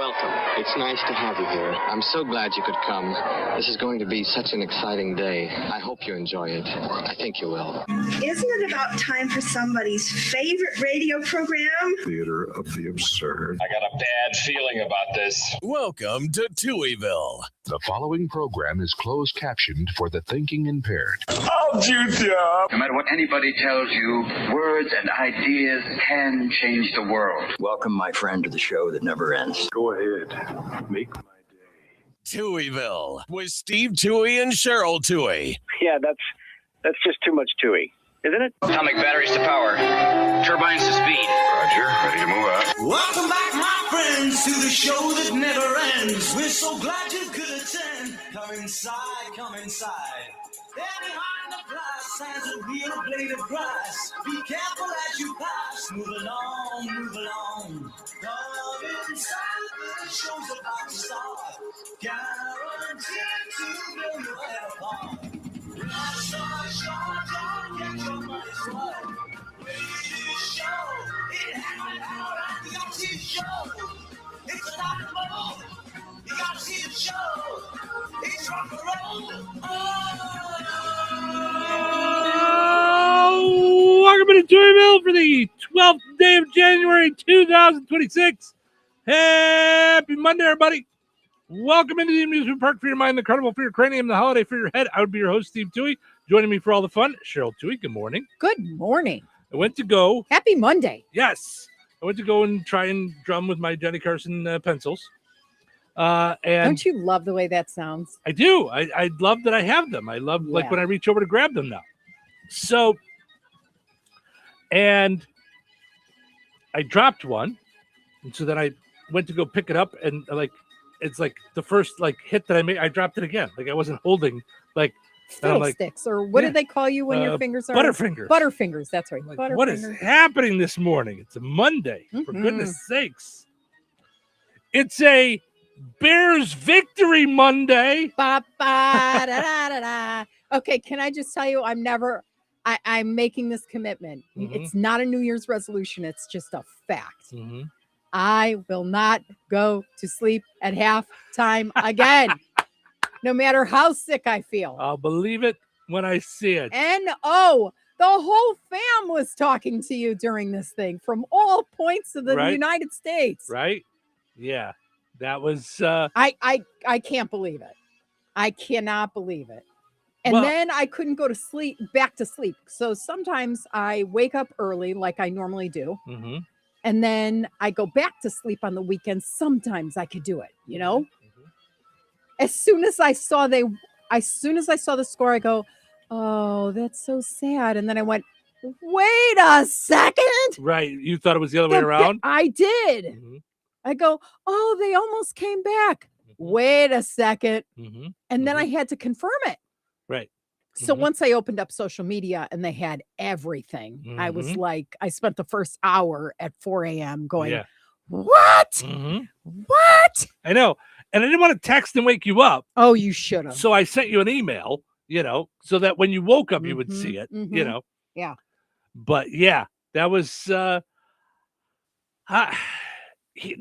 welcome. It's nice to have you here. I'm so glad you could come. This is going to be such an exciting day. I hope you enjoy it. I think you will. Isn't it about time for somebody's favorite radio program? Theater of the absurd. I got a bad feeling about this. Welcome to Touhyville. The following program is closed captioned for the thinking impaired. I'll juice you up. No matter what anybody tells you, words and ideas can change the world. Welcome, my friend, to the show that never ends. Go ahead. Make my day. Touhyville with Steve Touhy and Cheryl Touhy. Yeah, that's just too much Touhy, isn't it? Atomic batteries to power, turbines to speed. Roger, ready to move out. Welcome back, my friends, to the show that never ends. We're so glad you could attend. Come inside, come inside. There behind the glass stands a real blade of grass. Be careful as you pass. Move along, move along. Come inside, the show's about to start. Guaranteed to blow your head apart. Last night, short, don't get your money's worth. Radio show, it happened out at the OT show. It's a rock and roll. You gotta see the show. It's rock and roll. Oh, welcome to Touhyville for the 12th day of January 2026. Happy Monday, everybody. Welcome into the amusement park for your mind, the carnival for your cranium, the holiday for your head. I would be your host, Steve Touhy. Joining me for all the fun, Cheryl Touhy. Good morning. Good morning. I went to go. Happy Monday. Yes. I went to go and try and drum with my Johnny Carson pencils. And don't you love the way that sounds? I do. I love that I have them. I love like when I reach over to grab them now. So, and I dropped one. And so then I went to go pick it up and it's like the first hit that I made. I dropped it again. Like I wasn't holding fiddlesticks, or what do they call you when your fingers are butterfingers? Butterfingers. That's right. Like, what is happening this morning? It's a Monday. For goodness sakes! It's a Bears victory Monday. Ba, ba, da, da, da, da. Okay, can I just tell you, I'm making this commitment. It's not a New Year's resolution. It's just a fact. I will not go to sleep at halftime again, no matter how sick I feel. I'll believe it when I see it. And the whole fam was talking to you during this thing from all points of the United States. Right? Yeah. That was I can't believe it. I cannot believe it. And then I couldn't go to sleep, back to sleep. So sometimes I wake up early like I normally do. And then I go back to sleep on the weekends. Sometimes I could do it, you know? As soon as I saw the score, I go, oh, that's so sad. And then I went, wait a second. Right. You thought it was the other way around? I did. I go, oh, they almost came back. Wait a second. And then I had to confirm it. Right. So once I opened up social media and they had everything, I was like, I spent the first hour at 4 a.m. going, what? What? I know. And I didn't want to text and wake you up. Oh, you should have. So I sent you an email, so that when you woke up, you would see it, Yeah. But yeah, that was the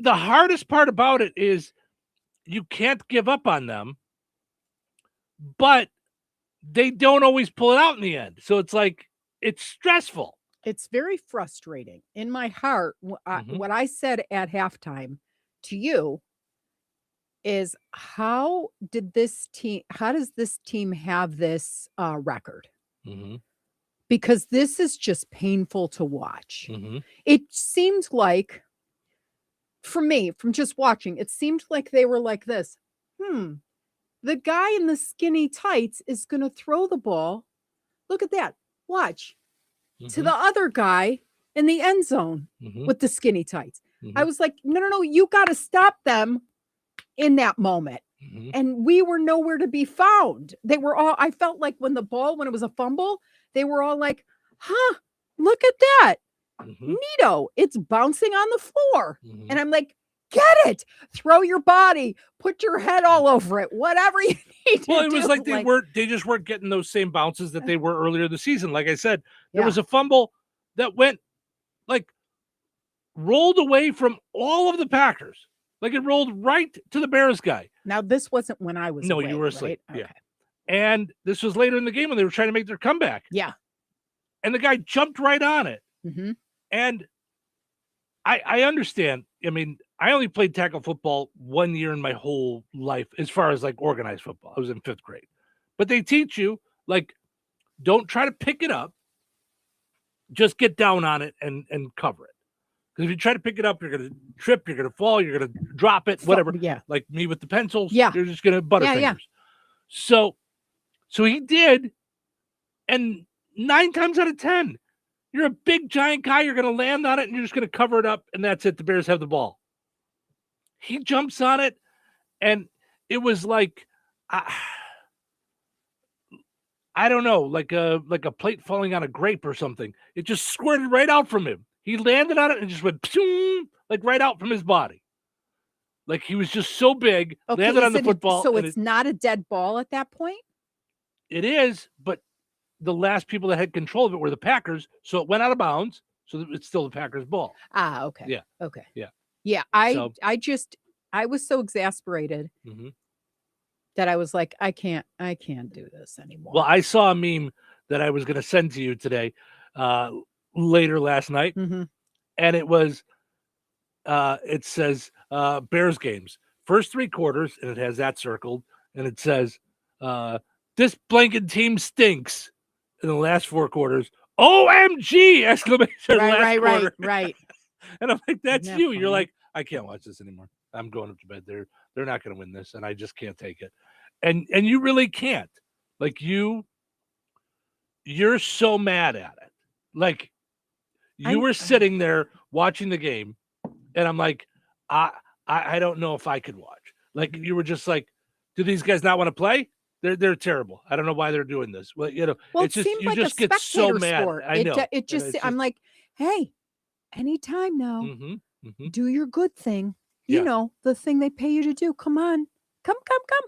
hardest part about it is you can't give up on them, but they don't always pull it out in the end. So it's like, it's stressful. It's very frustrating. In my heart, what I said at halftime to you is, how does this team have this record? Because this is just painful to watch. It seemed like, for me, from just watching, it seemed like they were like this. The guy in the skinny tights is going to throw the ball. Look at that. Watch. To the other guy in the end zone with the skinny tights. I was like, no, you got to stop them in that moment. And we were nowhere to be found. They were all, I felt like when it was a fumble, they were all like, look at that. Neato. It's bouncing on the floor. And I'm like, get it. Throw your body. Put your head all over it. Whatever you need to do. Well, it was like they just weren't getting those same bounces that they were earlier this season. Like I said, there was a fumble that went rolled away from all of the Packers. Like it rolled right to the Bears guy. Now, this wasn't when I was No, awake, you were asleep. right? Yeah. Okay. And this was later in the game when they were trying to make their comeback. Yeah. And the guy jumped right on it. Mm-hmm. And I understand. I mean, I only played tackle football 1 year in my whole life as far as like organized football. I was in 5th grade. But they teach you, like, don't try to pick it up. Just get down on it and cover it. Because if you try to pick it up, you're going to trip, you're going to fall, you're going to drop it, whatever. Yeah. Like me with the pencils. Yeah. You're just going to butterfingers. Yeah. So he did. And 9 times out of 10, you're a big, giant guy. You're going to land on it, and you're just going to cover it up, and that's it. The Bears have the ball. He jumps on it, and it was like, I don't know, like a plate falling on a grape or something. It just squirted right out from him. He landed on it and just went, like right out from his body. Like he was just so big, landed on the football. So it's not a dead ball at that point? It is, but the last people that had control of it were the Packers, so it went out of bounds, so it's still the Packers' ball. Ah, okay. Yeah. Okay. Yeah. Yeah, I was so exasperated that I was like, I can't do this anymore. Well, I saw a meme that I was going to send to you today, later last night, and it was, it says, Bears games, first 3 quarters, and it has that circled, and it says, this blanket team stinks. In the last 4 quarters, OMG! Exclamation! Right. And I'm like, that's Isn't that you. funny? You're like, I can't watch this anymore. I'm going up to bed. They're not going to win this, and I just can't take it. And you really can't. Like you're so mad at it. Like you were sitting there watching the game, and I'm like, I don't know if I could watch. Like you were just like, do these guys not want to play? They're terrible. I don't know why they're doing this. Well, it's just seemed you like just a get so spectator mad. sport. I know. It just I'm like, hey, anytime now, do your good thing. You know, the thing they pay you to do. Come on. Come.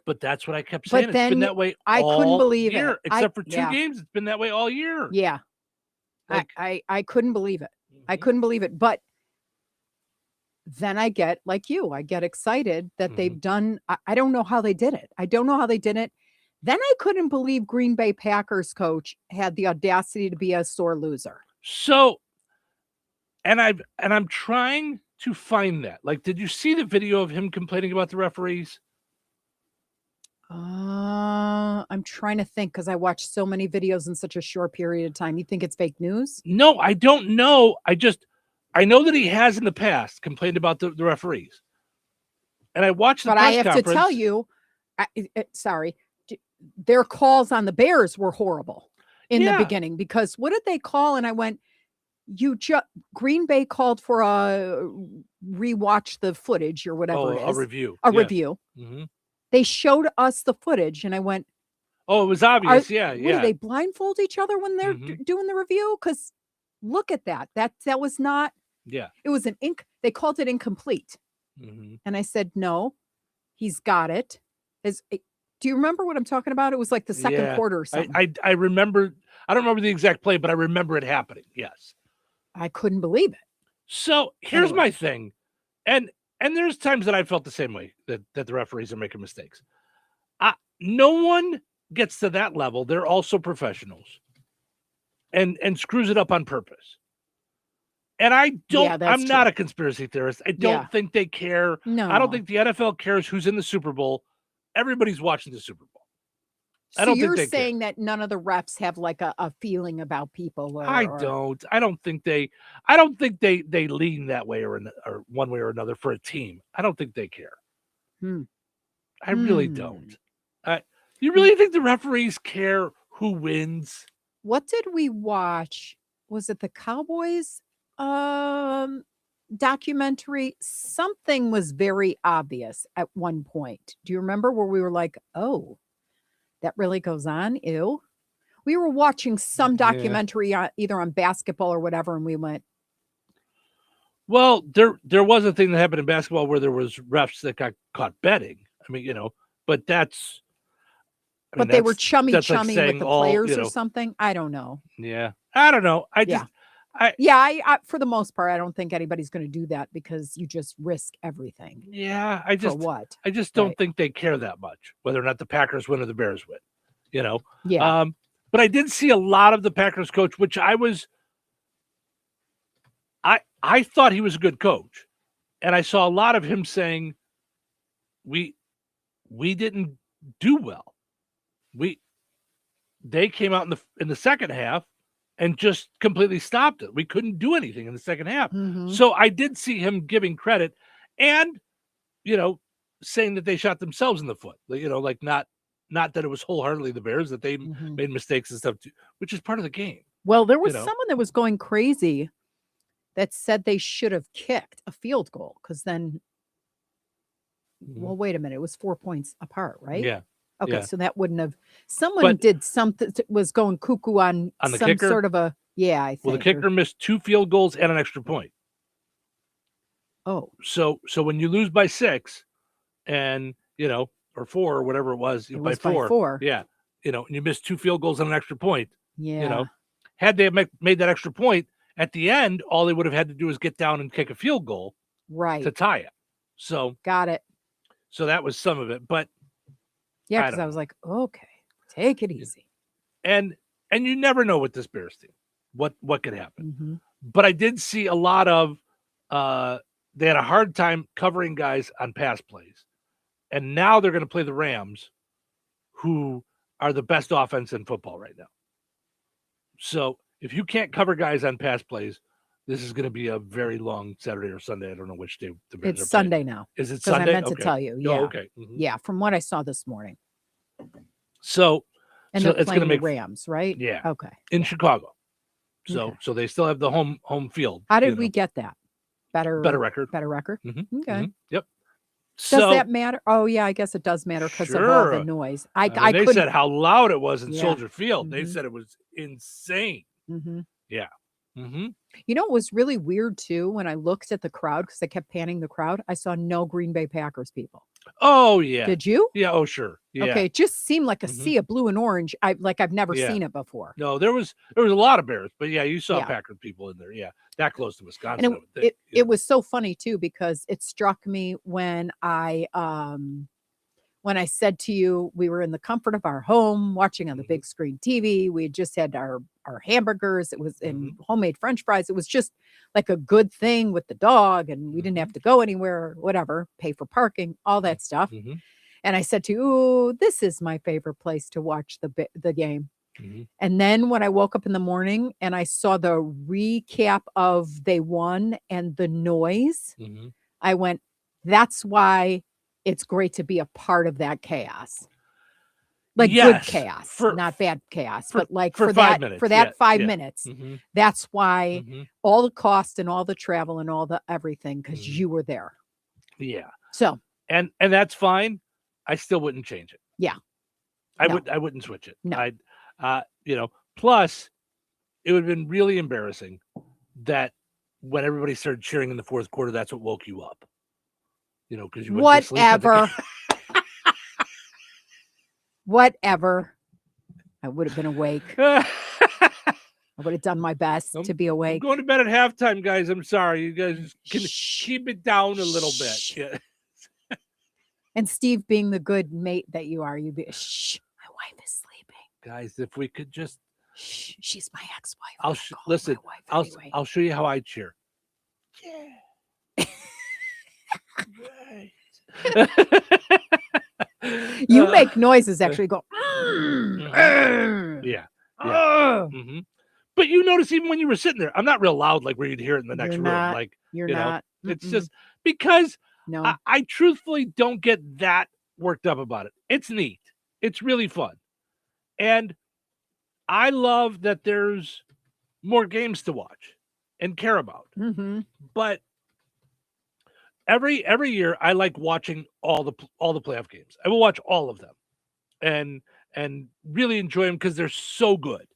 But that's what I kept saying. But It's then been that way I all couldn't believe year, it. except for 2 games. It's been that way all year. Yeah. Like, I couldn't believe it. I couldn't believe it. But then I get like you, I get excited that they've done. I don't know how they did it. I don't know how they did it. Then I couldn't believe Green Bay Packers coach had the audacity to be a sore loser. So, and I'm trying to find that. Like, did you see the video of him complaining about the referees? I'm trying to think because I watched so many videos in such a short period of time. You think it's fake news? No, I don't know. I know that he has in the past complained about the referees. And I watched the press conference. To tell you, sorry, their calls on the Bears were horrible in the beginning because what did they call? And I went, Green Bay called for a rewatch the footage or whatever it is. A review. A review. They showed us the footage and I went, oh, it was obvious. Do they blindfold each other when they're doing the review? Because look at that. That was not. Yeah. It was they called it incomplete. And I said, no, he's got it. Do you remember what I'm talking about? It was like the second quarter or something. I remember. I don't remember the exact play, but I remember it happening. Yes. I couldn't believe it. So here's my thing. And there's times that I felt the same way that the referees are making mistakes. No one gets to that level. They're also professionals and screws it up on purpose. And I don't, I'm not a conspiracy theorist. I don't think they care. No. I don't think the NFL cares who's in the Super Bowl. Everybody's watching the Super Bowl. So you're saying that none of the refs have like a feeling about people? I don't think they lean that way or one way or another for a team. I don't think they care. I really don't. You really think the referees care who wins? What did we watch? Was it the Cowboys documentary? Something was very obvious at one point. Do you remember where we were like, oh, that really goes on? Ew. We were watching some documentary either on basketball or whatever, and we went. Well, there was a thing that happened in basketball where there was refs that got caught betting. I mean, but that's. But they were chummy with the all, players or something. I don't know. Yeah, I don't know. I for the most part, I don't think anybody's going to do that because you just risk everything. Yeah, I just don't think they care that much whether or not the Packers win or the Bears win. Yeah. But I did see a lot of the Packers coach, which I thought he was a good coach, and I saw a lot of him saying, "We didn't do well. They came out in the second half and just completely stopped it. We couldn't do anything in the second half." Mhm. So I did see him giving credit and, saying that they shot themselves in the foot. Like not that it was wholeheartedly the Bears, that they made mistakes and stuff too, which is part of the game. Well, there was someone that was going crazy that said they should have kicked a field goal because then, well, wait a minute, it was 4 points apart, right? Yeah. Okay, yeah. so that wouldn't have. Someone did something, was going cuckoo on the some kicker? sort of a, I think. Well, the kicker missed 2 field goals and an extra point. Oh. So when you lose by 6 and, or 4 or whatever it was, by 4. Yeah. And you missed 2 field goals and an extra point. Yeah. Had they made that extra point at the end, all they would have had to do is get down and kick a field goal to tie it. So got it. So that was some of it, but yeah, because I was like, okay, take it easy. And you never know with this Bears team what could happen. Mm-hmm. But I did see a lot of they had a hard time covering guys on pass plays, and now they're going to play the Rams, who are the best offense in football right now. So if you can't cover guys on pass plays, this is going to be a very long Saturday or Sunday. I don't know which day the Bears are It's Sunday playing. now. Is it Sunday? I meant to tell you. Yeah. Oh, okay. Mm-hmm. Yeah, from what I saw this morning. So and so they're it's going to make Rams, right? Yeah. Okay. In Chicago. So they still have the home field. How did we get that? Better record. Better record. Mm-hmm. Okay. Mm-hmm. Yep. Does that matter? Oh yeah, I guess it does matter because of all the noise. They couldn't... said how loud it was in Soldier Field. Mm-hmm. They said it was insane. Mm-hmm. Yeah. Mm-hmm. You know, it was really weird too when I looked at the crowd because I kept panning the crowd. I saw no Green Bay Packers people. Oh yeah. Did you? Yeah. Oh sure. Yeah. Okay. It just seemed like a sea of blue and orange. I've never seen it before. No, there was a lot of Bears, but yeah, you saw Packer people in there. Yeah, that close to Wisconsin. And it was so funny too because it struck me when I said to you we were in the comfort of our home watching on the big screen TV. We had just had our hamburgers. It was in homemade French fries. It was just like a good thing with the dog, and we didn't have to go anywhere, whatever, pay for parking, all that stuff. Mm-hmm. And I said to you, "Ooh, this is my favorite place to watch the game." Mm-hmm. And then when I woke up in the morning and I saw the recap of they won and the noise, I went, "That's why it's great to be a part of that chaos." Like good chaos, not bad chaos, but like for 5 minutes. For that 5 minutes, that's why all the cost and all the travel and all the everything, because you were there. Yeah. So and that's fine. I still wouldn't change it. Yeah. I wouldn't switch it. No. I'd plus it would have been really embarrassing that when everybody started cheering in the fourth quarter, that's what woke you up. Because you went to sleep at the whatever. Whatever. I would have been awake. I would have done my best to be awake. I'm going to bed at halftime, guys. I'm sorry. You guys can keep it down a little bit. Yeah. And Steve, being the good mate that you are, you'd be, shh, my wife is sleeping. Guys, if we could just... Shh, she's my ex-wife. I'll show you how I cheer. Yeah. You make noises actually go. Yeah. But you notice even when you were sitting there, I'm not real loud like where you'd hear it in the next room. Like you're not. It's just because I truthfully don't get that worked up about it. It's neat. It's really fun. And I love that there's more games to watch and care about. But every year I like watching all the playoff games. I will watch all of them and really enjoy them because they're so good.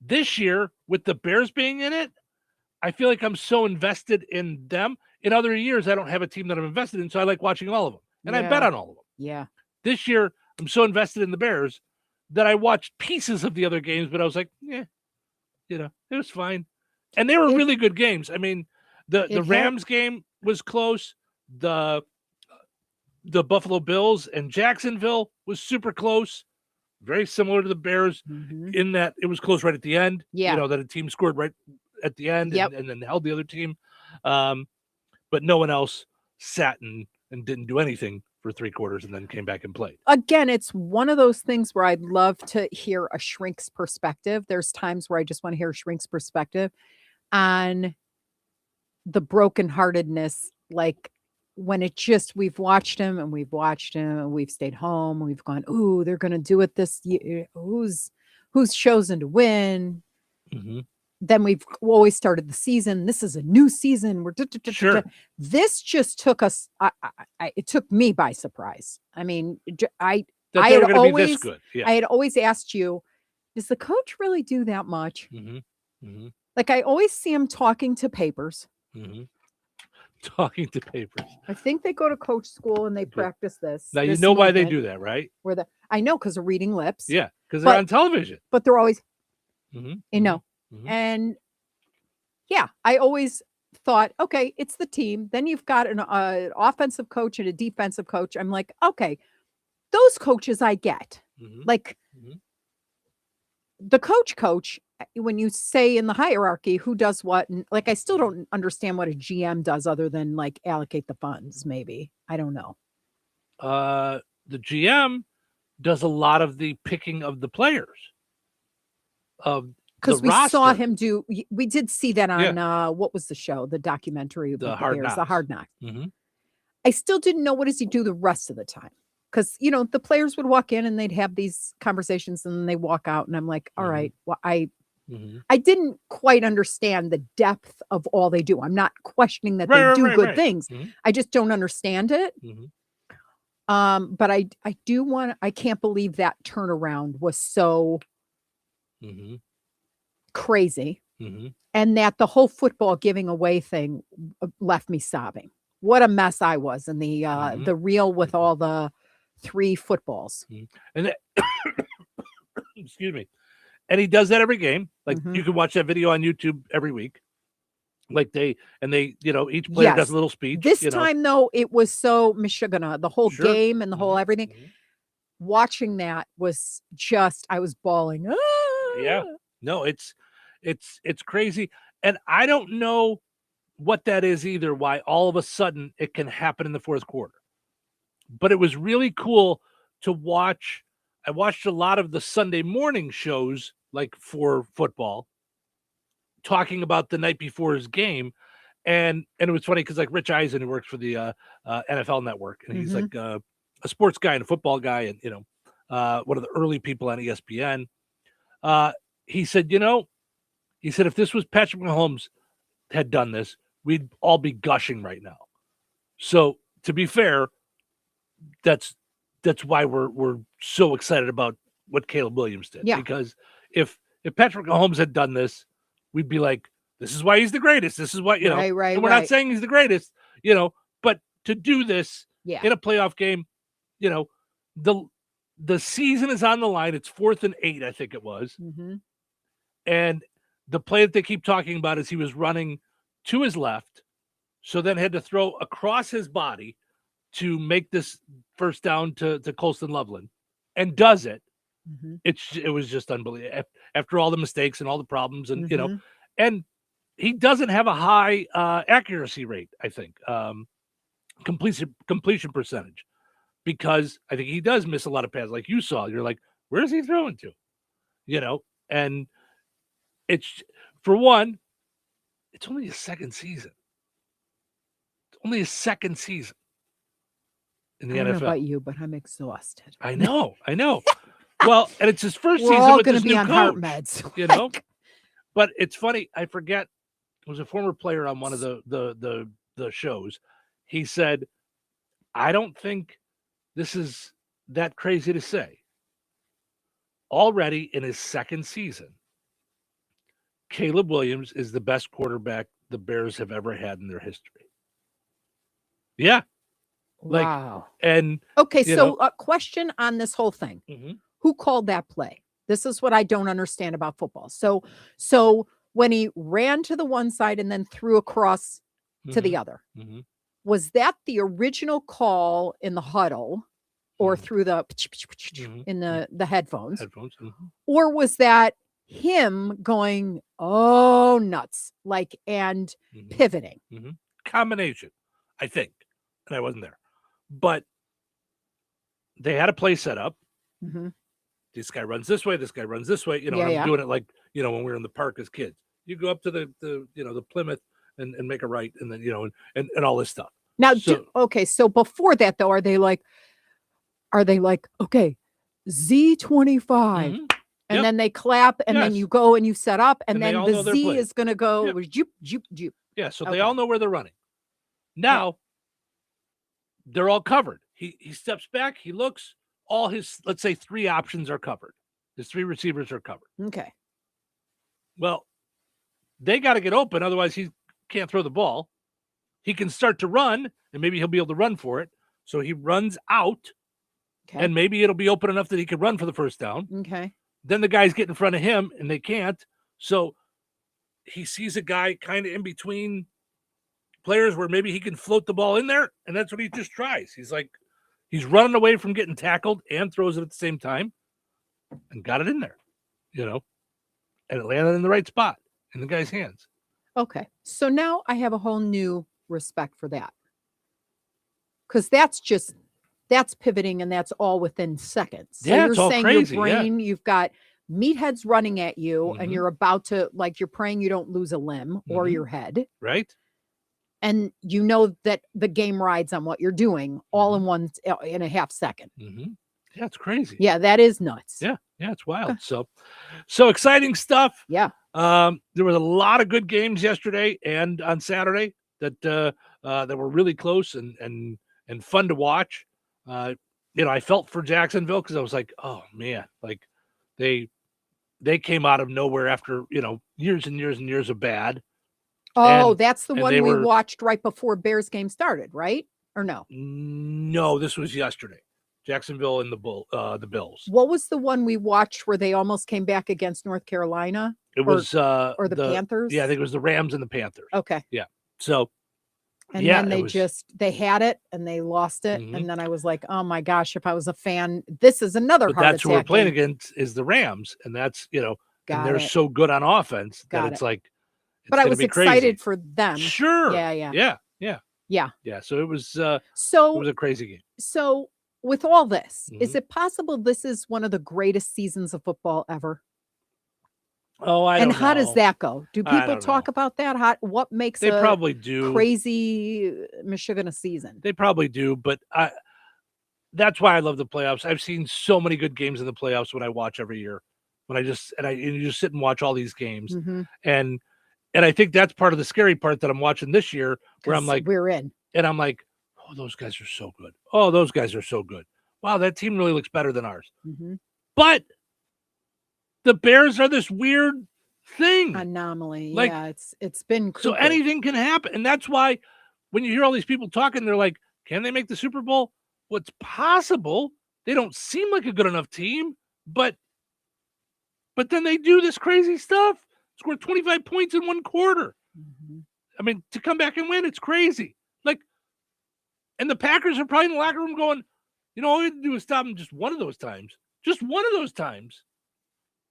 This year, with the Bears being in it, I feel like I'm so invested in them. In other years, I don't have a team that I'm invested in, so I like watching all of them. And I bet on all of them. Yeah. This year, I'm so invested in the Bears that I watched pieces of the other games, but I was like, it was fine. And they were really good games. I mean, the Rams game was close. The Buffalo Bills and Jacksonville was super close. Very similar to the Bears in that it was close right at the end. Yeah. You know, that a team scored right at the end and then held the other team. But no one else sat and didn't do anything for 3 quarters and then came back and played. Again, it's one of those things where I'd love to hear a shrink's perspective. There's times where I just want to hear a shrink's perspective on the brokenheartedness, like when it just, we've watched him and we've stayed home and we've gone, ooh, they're going to do it this year. Who's chosen to win? Then we've always started the season. This is a new season. Sure. This just took us. It took me by surprise. I mean, I had always asked you, does the coach really do that much? Like I always see him talking to papers. Talking to papers. I think they go to coach school and they practice this. Now you know why they do that, right? I know because of reading lips. Yeah, because they're on television. But they're always, you know. And yeah, I always thought, okay, it's the team. Then you've got an offensive coach and a defensive coach. I'm like, okay, those coaches I get. Like the coach, when you say in the hierarchy who does what, and like I still don't understand what a GM does other than like allocate the funds, maybe. I don't know. The GM does a lot of the picking of the players. Because we saw him do, we did see that on what was the show, the documentary of the Hard Knocks. I still didn't know what does he do the rest of the time. Because, you know, the players would walk in and they'd have these conversations and then they walk out and I'm like, all right, well, I didn't quite understand the depth of all they do. I'm not questioning that they do good things. I just don't understand it. But I can't believe that turnaround was so crazy. And that the whole football giving away thing left me sobbing. What a mess I was in the reel with all the 3 footballs. And that, excuse me. And he does that every game. Like you can watch that video on YouTube every week. Like they, you know, each player does a little speech. This time though, it was so Michigan, the whole game and the whole everything. Watching that was just, I was bawling. Yeah. No, it's crazy. And I don't know what that is either, why all of a sudden it can happen in the 4th quarter. But it was really cool to watch. I watched a lot of the Sunday morning shows, like for football, talking about the night before his game. And it was funny because like Rich Eisen, who works for the NFL Network, and he's like a sports guy and a football guy, and, you know, one of the early people on ESPN. He said, if this was Patrick Mahomes had done this, we'd all be gushing right now. So to be fair, that's why we're so excited about what Caleb Williams did. Yeah. Because if Patrick Mahomes had done this, we'd be like, this is why he's the greatest. This is what, you know, and we're not saying he's the greatest, you know, but to do this in a playoff game, you know, the season is on the line. It's 4th and 8, I think it was. And the play that they keep talking about is he was running to his left, so then had to throw across his body to make this first down to Colston Loveland, and does it. It was just unbelievable after all the mistakes and all the problems, and you know, and he doesn't have a high accuracy rate, I think, completion percentage, because I think he does miss a lot of passes. Like you saw, you're like, where's he throwing to? You know, and it's, for one, it's only his 2nd season. It's only his 2nd season in the NFL. I don't know about you, but I'm exhausted. I know. Well, and it's his first We're season all with gonna this be new on coach, heart meds. you know. But it's funny. I forget. It was a former player on one of the shows. He said, "I don't think this is that crazy to say. Already in his 2nd season, Caleb Williams is the best quarterback the Bears have ever had in their history." Yeah. Wow. And okay, so a question on this whole thing. Who called that play? This is what I don't understand about football. So when he ran to the one side and then threw across to the other. Was that the original call in the huddle or through the in the headphones? Or was that him going, oh, nuts, like, and pivoting? Combination, I think. And I wasn't there. But they had a play set up. This guy runs this way. This guy runs this way. And I'm doing it like, when we were in the park as kids. You go up to the Plymouth and make a right, and then, and all this stuff. Now, so before that, though, are they like, okay, Z25, and then they clap, and then you go and you set up, and then the Z is going to go, juke, juke, juke. Yeah, so they all know where they're running. Now, they're all covered. He steps back, he looks, all his, let's say, 3 options are covered. His 3 receivers are covered. Okay. Well, they got to get open, otherwise he can't throw the ball. He can start to run, and maybe he'll be able to run for it. So he runs out, and maybe it'll be open enough that he can run for the first down. Okay. Then the guys get in front of him, and they can't. So he sees a guy kind of in between players where maybe he can float the ball in there, and that's what he just tries. He's running away from getting tackled and throws it at the same time and got it in there, and it landed in the right spot in the guy's hands. Okay. So now I have a whole new respect for that. Because that's pivoting, and that's all within seconds. So yeah, you're it's all saying crazy. Your brain, you've got meatheads running at you, and you're about to, like, you're praying you don't lose a limb or your head. Right. And you know that the game rides on what you're doing all in a half second. Yeah, it's crazy. Yeah, that is nuts. Yeah, it's wild. So exciting stuff. Yeah. There was a lot of good games yesterday and on Saturday that were really close and fun to watch. I felt for Jacksonville because I was like, oh man, like they came out of nowhere after years and years and years of bad. Oh, that's the one we watched right before Bears game started, right? Or no? No, this was yesterday. Jacksonville and the Bills. What was the one we watched where they almost came back against North Carolina? It was or the Panthers. Yeah, I think it was the Rams and the Panthers. Okay. Yeah. So and then they had it and they lost it. And then I was like, oh my gosh, if I was a fan, this is another heart that's attack. who we're playing against is the Rams. And that's, and they're so good on offense that it's like, but I was excited for them. Sure. Yeah. So it was it was a crazy game. So with all this, is it possible this is one of the greatest seasons of football ever? Oh, I don't know. And how does that go? Do people talk about that? What makes they probably do crazy Michigan a season? They probably do, but that's why I love the playoffs. I've seen so many good games in the playoffs when I watch every year. When you just sit and watch all these games, and I think that's part of the scary part that I'm watching this year, where I'm like, we're in, and I'm like, oh, those guys are so good. Oh, those guys are so good. Wow, that team really looks better than ours. But the Bears are this weird thing, anomaly. Like, yeah, it's been so anything can happen, and that's why when you hear all these people talking, they're like, can they make the Super Bowl? Well, it's possible. They don't seem like a good enough team, but then they do this crazy stuff. Scored 25 points in one quarter. I mean, to come back and win, it's crazy. Like, and the Packers are probably in the locker room going, all we had to do is stop them just one of those times. Just one of those times.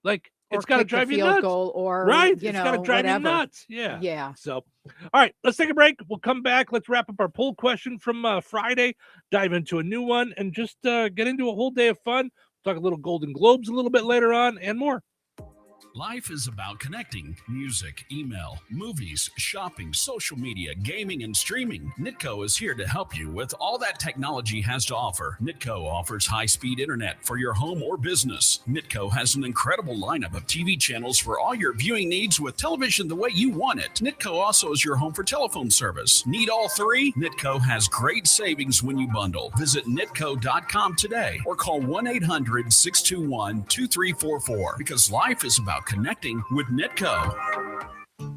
Like, it's got to drive you nuts. Right? It's got to drive you nuts. Yeah. Yeah. So, all right, let's take a break. We'll come back. Let's wrap up our poll question from Friday, dive into a new one, and just get into a whole day of fun. Talk a little Golden Globes a little bit later on and more. Life is about connecting. Music, email, movies, shopping, social media, gaming, and streaming. Nitco is here to help you with all that technology has to offer. Nitco offers high-speed internet for your home or business. Nitco has an incredible lineup of TV channels for all your viewing needs with television the way you want it. Nitco also is your home for telephone service. Need all 3? Nitco has great savings when you bundle. Visit nitco.com today or call 1-800-621-2344 because life is about connecting with Nitco.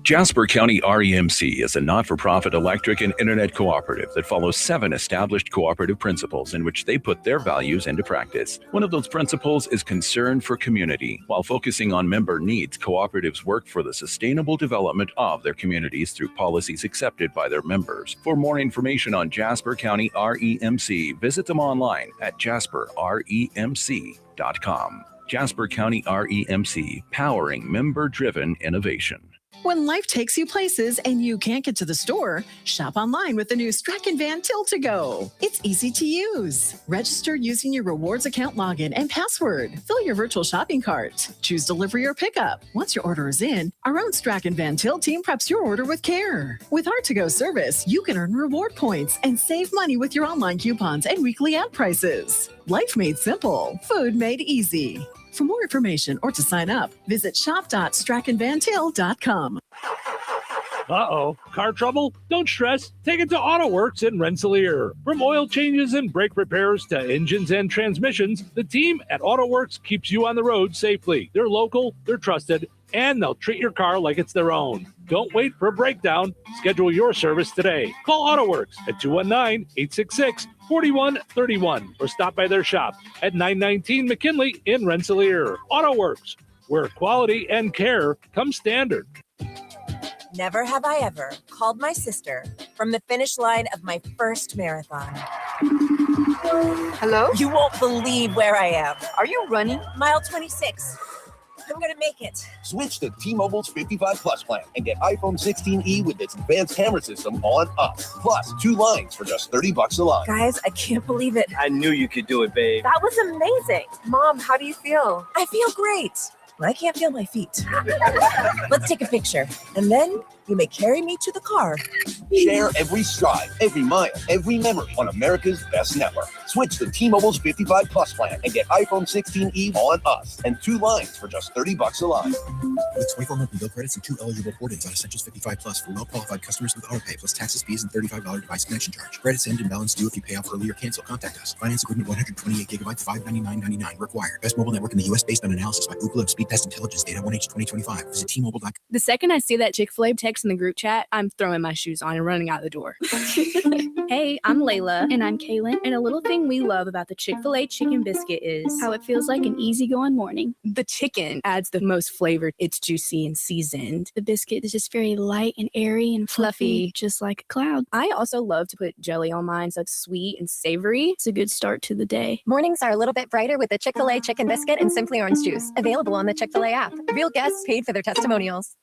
Jasper County REMC is a not-for-profit electric and internet cooperative that follows 7 established cooperative principles in which they put their values into practice. One of those principles is concern for community. While focusing on member needs, cooperatives work for the sustainable development of their communities through policies accepted by their members. For more information on Jasper County REMC, visit them online at jasperremc.com. Jasper County REMC, powering member-driven innovation. When life takes you places and you can't get to the store, shop online with the new Strachan Van Till to Go. It's easy to use. Register using your rewards account login and password. Fill your virtual shopping cart. Choose delivery or pickup. Once your order is in, our own Strachan Van Till team preps your order with care. With our to-go service, you can earn reward points and save money with your online coupons and weekly ad prices. Life made simple. Food made easy. For more information or to sign up, visit shop.strachanvantil.com. Uh-oh, car trouble? Don't stress. Take it to AutoWorks in Rensselaer. From oil changes and brake repairs to engines and transmissions, the team at AutoWorks keeps you on the road safely. They're local, they're trusted, and they'll treat your car like it's their own. Don't wait for a breakdown. Schedule your service today. Call AutoWorks at 219-866-4131 or stop by their shop at 919 McKinley in Rensselaer. AutoWorks, where quality and care come standard. Never have I ever called my sister from the finish line of my first marathon. Hello? You won't believe where I am. Are you running? Mile 26. I'm going to make it. Switch to T-Mobile's 55 Plus plan and get iPhone 16e with its advanced camera system on us. Plus 2 lines for just $30 a line. Guys, I can't believe it. I knew you could do it, babe. That was amazing. Mom, how do you feel? I feel great. I can't feel my feet. Let's take a picture. And then you may carry me to the car. Share every stride, every mile, every memory on America's best network. Switch to T-Mobile's 55 Plus plan and get iPhone 16e on us and 2 lines for just $30 a line. With 24 monthly bill credits and 2 eligible port-ins on Essentials 55 Plus for well-qualified customers with AutoPay plus taxes, fees, and $35 device connection charge. Credits end and balance due if you pay off early or cancel. Contact us. Finance agreement 128 gigabytes, $599.99 required. Best mobile network in the U.S. based on analysis by Google of Speed Test Intelligence data 1H 2025. Visit T-Mobile.com. The second I see that Chick-fil-A text in the group chat, I'm throwing my shoes on and running out the door. Hey, I'm Layla. And I'm Kaylin. And a little thing we love about the Chick-fil-A chicken biscuit is how it feels like an easygoing morning. The chicken adds the most flavor. It's juicy and seasoned. The biscuit is just very light and airy and fluffy, just like a cloud. I also love to put jelly on mine, so it's sweet and savory. It's a good start to the day. Mornings are a little bit brighter with the Chick-fil-A chicken biscuit and Simply Orange juice. Available on the Chick-fil-A app. Real guests paid for their testimonials.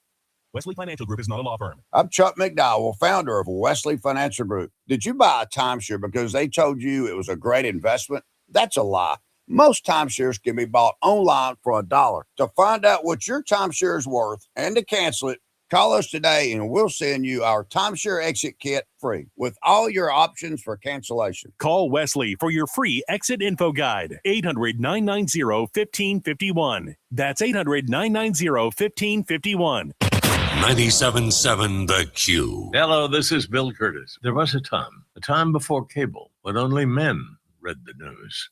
Wesley Financial Group is not a law firm. I'm Chuck McDowell, founder of Wesley Financial Group. Did you buy a timeshare because they told you it was a great investment? That's a lie. Most timeshares can be bought online for $1. To find out what your timeshare is worth and to cancel it, call us today and we'll send you our timeshare exit kit free with all your options for cancellation. Call Wesley for your free exit info guide. 800-990-1551. That's 800-990-1551. 97.7 The Q. Hello, this is Bill Curtis. There was a time before cable, when only men read the news.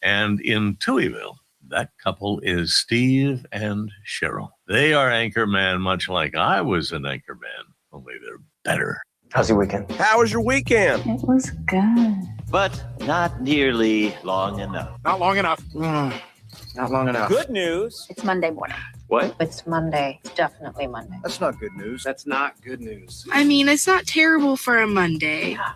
And in Touhyville, that couple is Steve and Cheryl. They are anchorman, much like I was an anchorman, only they're better. How's your weekend? How was your weekend? It was good. But not nearly long enough. Not long enough. Not long enough. Good news. It's Monday morning. What? It's Monday. It's definitely Monday. That's not good news. That's not good news. I mean, it's not terrible for a Monday. Yeah,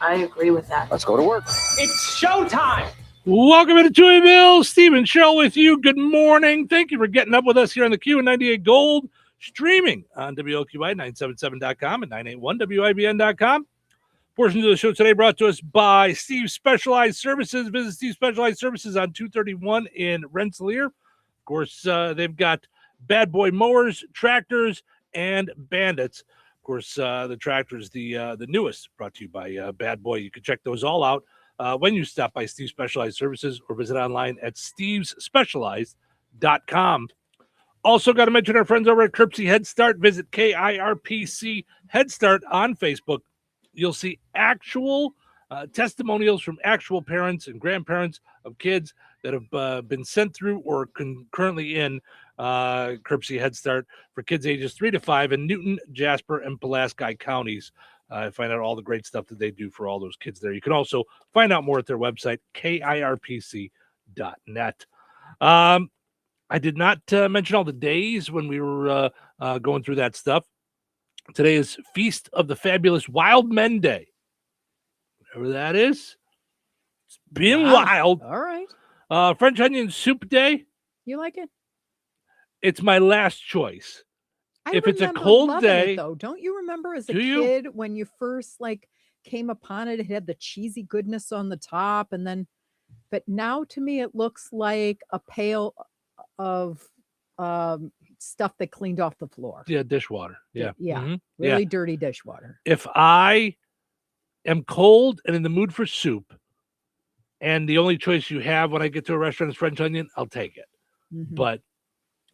I agree with that. Let's go to work. It's showtime. Welcome into Touhyville. Steve and Cheryl with you. Good morning. Thank you for getting up with us here on the Q and 98 Gold, streaming on WOQI977.com and 981WIBN.com. Portions of the show today brought to us by Steve Specialized Services. Visit Steve Specialized Services on 231 in Rensselaer. Of course, they've got Bad Boy mowers, tractors, and bandits. Of course, the tractors, the newest, brought to you by Bad Boy. You can check those all out when you stop by Steve Specialized Services or visit online at stevespecialized.com. Also got to mention our friends over at Kirpsey Head Start. Visit KIRPC Head Start on Facebook. You'll see actual testimonials from actual parents and grandparents of kids that have been sent through or currently in Curbsy Head Start for kids ages 3 to 5 in Newton, Jasper, and Pulaski counties. Find out all the great stuff that they do for all those kids there. You can also find out more at their website, kirpc.net. I did not mention all the days when we were going through that stuff. Today is Feast of the Fabulous Wild Men Day. Whatever that is. It's being wild. All right. French onion soup day. You like it? It's my last choice. If it's a remember cold loving day, it, though, don't you remember as a Do you? kid when you first came upon it? It had the cheesy goodness on the top, and then, but now to me it looks like a pail of stuff that cleaned off the floor. yeah, dishwater. Yeah, Yeah, Mhm. really Yeah. dirty dishwater. If I am cold and in the mood for soup, and the only choice you have when I get to a restaurant is French onion, I'll take it. Mhm. But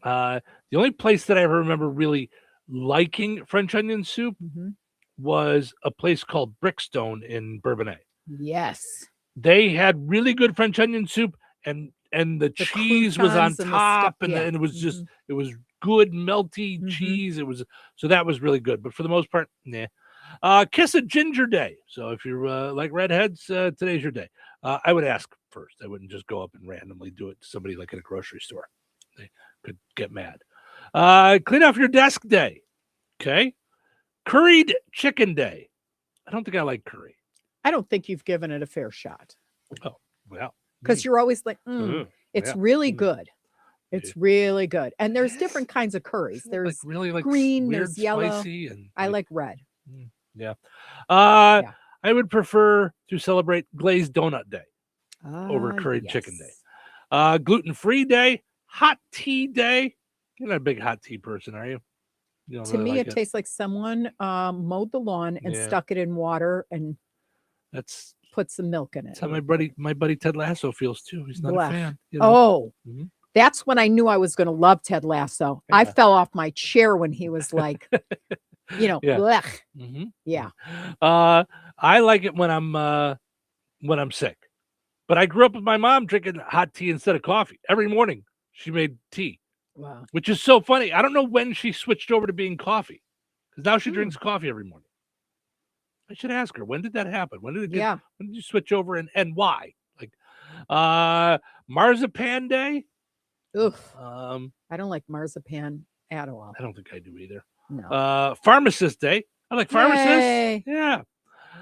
the only place that I ever remember really liking French onion soup Mhm. was a place called Brickstone in Bourbonnais. Yes. They had really good French onion soup, and the cheese was on croutons and the top, stuff, yeah. and it was just it was good melty cheese. It was so that was really good. But for the most part, nah. Kiss a Ginger Day. So if you're like redheads, today's your day. I would ask first. I wouldn't just go up and randomly do it to somebody like at a grocery store. They could get mad. Clean off your desk day. Okay. Curried chicken day. I don't think I like curry. I don't think you've given it a fair shot Oh, well. because you're always like, it's yeah. really good. It's really good. And there's different kinds of curries. There's really like green, weird, there's yellow. spicy, and I like red. yeah. I would prefer to celebrate glazed donut day over curried chicken day. Gluten-free day, hot tea day. You're not a big hot tea person, are you? You don't To really me, like it tastes like someone mowed the lawn and Yeah. stuck it in water and That's put some milk in it. that's how my buddy Ted Lasso feels too. He's not Blech. a fan. You know? Oh, Mhm. that's when I knew I was going to love Ted Lasso. I fell off my chair when he was like, Yeah. blech. Mhm. Yeah. I like it when I'm sick. But I grew up with my mom drinking hot tea instead of coffee. Every morning she made tea, Wow. which is so funny. I don't know when she switched over to being coffee, because now she Hmm. drinks coffee every morning. I should ask her, when did that happen? When did it get, Yeah. when did you switch over, and why? Like marzipan day. Oof. I don't like marzipan at all. don't think I do either. No. Pharmacist day. I like pharmacists. Yay. Yeah.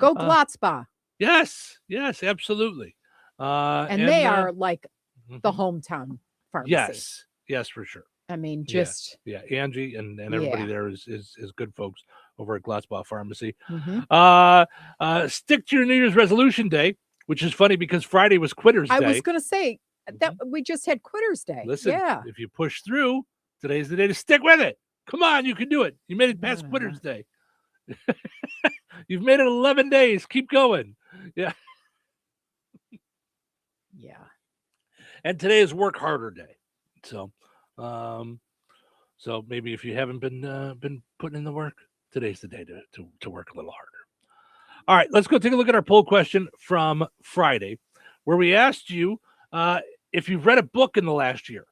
Go Glotzba. Yes, absolutely. And they are like the hometown pharmacy. Yes, for sure. I mean, Yeah, just yeah, Angie and everybody Yeah. there is good folks over at Glotzbaugh Pharmacy. Mhm. Stick to your New Year's resolution day, which is funny because Friday was Quitters Day. I was going to say that we just had Quitters Day. Listen, Yeah. if you push through, today's the day to stick with it. Come on, you can do it. You made it past Quitters Day. You've made it 11 days. Keep going. Yeah. Yeah. And today is Work Harder Day. So, so maybe if you haven't been putting in the work, today's the day to work a little harder. All right, let's go take a look at our poll question from Friday, where we asked you if you've read a book in the last year.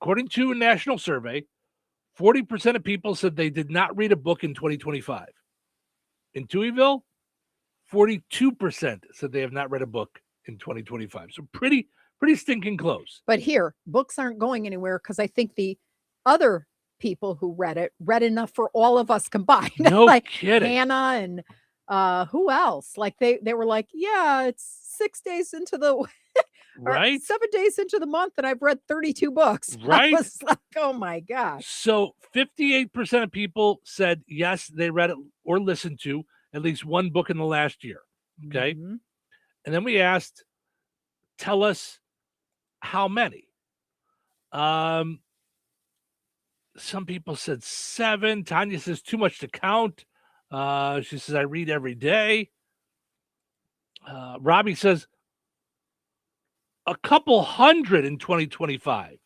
According to a national survey, 40% of people said they did not read a book in 2025. In Touhyville, 42% said they have not read a book in 2025. So pretty stinking close. But here, books aren't going anywhere because I think the other people who read it read enough for all of us combined. No like kidding. Hannah and who else? Like they were like, yeah, it's 6 days into the or Right? 7 days into the month, and I've read 32 books. Right? I was like, oh my gosh. So 58% of people said yes, they read it or listened to at least one book in the last year. Okay. Mhm. And then we asked, tell us how many. Some people said 7. Tanya says too much to count. She says I read every day. Robbie says a couple hundred in 2025.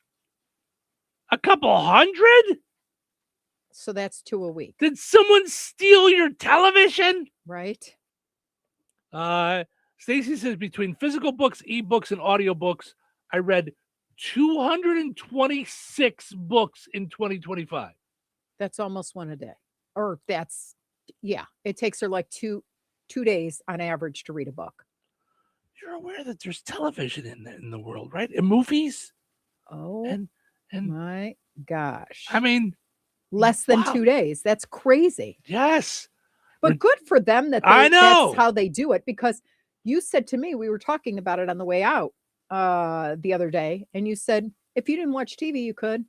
A couple hundred? So that's 2 a week, Did someone steal your television? right? Stacy says between physical books, ebooks, and audiobooks, I read 226 books in 2025. That's almost one a day. Or that's, yeah, it takes her like two days on average to read a book. You're aware that there's television in the world, right? And movies. Oh, and my gosh. I mean, less than 2 days. That's crazy. Yes. But good for them that I know. that's how they do it, because you said to me, we were talking about it on the way out the other day, and you said, if you didn't watch TV, you could.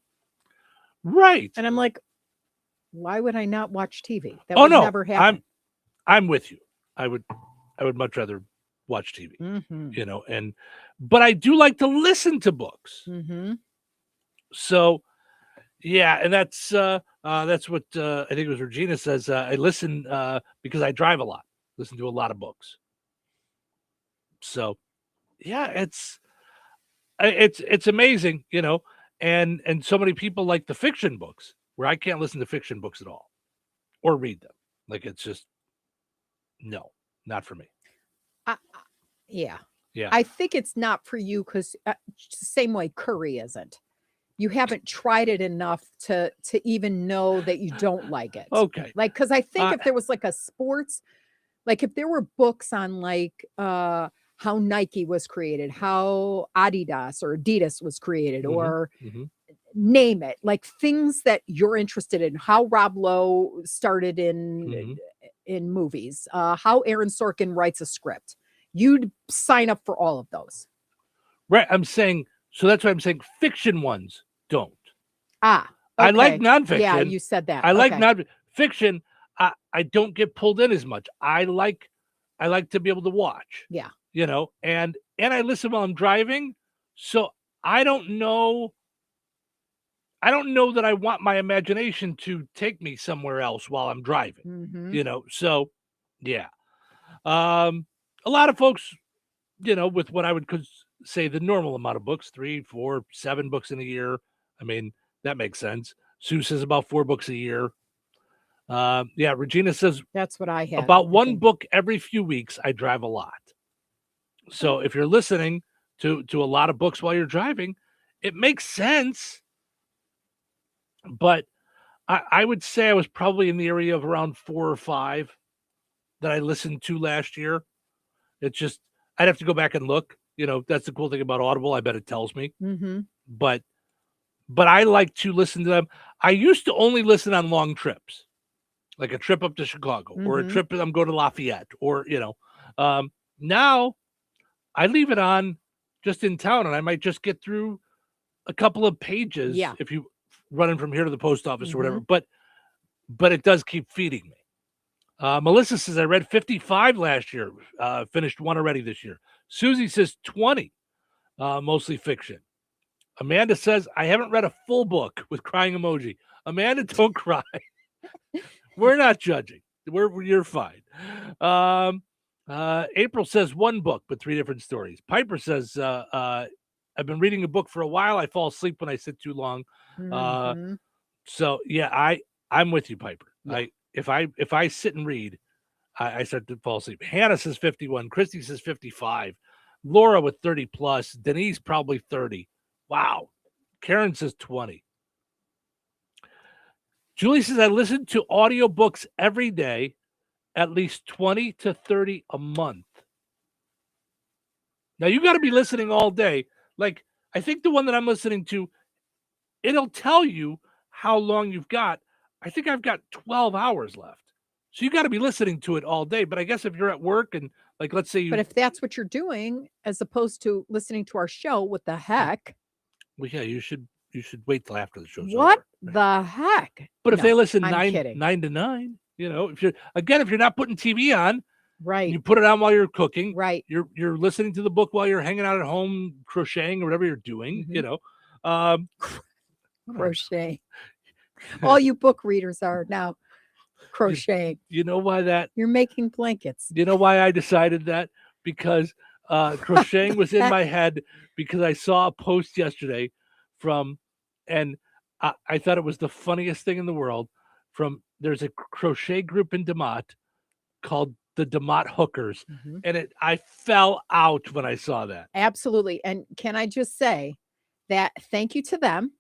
Right. And I'm like, why would I not watch TV? That Oh would no, never happen. I'm with you. I would much rather watch TV. Mhm. You know, but I do like to listen to books. Mhm. So yeah, and that's what I think it was Regina says. I listen because I drive a lot. Listen to a lot of books. So yeah, it's amazing, you know, and so many people like the fiction books where I can't listen to fiction books at all or read them. Like, it's just no, not for me. Yeah. Yeah. I think it's not for you because same way curry isn't. You haven't tried it enough to even know that you don't like it. Okay. Like, because I think if there was like a sports, like if there were books on like how Nike was created, how Adidas or Adidas was created, or name it, like things that you're interested in, how Rob Lowe started in movies, how Aaron Sorkin writes a script, you'd sign up for all of those. Right. I'm saying, so that's why I'm saying fiction ones don't. Okay. I like nonfiction. Yeah, you said that. I like Okay. nonfiction. I don't get pulled in as much. I like to be able to watch. Yeah. You know, and I listen while I'm driving. So I don't know that I want my imagination to take me somewhere else while I'm driving. Mhm. You know, so yeah. A lot of folks, you know, with what I would say the normal amount of books, 3, 4, 7 books in a year. I mean, that makes sense. Sue says about 4 books a year. Yeah, Regina says that's what I had. About one book every few weeks. I drive a lot. So if you're listening to a lot of books while you're driving, it makes sense. But I would say I was probably in the area of around 4 or 5 that I listened to last year. It's just, I'd have to go back and look. You know, that's the cool thing about Audible. I bet it tells me. Mm-hmm. But I like to listen to them. I used to only listen on long trips, like a trip up to Chicago or a trip I'm going to Lafayette, or, you know, now I leave it on just in town, and I might just get through a couple of pages if you running from here to the post office or whatever. But it does keep feeding me. Melissa says, I read 55 last year, finished 1 already this year. Susie says 20, mostly fiction. Amanda says, I haven't read a full book, with crying emoji. Amanda, don't cry. We're not judging. You're fine. April says 1 book, but 3 different stories. Piper says, I've been reading a book for a while. I fall asleep when I sit too long. So yeah, I'm with you, Piper. Yeah. If I sit and read, I start to fall asleep. Hannah says 51. Christy says 55. Laura with 30 plus. Denise probably 30. Wow. Karen says 20. Julie says, I listen to audiobooks every day, at least 20 to 30 a month. Now, you got to be listening all day. Like, I think the one that I'm listening to, it'll tell you how long you've got. I think I've got 12 hours left. So you got to be listening to it all day. But I guess if you're at work and, like, let's say you... But if that's what you're doing, as opposed to listening to our show, what the heck? Well, yeah, you should wait till after the show's What over. the heck? But if they listen I'm 9 to 9, you know, if you're not putting TV on, right, you put it on while you're cooking, right, you're listening to the book while you're hanging out at home, crocheting or whatever you're doing, you know, crocheting. All you book readers are now crocheting. You know why you're making blankets. You know why I decided that? Because crocheting was in my head, because I saw a post yesterday and I thought it was the funniest thing in the world. There's a crochet group in DeMott called the DeMott Hookers, and I fell out when I saw that. Absolutely. And can I just say thank you to them.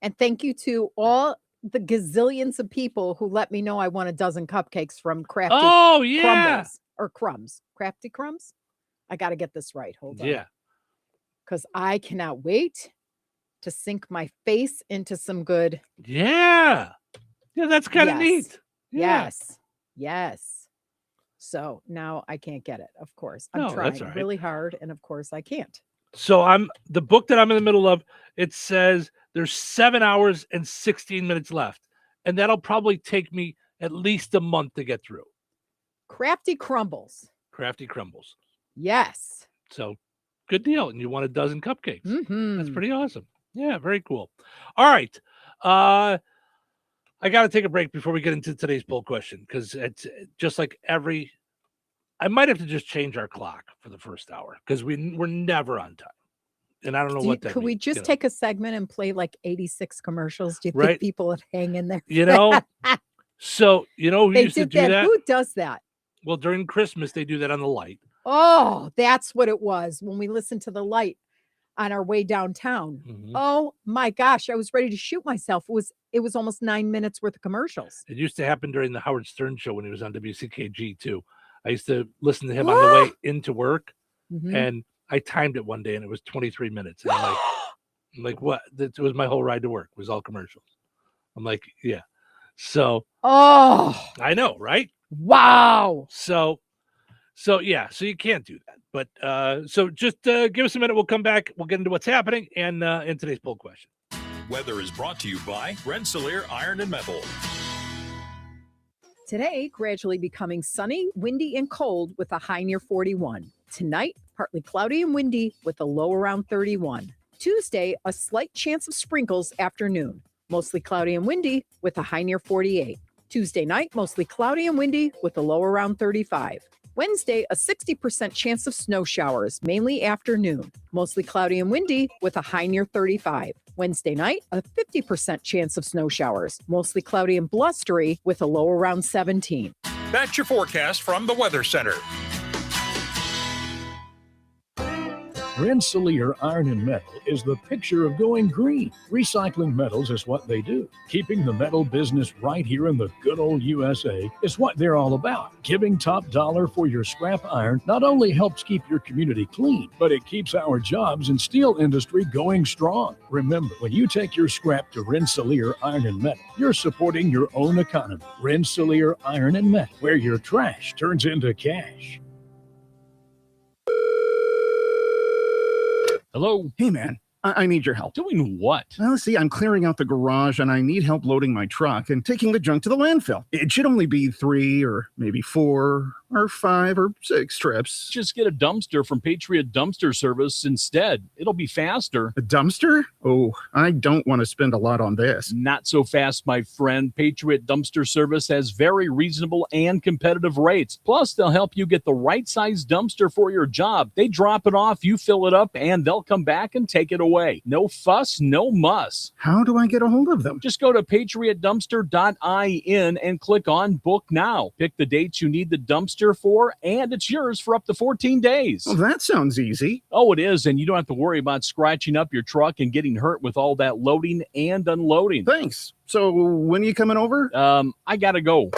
And thank you to all the gazillions of people who let me know I want a dozen cupcakes from Crafty Crumbles or Crumbs. Crafty Crumbs? I got to get this right. Hold on. Yeah. Because I cannot wait to sink my face into some good. Yeah. Yeah, that's kind of neat. Yeah. Yes. So now I can't get it, of course. I'm trying really hard, and of course I can't. So the book that I'm in the middle of, it says there's 7 hours and 16 minutes left. And that'll probably take me at least a month to get through. Crafty Crumbles. Crafty Crumbles. Yes. So good deal. And you want a dozen cupcakes. Mm-hmm. That's pretty awesome. Yeah, very cool. All right. I got to take a break before we get into today's poll question, because it's just like I might have to just change our clock for the first hour because we're never on time. And I don't know what that could means, we just take a segment and play like 86 commercials? Do you Right. think people would hang in there? So, who they used to did do that? Who does that? Well, during Christmas, they do that on the light. Oh, that's what it was when we listened to the light on our way downtown. Mm-hmm. Oh my gosh, I was ready to shoot myself. It was almost 9 minutes worth of commercials. It used to happen during the Howard Stern show when he was on WCKG too. I used to listen to him on the way into work, and I timed it one day, and it was 23 minutes. And I'm like, what? It was my whole ride to work. It was all commercials. I'm like, yeah. So, I know, right? Wow. So yeah. So you can't do that. But so just give us a minute. We'll come back. We'll get into what's happening and in today's poll question. Weather is brought to you by Rensselaer Iron and Metal. Today, gradually becoming sunny, windy, and cold with a high near 41. Tonight, partly cloudy and windy with a low around 31. Tuesday, a slight chance of sprinkles afternoon. Mostly cloudy and windy with a high near 48. Tuesday night, mostly cloudy and windy with a low around 35. Wednesday, a 60% chance of snow showers, mainly afternoon. Mostly cloudy and windy with a high near 35. Wednesday night, a 50% chance of snow showers, mostly cloudy and blustery with a low around 17. That's your forecast from the Weather Center. Rensselaer Iron and Metal is the picture of going green. Recycling metals is what they do. Keeping the metal business right here in the good old USA is what they're all about. Giving top dollar for your scrap iron not only helps keep your community clean, but it keeps our jobs and steel industry going strong. Remember, when you take your scrap to Rensselaer Iron and Metal, you're supporting your own economy. Rensselaer Iron and Metal, where your trash turns into cash. Hello? Hey, man. I need your help. Doing what? Well, see, I'm clearing out the garage and I need help loading my truck and taking the junk to the landfill. It should only be 3 or maybe 4 or 5 or 6 trips. Just get a dumpster from Patriot Dumpster Service instead. It'll be faster. A dumpster? Oh, I don't want to spend a lot on this. Not so fast, my friend. Patriot Dumpster Service has very reasonable and competitive rates. Plus, they'll help you get the right size dumpster for your job. They drop it off, you fill it up, and they'll come back and take it away. No fuss, no muss. How do I get a hold of them? Just go to patriotdumpster.in and click on Book Now. Pick the dates you need the dumpster for, and it's yours for up to 14 days. Well, that sounds easy. Oh, it is, and you don't have to worry about scratching up your truck and getting hurt with all that loading and unloading. Thanks. So when are you coming over? I gotta go.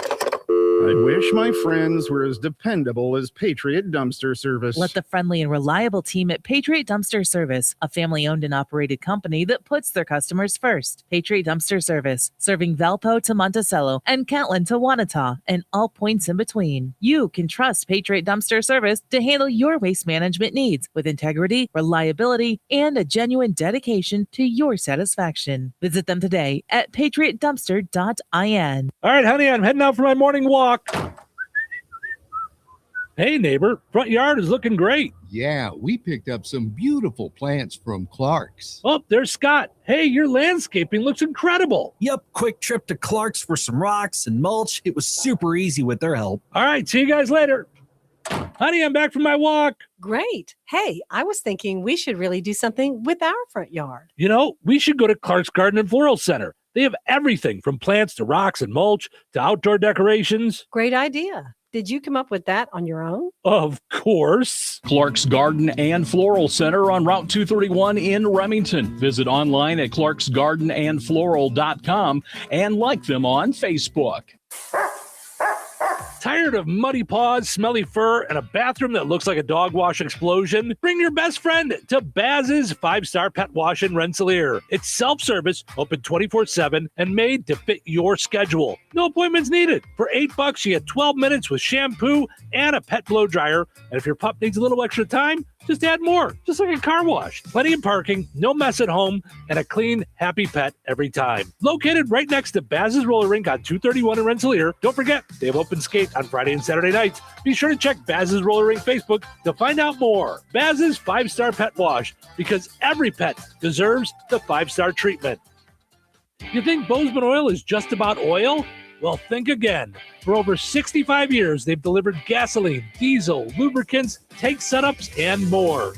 I wish my friends were as dependable as Patriot Dumpster Service. Let the friendly and reliable team at Patriot Dumpster Service, a family-owned and operated company that puts their customers first. Patriot Dumpster Service, serving Valpo to Monticello and Catlin to Wanata and all points in between. You can trust Patriot Dumpster Service to handle your waste management needs with integrity, reliability, and a genuine dedication to your satisfaction. Visit them today at patriotdumpster.in. All right, honey, I'm heading out for my morning walk. Hey, neighbor, front yard is looking great. Yeah, we picked up some beautiful plants from Clark's. Oh, there's Scott. Hey, your landscaping looks incredible. Yep, quick trip to Clark's for some rocks and mulch. It was super easy with their help. All right, see you guys later. Honey, I'm back from my walk. Great. Hey, I was thinking we should really do something with our front yard. You know, we should go to Clark's Garden and Floral Center. They have everything from plants to rocks and mulch to outdoor decorations. Great idea. Did you come up with that on your own? Of course. Clark's Garden and Floral Center on Route 231 in Remington. Visit online at clarksgardenandfloral.com and like them on Facebook. Tired of muddy paws, smelly fur, and a bathroom that looks like a dog wash explosion? Bring your best friend to Baz's 5-Star Pet Wash in Rensselaer. It's self-service, open 24/7, and made to fit your schedule. No appointments needed. For $8, you get 12 minutes with shampoo and a pet blow dryer. And if your pup needs a little extra time, just add more, just like a car wash. Plenty of parking, no mess at home, and a clean, happy pet every time. Located right next to Baz's Roller Rink on 231 in Rensselaer. Don't forget, they have open skate on Friday and Saturday nights. Be sure to check Baz's Roller Rink Facebook to find out more. Baz's 5-Star Pet Wash, because every pet deserves the 5-star treatment. You think Bozeman Oil is just about oil? Well, think again. For over 65 years, they've delivered gasoline, diesel, lubricants, tank setups, and more.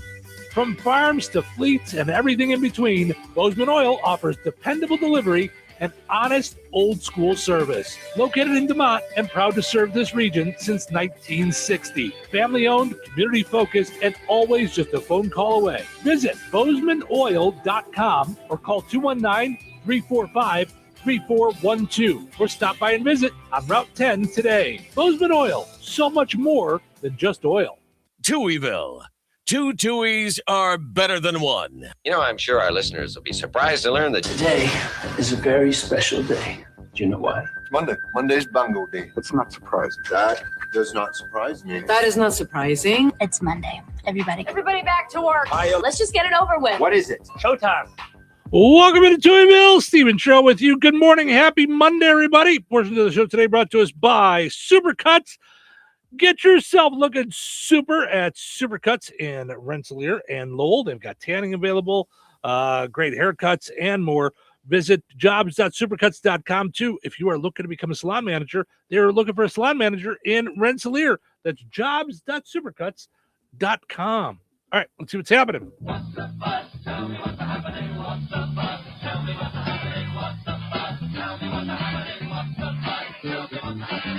From farms to fleets and everything in between, Bozeman Oil offers dependable delivery and honest, old-school service. Located in DeMont and proud to serve this region since 1960. Family-owned, community-focused, and always just a phone call away. Visit BozemanOil.com or call 219-345-3412 or stop by and visit on Route 10 today. Bozeman Oil, so much more than just oil. Touhyville. 2 Tuohys are better than one. You know, I'm sure our listeners will be surprised to learn that Today is a very special day. Do you know why? It's Monday. Monday's Bungo Day. That's not surprising. That does not surprise me. That is not surprising. It's Monday. Everybody back to work. Let's just get it over with. What is it? Showtime. Welcome into Touhyville. Steven Show with you. Good morning. Happy Monday, everybody. Portion of the show today brought to us by Supercuts. Get yourself looking super at Supercuts in Rensselaer and Lowell. They've got tanning available, great haircuts, and more. Visit jobs.supercuts.com, too. If you are looking to become a salon manager, they're looking for a salon manager in Rensselaer. That's jobs.supercuts.com. All right, let's see what's happening. What's the buzz? Tell me what's happening. What's the buzz? Tell me what's happening. What's the buzz? Tell me what's happening. What's the buzz? Tell me what's happening.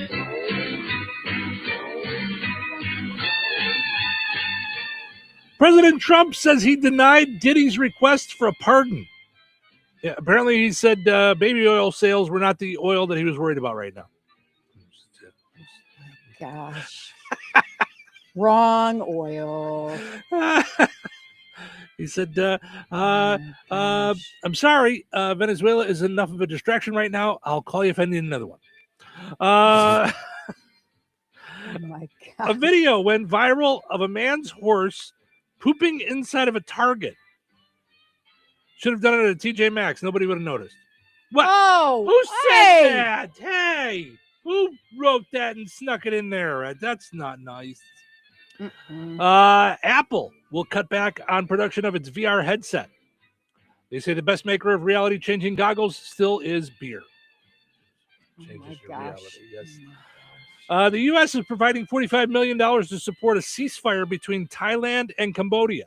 President Trump says he denied Diddy's request for a pardon. Yeah, apparently he said baby oil sales were not the oil that he was worried about right now. Gosh. Wrong oil. He said, I'm sorry, Venezuela is enough of a distraction right now. I'll call you if I need another one. Oh my God. A video went viral of a man's horse pooping inside of a Target. Should have done it at a TJ Maxx. Nobody would have noticed. What? Oh, who said that? Hey, who wrote that and snuck it in there? That's not nice. Apple will cut back on production of its VR headset. They say the best maker of reality-changing goggles still is beer. Changes your reality, yes. The U.S. is providing $45 million to support a ceasefire between Thailand and Cambodia.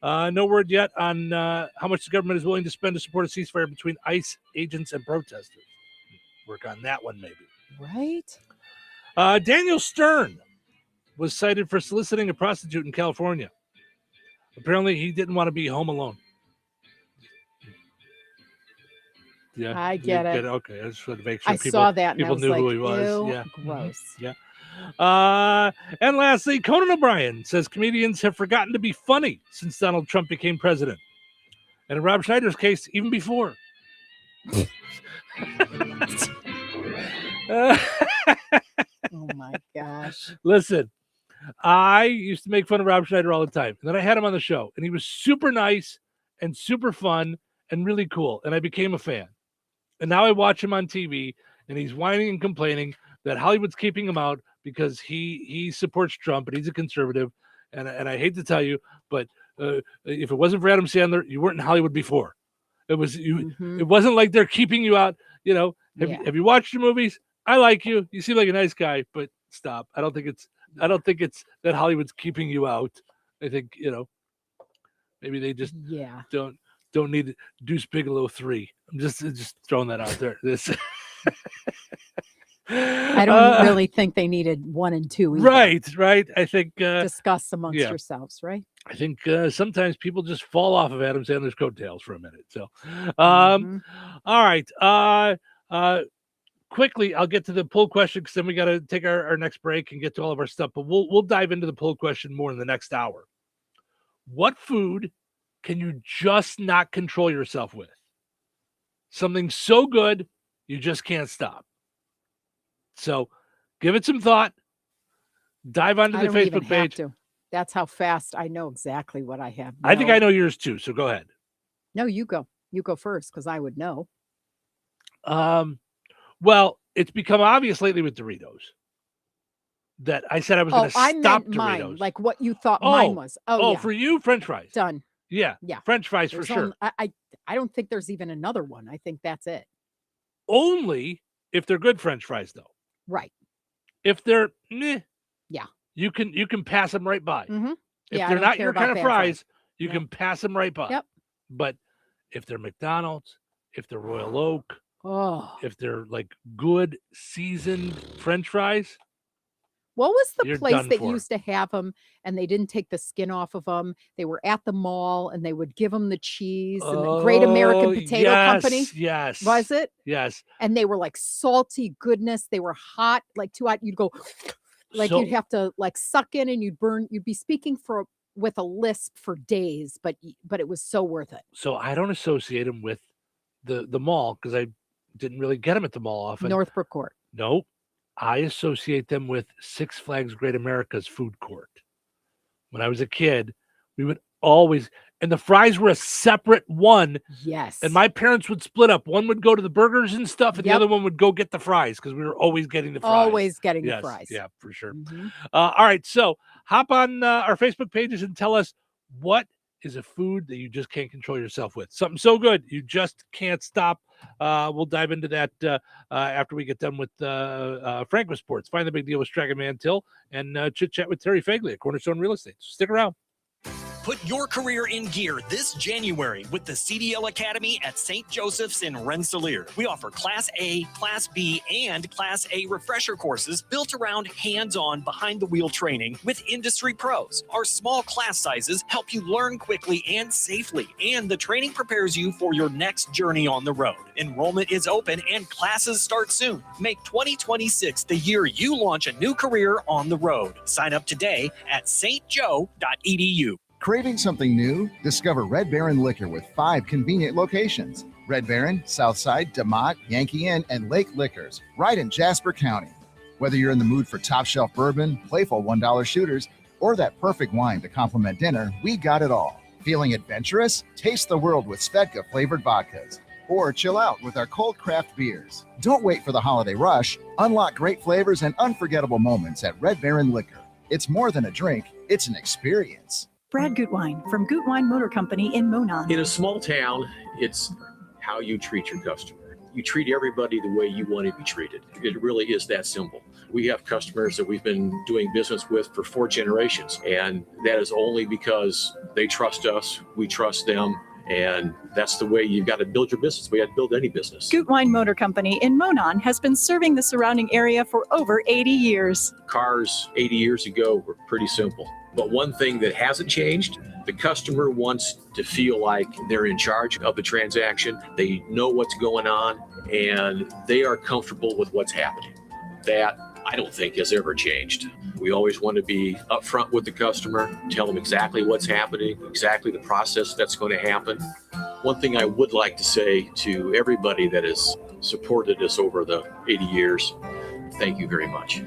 No word yet on how much the government is willing to spend to support a ceasefire between ICE agents and protesters. Work on that one, maybe. Right? Daniel Stern was cited for soliciting a prostitute in California. Apparently, he didn't want to be home alone. Yeah, I get it. Okay, I just wanted to make sure I saw that and people I was knew like, who he was. ew, Yeah, gross. Yeah. And lastly, Conan O'Brien says comedians have forgotten to be funny since Donald Trump became president. And in Rob Schneider's case, even before. Oh my gosh. Listen, I used to make fun of Rob Schneider all the time. And then I had him on the show, and he was super nice and super fun and really cool. And I became a fan. And now I watch him on TV, and he's whining and complaining that Hollywood's keeping him out because he supports Trump and he's a conservative. And I hate to tell you, but if it wasn't for Adam Sandler, you weren't in Hollywood before. It was you. It wasn't like they're keeping you out. You know, have you watched your movies? I like you. You seem like a nice guy, but stop. I don't think it's that Hollywood's keeping you out. I think, maybe they just don't need Deuce Bigelow 3. I'm just throwing that out there. This I don't really think they needed 1 and 2 either. Right. I think Discuss amongst yeah. yourselves, right? I think sometimes people just fall off of Adam Sandler's coattails for a minute. So, Mhm. all right. Quickly, I'll get to the poll question because then we got to take our next break and get to all of our stuff. But we'll dive into the poll question more in the next hour. What food can you just not control yourself with? Something so good you just can't stop. So, give it some thought. Dive onto I the don't even Facebook have page. to. That's how fast I know exactly what I have. I think No. I know yours too. So go ahead. No, you go. You go first because I would know. Well, it's become obvious lately with Doritos that I said I was going to I stop meant mine, Doritos. like what you thought mine was. Oh, yeah. For you, French fries. Done. Yeah, Yeah. French fries There's for sure. I don't think there's even another one. I think that's it. Only if they're good French fries, though. Right. If they're meh, Yeah. you can pass them right by. Mm-hmm. If Yeah, I they're don't not care your about kind of bad fries, fries. you Yep. can pass them right by. Yep. But if they're McDonald's, if they're Royal Oak, Oh. if they're like good seasoned French fries, What was the you're place done that for. used to have them and they didn't take the skin off of them? They were at the mall and they would give them the cheese and the Great American Potato Company. Yes. Was it? Yes. And they were like salty goodness. They were hot, like too hot. You'd go like So- you'd have to like suck in and you'd burn. You'd be speaking with a lisp for days, but it was so worth it. So I don't associate them with the mall because I didn't really get them at the mall often. Northbrook Court. Nope. I associate them with Six Flags Great America's food court. When I was a kid, we would always, and the fries were a separate one. Yes. And my parents would split up. One would go to the burgers and stuff, and the Yep. other one would go get the fries because we were always getting the fries. Always getting the Yes, fries. Yeah, for sure. Mhm. All right. So hop on our Facebook pages and tell us what is a food that you just can't control yourself with. Something so good you just can't stop. We'll dive into that after we get done with Franco Sports. Find the big deal with Stragan Mantil and chit chat with Terry Fagley at Cornerstone Real Estate. So stick around. Put your career in gear this January with the CDL Academy at St. Joseph's in Rensselaer. We offer Class A, Class B, and Class A refresher courses built around hands-on, behind-the-wheel training with industry pros. Our small class sizes help you learn quickly and safely, and the training prepares you for your next journey on the road. Enrollment is open and classes start soon. Make 2026 the year you launch a new career on the road. Sign up today at stjo.edu. Craving something new? Discover Red Baron Liquor with 5 convenient locations. Red Baron, Southside, DeMott, Yankee Inn, and Lake Liquors, right in Jasper County. Whether you're in the mood for top shelf bourbon, playful $1 shooters, or that perfect wine to complement dinner, we got it all. Feeling adventurous? Taste the world with Svedka flavored vodkas. Or chill out with our cold craft beers. Don't wait for the holiday rush. Unlock great flavors and unforgettable moments at Red Baron Liquor. It's more than a drink, it's an experience. Brad Gutwein from Gutwein Motor Company in Monon. In a small town, it's how you treat your customer. You treat everybody the way you want to be treated. It really is that simple. We have customers that we've been doing business with for 4 generations, and that is only because they trust us, we trust them, and that's the way you've got to build your business. We had to build any business. Gutwein Motor Company in Monon has been serving the surrounding area for over 80 years. Cars 80 years ago were pretty simple. But one thing that hasn't changed, the customer wants to feel like they're in charge of the transaction. They know what's going on, and they are comfortable with what's happening. That, I don't think, has ever changed. We always want to be upfront with the customer, tell them exactly what's happening, exactly the process that's going to happen. One thing I would like to say to everybody that has supported us over the 80 years, thank you very much.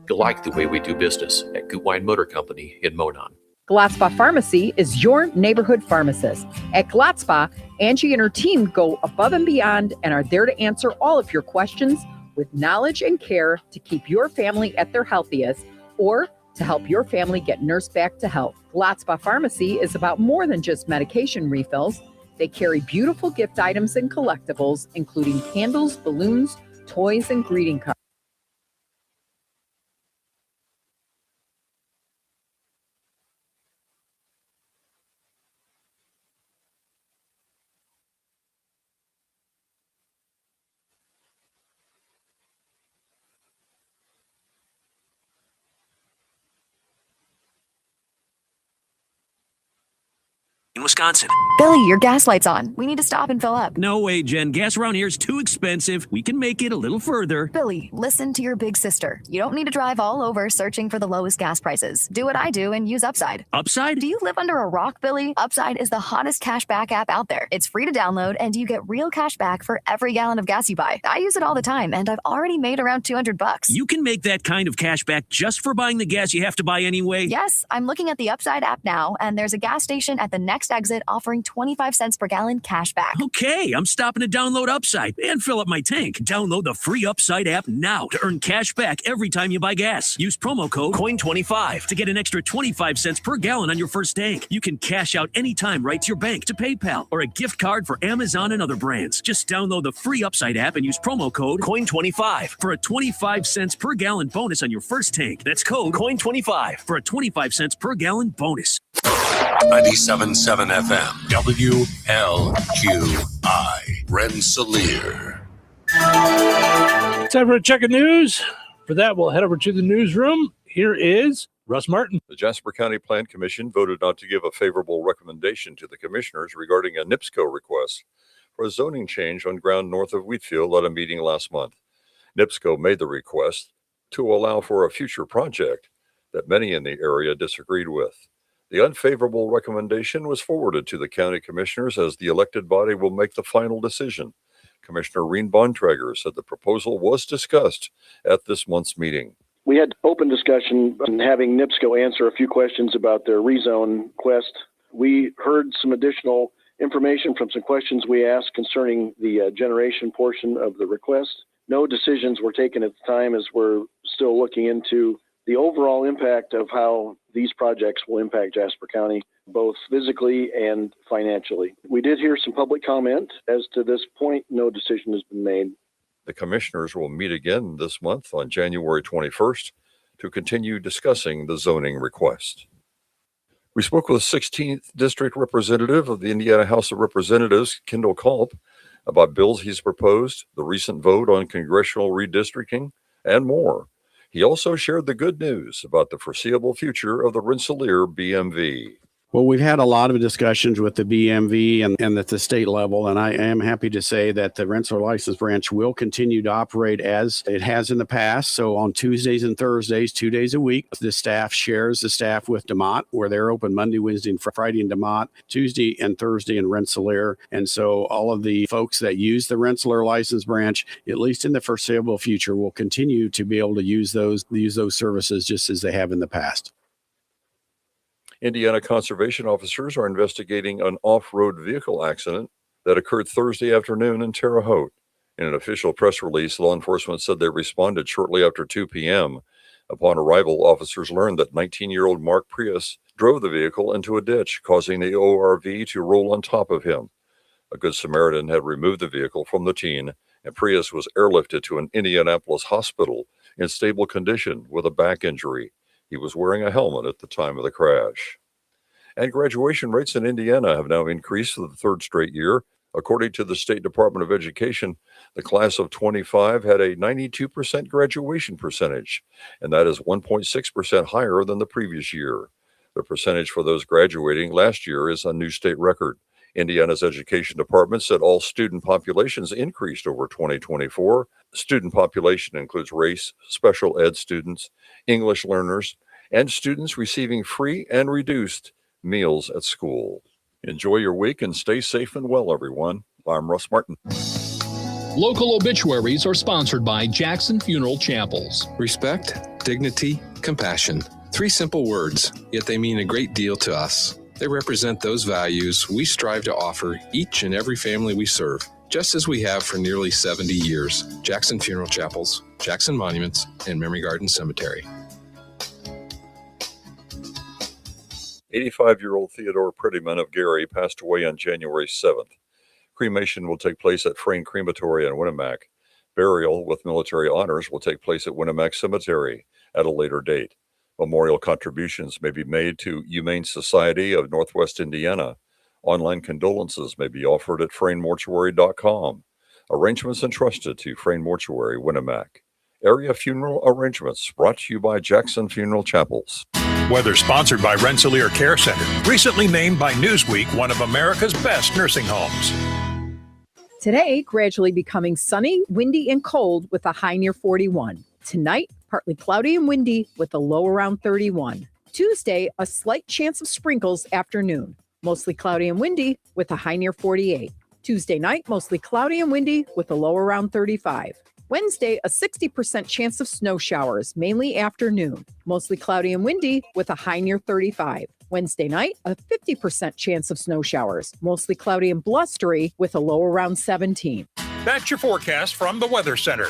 You'll like the way we do business at Gutwein Motor Company in Monon. Gladspa Pharmacy is your neighborhood pharmacist. At Gladspa, Angie and her team go above and beyond and are there to answer all of your questions with knowledge and care to keep your family at their healthiest or to help your family get nursed back to health. Gladspa Pharmacy is about more than just medication refills. They carry beautiful gift items and collectibles, including candles, balloons, toys, and greeting cards. in Wisconsin. Billy, your gas light's on. We need to stop and fill up. No way, Jen. Gas around here is too expensive. We can make it a little further. Billy, listen to your big sister. You don't need to drive all over searching for the lowest gas prices. Do what I do and use Upside. Upside? Do you live under a rock, Billy? Upside is the hottest cash back app out there. It's free to download, and you get real cash back for every gallon of gas you buy. I use it all the time, and I've already made around $200. You can make that kind of cash back just for buying the gas you have to buy anyway? Yes, I'm looking at the Upside app now, and there's a gas station at the next exit offering 25 cents per gallon cash back. Okay, I'm stopping to download Upside and fill up my tank. Download the free Upside app now to earn cash back every time you buy gas. Use promo code COIN25 to get an extra 25 cents per gallon on your first tank. You can cash out anytime right to your bank, to PayPal, or a gift card for Amazon and other brands. Just download the free Upside app and use promo code COIN25 for a 25 cents per gallon bonus on your first tank. That's code COIN25 for a 25 cents per gallon bonus. 97.7 FM, WLQI, Rensselaer. Time for a check of news. For that, we'll head over to the newsroom. Here is Russ Martin. The Jasper County Plan Commission voted not to give a favorable recommendation to the commissioners regarding a NIPSCO request for a zoning change on ground north of Wheatfield at a meeting last month. NIPSCO made the request to allow for a future project that many in the area disagreed with. The unfavorable recommendation was forwarded to the county commissioners as the elected body will make the final decision. Commissioner Reen Bontrager said the proposal was discussed at this month's meeting. We had open discussion on having NIPSCO answer a few questions about their rezone request. We heard some additional information from some questions we asked concerning the generation portion of the request. No decisions were taken at the time as we're still looking into the overall impact of how these projects will impact Jasper County, both physically and financially. We did hear some public comment. As to this point, no decision has been made. The commissioners will meet again this month on January 21st to continue discussing the zoning request. We spoke with 16th District Representative of the Indiana House of Representatives, Kendall Culp, about bills he's proposed, the recent vote on congressional redistricting, and more. He also shared the good news about the foreseeable future of the Rensselaer BMV. Well, we've had a lot of discussions with the BMV and at the state level, and I am happy to say that the Rensselaer License Branch will continue to operate as it has in the past. So on Tuesdays and Thursdays, 2 days a week, the staff shares the staff with DeMott, where they're open Monday, Wednesday, and Friday in DeMott, Tuesday and Thursday in Rensselaer. And so all of the folks that use the Rensselaer License Branch, at least in the foreseeable future, will continue to be able to use those services just as they have in the past. Indiana conservation officers are investigating an off-road vehicle accident that occurred Thursday afternoon in Terre Haute. In an official press release, law enforcement said they responded shortly after 2 p.m. Upon arrival, officers learned that 19-year-old Mark Prius drove the vehicle into a ditch, causing the ORV to roll on top of him. A Good Samaritan had removed the vehicle from the teen, and Prius was airlifted to an Indianapolis hospital in stable condition with a back injury. He was wearing a helmet at the time of the crash. And graduation rates in Indiana have now increased for the third straight year. According to the State Department of Education, the class of 25 had a 92% graduation percentage, and that is 1.6% higher than the previous year. The percentage for those graduating last year is a new state record. Indiana's Education Department said all student populations increased over 2024. Student population includes race, special ed students, English learners, and students receiving free and reduced meals at school. Enjoy your week and stay safe and well, everyone. I'm Russ Martin. Local obituaries are sponsored by Jackson Funeral Chapels. Respect, dignity, compassion. 3 simple words, yet they mean a great deal to us. They represent those values we strive to offer each and every family we serve, just as we have for nearly 70 years. Jackson Funeral Chapels, Jackson Monuments, and Memory Garden Cemetery. 85-year-old Theodore Prettyman of Gary passed away on January 7th. Cremation will take place at Frayne Crematory in Winnemac. Burial with military honors will take place at Winnemac Cemetery at a later date. Memorial contributions may be made to Humane Society of Northwest Indiana. Online condolences may be offered at FrayneMortuary.com. Arrangements entrusted to Frayne Mortuary, Winnemac. Area funeral arrangements brought to you by Jackson Funeral Chapels. Weather sponsored by Rensselaer Care Center, recently named by Newsweek one of America's best nursing homes. Today, gradually becoming sunny, windy, and cold with a high near 41. Tonight, partly cloudy and windy with a low around 31. Tuesday, a slight chance of sprinkles afternoon. Mostly cloudy and windy with a high near 48. Tuesday night, mostly cloudy and windy with a low around 35. Wednesday, a 60% chance of snow showers, mainly afternoon. Mostly cloudy and windy with a high near 35. Wednesday night, a 50% chance of snow showers, mostly cloudy and blustery with a low around 17. That's your forecast from the Weather Center.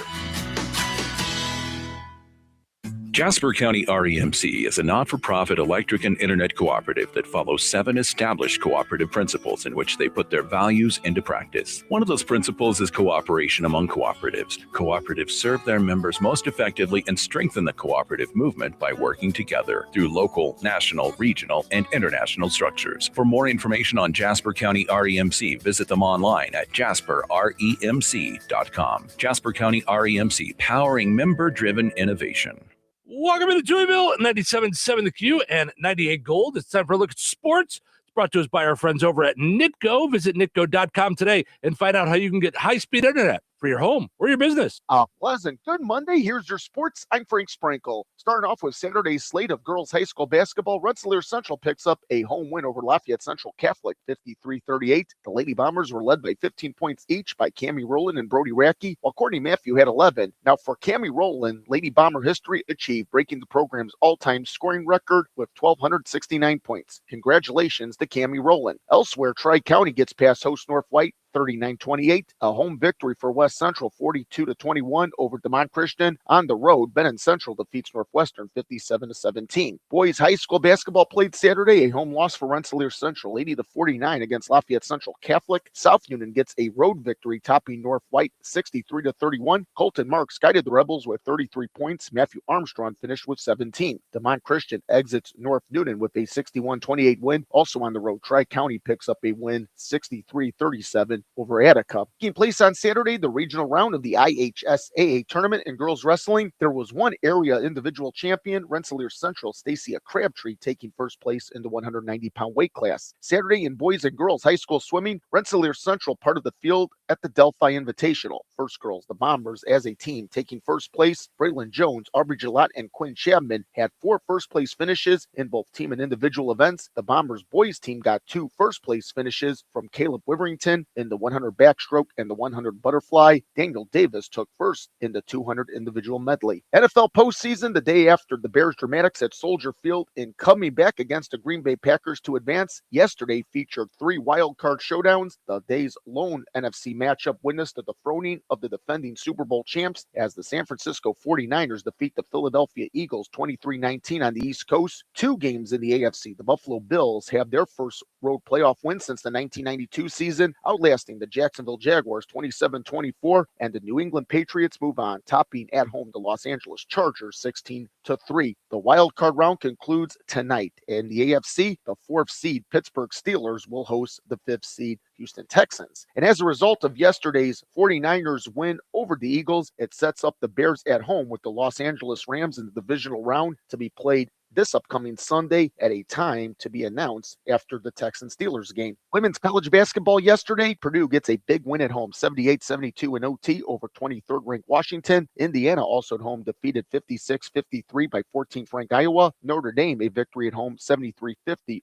Jasper County REMC is a not-for-profit electric and internet cooperative that follows 7 established cooperative principles in which they put their values into practice. One of those principles is cooperation among cooperatives. Cooperatives serve their members most effectively and strengthen the cooperative movement by working together through local, national, regional, and international structures. For more information on Jasper County REMC, visit them online at jasperremc.com. Jasper County REMC, powering member-driven innovation. Welcome to Touhyville, 97.7 The Q and 98 Gold. It's time for a look at sports. It's brought to us by our friends over at Nitco. Visit nitco.com today and find out how you can get high-speed internet for your home or your business. Pleasant. Good Monday. Here's your sports. I'm Frank Sprinkle. Starting off with Saturday's slate of girls high school basketball, Rensselaer Central picks up a home win over Lafayette Central Catholic, 53-38. The Lady Bombers were led by 15 points each by Cammie Rowland and Brody Racky, while Courtney Matthew had 11. Now for Cammie Rowland, Lady Bomber history achieved, breaking the program's all-time scoring record with 1,269 points. Congratulations to Cammie Rowland. Elsewhere, Tri-County gets past host North White 39-28. A home victory for West Central 42-21 over DeMont Christian. On the road, Benton Central defeats Northwestern 57-17. Boys high school basketball played Saturday. A home loss for Rensselaer Central 80-49 against Lafayette Central Catholic. South Union gets a road victory topping North White 63-31. Colton Marks guided the Rebels with 33 points. Matthew Armstrong finished with 17. DeMont Christian exits North Newton with a 61-28 win. Also on the road, Tri-County picks up a win 63-37 over Attica. Taking place on Saturday, the regional round of the IHSAA tournament in girls wrestling. There was one area individual champion, Rensselaer Central Stacia Crabtree, taking first place in the 190-pound weight class. Saturday in boys and girls high school swimming, Rensselaer Central part of the field at the Delphi Invitational. First girls, the Bombers as a team, taking first place. Braylon Jones, Aubrey Gillette, and Quinn Chapman had 4 first-place finishes in both team and individual events. The Bombers boys team got 2 first-place finishes from Caleb Witherington in the 100 backstroke and the 100 butterfly. Daniel Davis took first in the 200 individual medley. NFL postseason, the day after the Bears dramatics at Soldier Field in coming back against the Green Bay Packers to advance. Yesterday featured 3 wild card showdowns. The day's lone NFC matchup witnessed the dethroning of the defending Super Bowl champs as the San Francisco 49ers defeat the Philadelphia Eagles 23-19 on the East Coast. 2 games in the AFC. The Buffalo Bills have their first road playoff win since the 1992 season, outlasting the Jacksonville Jaguars 27-24, and the New England Patriots move on, topping at home the Los Angeles Chargers 16-3. The wild card round concludes tonight. In the AFC, the 4th seed Pittsburgh Steelers will host the 5th seed Houston Texans. And as a result of yesterday's 49ers win over the Eagles, it sets up the Bears at home with the Los Angeles Rams in the divisional round to be played this upcoming Sunday at a time to be announced after the Texans-Steelers game. Women's college basketball yesterday, Purdue gets a big win at home, 78-72 in OT over 23rd-ranked Washington. Indiana also at home defeated 56-53 by 14th ranked Iowa. Notre Dame a victory at home, 73-50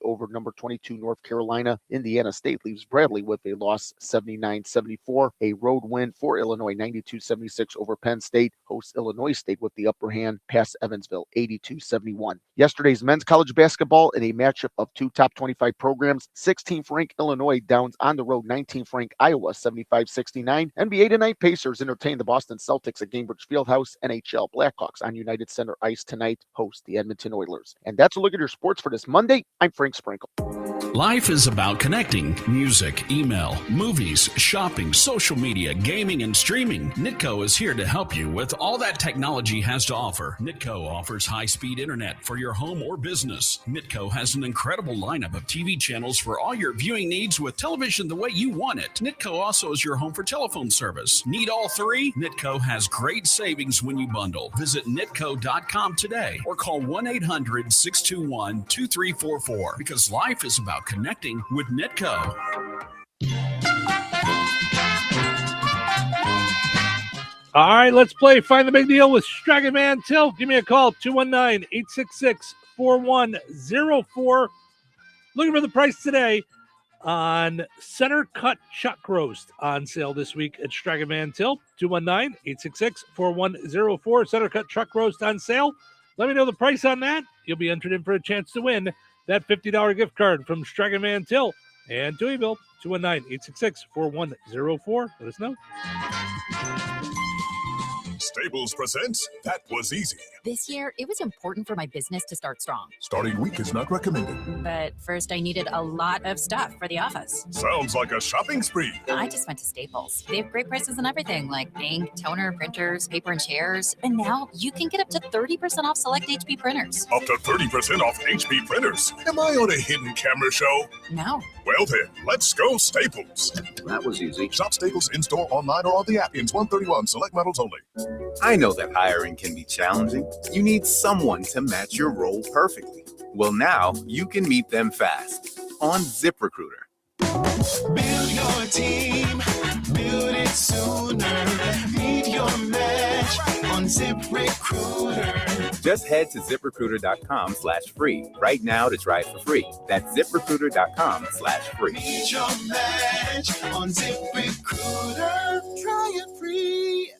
over number 22 North Carolina. Indiana State leaves Bradley with a loss, 79-74. A road win for Illinois, 92-76 over Penn State. Hosts Illinois State with the upper hand, past Evansville, 82-71. Yesterday's men's college basketball in a matchup of 2 top 25 programs. 16th ranked Illinois downs on the road 19th ranked Iowa 75-69. NBA tonight, Pacers entertain the Boston Celtics at Gainbridge Fieldhouse. NHL Blackhawks on United Center ice tonight host the Edmonton Oilers. And that's a look at your sports for this Monday. I'm Frank Sprinkle. Life is about connecting. Music, email, movies, shopping, social media, gaming, and streaming. Nitco is here to help you with all that technology has to offer. Nitco offers high-speed internet for your your home or business. Nitco has an incredible lineup of TV channels for all your viewing needs with television the way you want it. Nitco also is your home for telephone service. Need all three? Nitco has great savings when you bundle. Visit nitco.com today or call 1-800-621-2344 because life is about connecting with Nitco. All right, let's play Find the Big Deal with Strachan Van Til. Give me a call, 219-866-4104. Looking for the price today on Center Cut Chuck Roast on sale this week at Strachan Van Til. 219-866-4104. Center Cut Chuck Roast on sale. Let me know the price on that. You'll be entered in for a chance to win that $50 gift card from Strachan Van Til and Touhyville. 219-866-4104. Let us know. Staples presents That Was Easy. This year, it was important for my business to start strong. Starting weak is not recommended. But first, I needed a lot of stuff for the office. Sounds like a shopping spree. I just went to Staples. They have great prices on everything like ink, toner, printers, paper, and chairs. And now you can get up to 30% off select HP printers. Up to 30% off HP printers. Am I on a hidden camera show? No. Well then, let's go Staples. That was easy. Shop Staples in-store, online, or on the app. Ins 131, select models only. I know that hiring can be challenging. You need someone to match your role perfectly. Well, now you can meet them fast on ZipRecruiter. Build your team, build it sooner. Meet your match on ZipRecruiter. Just head to ZipRecruiter.com/free right now to try it for free. That's ZipRecruiter.com/free. Meet your match on ZipRecruiter. Try it free.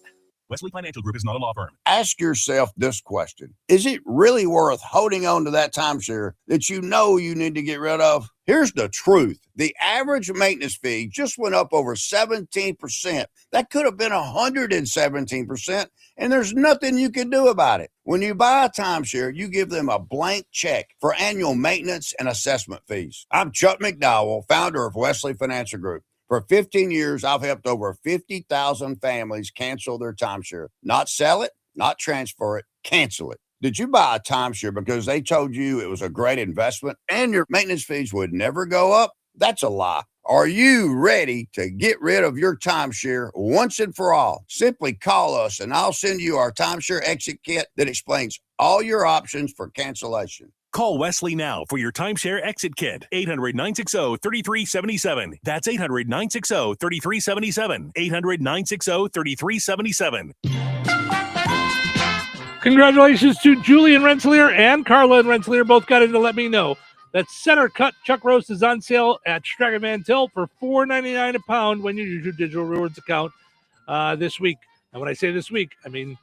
Wesley Financial Group is not a law firm. Ask yourself this question. Is it really worth holding on to that timeshare that you know you need to get rid of? Here's the truth. The average maintenance fee just went up over 17%. That could have been 117%, and there's nothing you can do about it. When you buy a timeshare, you give them a blank check for annual maintenance and assessment fees. I'm Chuck McDowell, founder of Wesley Financial Group. For 15 years, I've helped over 50,000 families cancel their timeshare. Not sell it, not transfer it, cancel it. Did you buy a timeshare because they told you it was a great investment and your maintenance fees would never go up? That's a lie. Are you ready to get rid of your timeshare once and for all? Simply call us and I'll send you our timeshare exit kit that explains all your options for cancellation. Call Wesley now for your timeshare exit kit. 800-960-3377. That's 800-960-3377. 800-960-3377. Congratulations to Julie in Rensselaer and Carla in Rensselaer. Both got in to let me know that Center Cut Chuck Roast is on sale at Strachan Van Til for $4.99 a pound when you use your digital rewards account this week. And when I say this week, I mean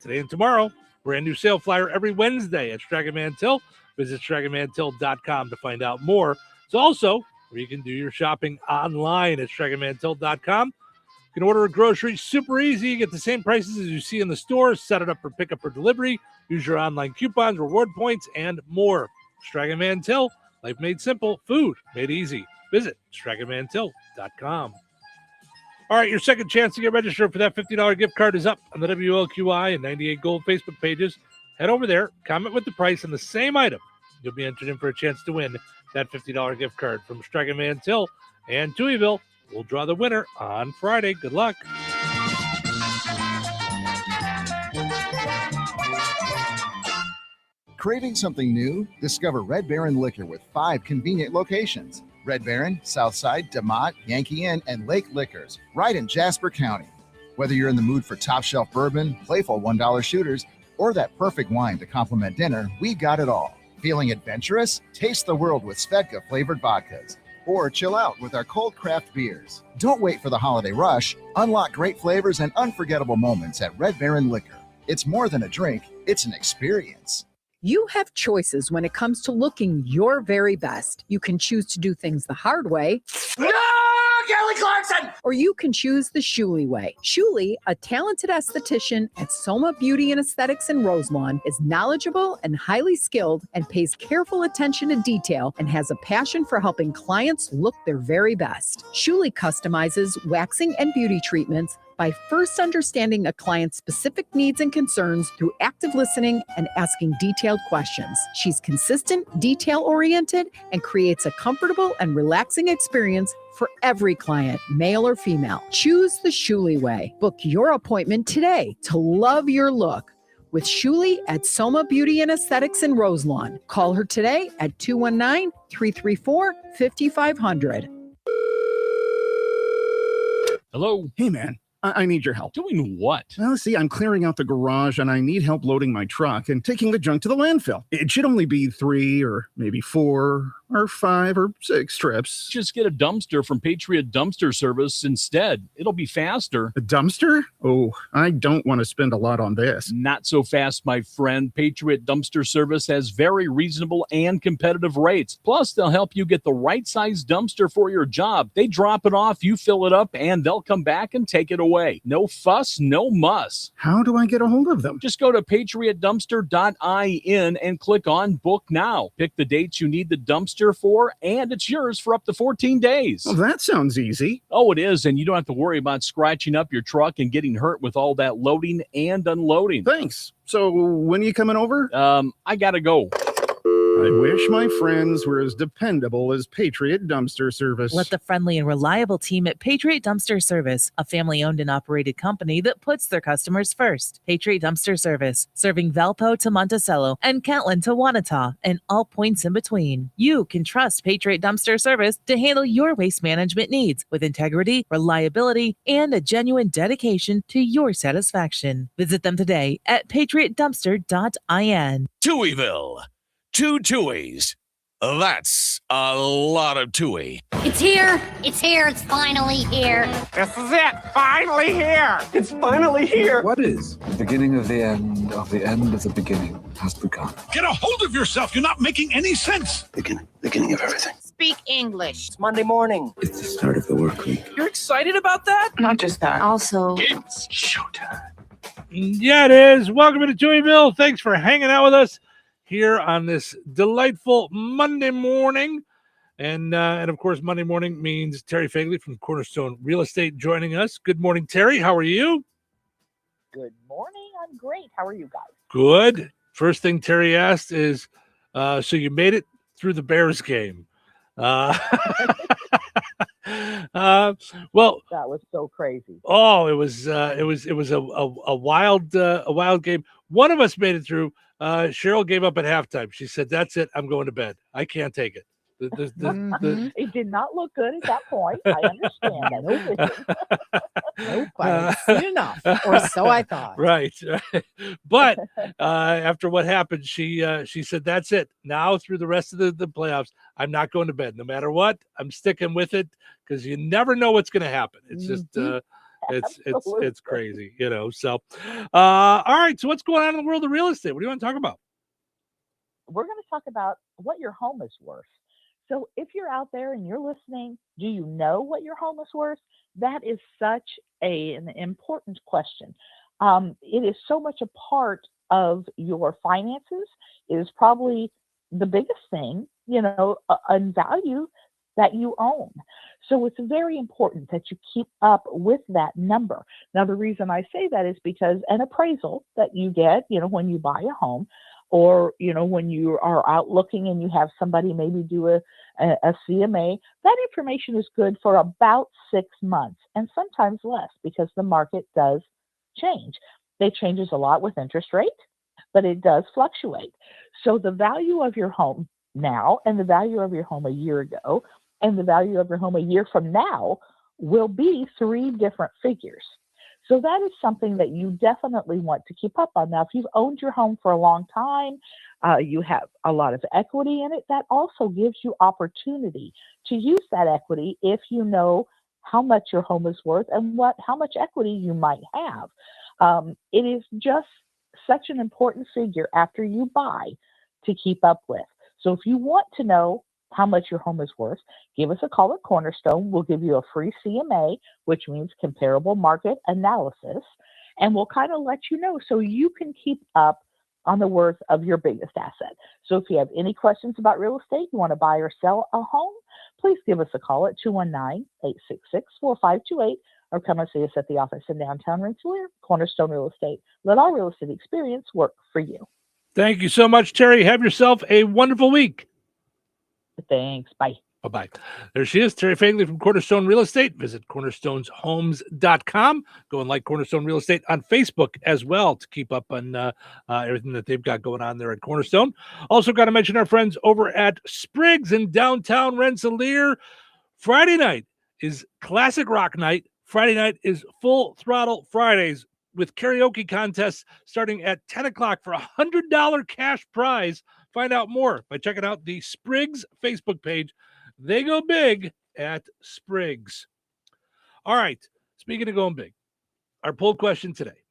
today and tomorrow. Brand new sale flyer every Wednesday at Strachan Van Til. Visit StrachanVanTil.com to find out more. It's also where you can do your shopping online at StrachanVanTil.com. You can order a grocery super easy. You get the same prices as you see in the stores. Set it up for pickup or delivery. Use your online coupons, reward points, and more. Strachan Van Til, life made simple, food made easy. Visit StrachanVanTil.com. All right, your second chance to get registered for that $50 gift card is up on the WLQI and 98 Gold Facebook pages. Head over there, comment with the price on the same item. You'll be entered in for a chance to win that $50 gift card from Strachan Van Til and Touhyville. We'll draw the winner on Friday. Good luck. Craving something new? Discover Red Baron Liquor with 5 convenient locations. Red Baron, Southside, DeMott, Yankee Inn, and Lake Liquors, right in Jasper County. Whether you're in the mood for top shelf bourbon, playful $1 shooters, or that perfect wine to complement dinner, we got it all. Feeling adventurous? Taste the world with Svedka flavored vodkas. Or chill out with our cold craft beers. Don't wait for the holiday rush. Unlock great flavors and unforgettable moments at Red Baron Liquor. It's more than a drink, it's an experience. You have choices when it comes to looking your very best. You can choose to do things the hard way. No, Kelly Clarkson! Or you can choose the Shuli way. Shuli, a talented esthetician at Soma Beauty and Aesthetics in Roselawn, is knowledgeable and highly skilled and pays careful attention to detail and has a passion for helping clients look their very best. Shuli customizes waxing and beauty treatments by first understanding a client's specific needs and concerns through active listening and asking detailed questions. She's consistent, detail-oriented, and creates a comfortable and relaxing experience for every client, male or female. Choose the Shuli way. Book your appointment today to love your look with Shuli at Soma Beauty and Aesthetics in Roselawn. Call her today at 219-334-5500. Hello. Hey, man. I need your help. Doing what? Well, see, I'm clearing out the garage and I need help loading my truck and taking the junk to the landfill. It should only be 3 or maybe 4 or 5 or 6 trips. Just get a dumpster from Patriot Dumpster Service instead. It'll be faster. A dumpster? Oh, I don't want to spend a lot on this. Not so fast, my friend. Patriot Dumpster Service has very reasonable and competitive rates. Plus, they'll help you get the right size dumpster for your job. They drop it off, you fill it up, and they'll come back and take it away. No fuss, no muss. How do I get a hold of them? Just go to patriotdumpster.in and click on Book Now. Pick the dates you need the dumpster for, and it's yours for up to 14 days. Well, that sounds easy. Oh, it is, and you don't have to worry about scratching up your truck and getting hurt with all that loading and unloading. Thanks. So when are you coming over? I gotta go. I wish my friends were as dependable as Patriot Dumpster Service. Let the friendly and reliable team at Patriot Dumpster Service, a family-owned and operated company that puts their customers first. Patriot Dumpster Service, serving Valpo to Monticello and Catlin to Wanata and all points in between. You can trust Patriot Dumpster Service to handle your waste management needs with integrity, reliability, and a genuine dedication to your satisfaction. Visit them today at patriotdumpster.in. Touhyville. 2 Touhies. That's a lot of Touhy. It's here. It's here. It's finally here. This is it. Finally here. It's finally here. What is the beginning of the end of the end of the beginning has begun? Get a hold of yourself. You're not making any sense. Beginning of everything. Speak English. It's Monday morning. It's the start of the work week. You're excited about that? Not just that. Also, It's showtime. Yeah, it is. Welcome to Touhyville. Thanks for hanging out with us here on this delightful Monday morning. And of course, Monday morning means Terry Fagley from Cornerstone Real Estate joining us. Good morning, Terry. How are you? Good morning. I'm great. How are you guys? Good. First thing Terry asked is, so you made it through the Bears game. Well, That was so crazy. oh, it was a wild game. One of us made it through. Cheryl gave up at halftime. She said, "That's it. I'm going to bed. I can't take it." It did not look good at that point. I understand that. Nope, I haven't seen enough, or so I thought. Right. But after what happened, she said, "That's it. Now through the rest of the playoffs, I'm not going to bed. No matter what, I'm sticking with it because you never know what's going to happen. It's just it's crazy, you know." So, all right. So what's going on in the world of real estate? What do you want to talk about? We're going to talk about what your home is worth. So if you're out there and you're listening, do you know what your home is worth? That is such an important question. It is so much a part of your finances. It is probably the biggest thing, in value that you own. So it's very important that you keep up with that number. Now, the reason I say that is because an appraisal that you get, when you buy a home, or, when you are out looking and you have somebody maybe do a CMA, that information is good for about 6 months and sometimes less because the market does change. It changes a lot with interest rate, but it does fluctuate. So the value of your home now and the value of your home a year ago and the value of your home a year from now will be 3 different figures. So that is something that you definitely want to keep up on. Now, if you've owned your home for a long time, you have a lot of equity in it, that also gives you opportunity to use that equity if you know how much your home is worth and how much equity you might have. It is just such an important figure after you buy to keep up with. So if you want to know how much your home is worth, give us a call at Cornerstone. We'll give you a free CMA, which means comparable market analysis, and we'll kind of let you know so you can keep up on the worth of your biggest asset. So if you have any questions about real estate, you want to buy or sell a home, please give us a call at 219-866-4528. or come and see us at the office in downtown Rensselaer, Cornerstone Real Estate. Let our real estate experience work for you. Thank you so much, Terry. Have yourself a wonderful week. Thanks. Bye. Bye-bye. There she is, Terry Fagley from Cornerstone Real Estate. Visit cornerstoneshomes.com. Go and like Cornerstone Real Estate on Facebook as well to keep up on everything that they've got going on there at Cornerstone. Also got to mention our friends over at Spriggs in downtown Rensselaer. Friday night is classic rock night. Friday night is Full Throttle Fridays with karaoke contests starting at 10 o'clock for a $100 cash prize. Find out more by checking out the Spriggs Facebook page. They go big at Spriggs. All right. Speaking of going big, our poll question today.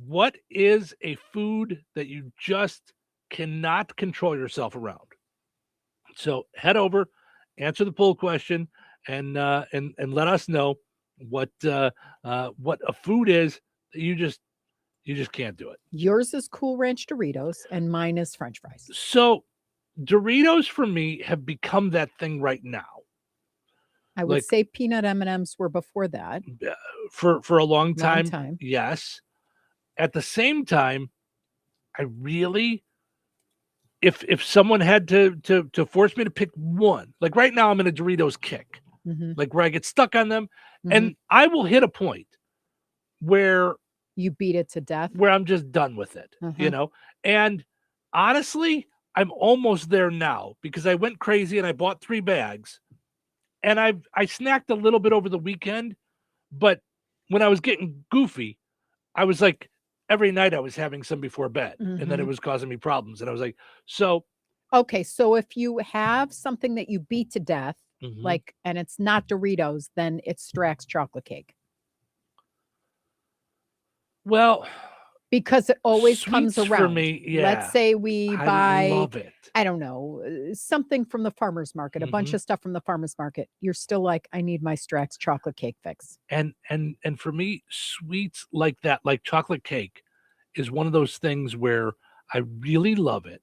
What is a food that you just cannot control yourself around? So head over, answer the poll question, and let us know what a food is that you just can't do it. Yours is Cool Ranch Doritos, and mine is French fries. So Doritos for me have become that thing right now. I would say peanut M&Ms were before that. For a long time. Yes. At the same time, I really, if someone had to force me to pick one, like right now I'm in a Doritos kick, like where I get stuck on them, and I will hit a point where you beat it to death, where I'm just done with it, you know? And honestly, I'm almost there now because I went crazy and I bought 3 bags, and I snacked a little bit over the weekend, but when I was getting goofy, I was like, every night I was having some before bed, and then it was causing me problems. And I was like, so. Okay. So if you have something that you beat to death, like, and it's not Doritos, then it's Strax chocolate cake. Well, because it always comes sweets around. for me, yeah. Let's say we I buy, love it. I don't know, something from the farmer's market, a bunch of stuff from the farmer's market. You're still like, I need my Strax chocolate cake fix. And for me, sweets like that, like chocolate cake, is one of those things where I really love it.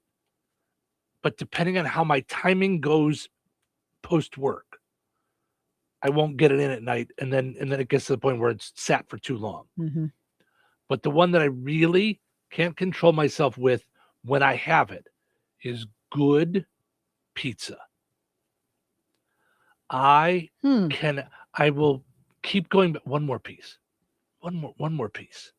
But depending on how my timing goes post work, I won't get it in at night, and then it gets to the point where it's sat for too long. But the one that I really can't control myself with when I have it is good pizza. I will keep going, but one more piece, one more piece,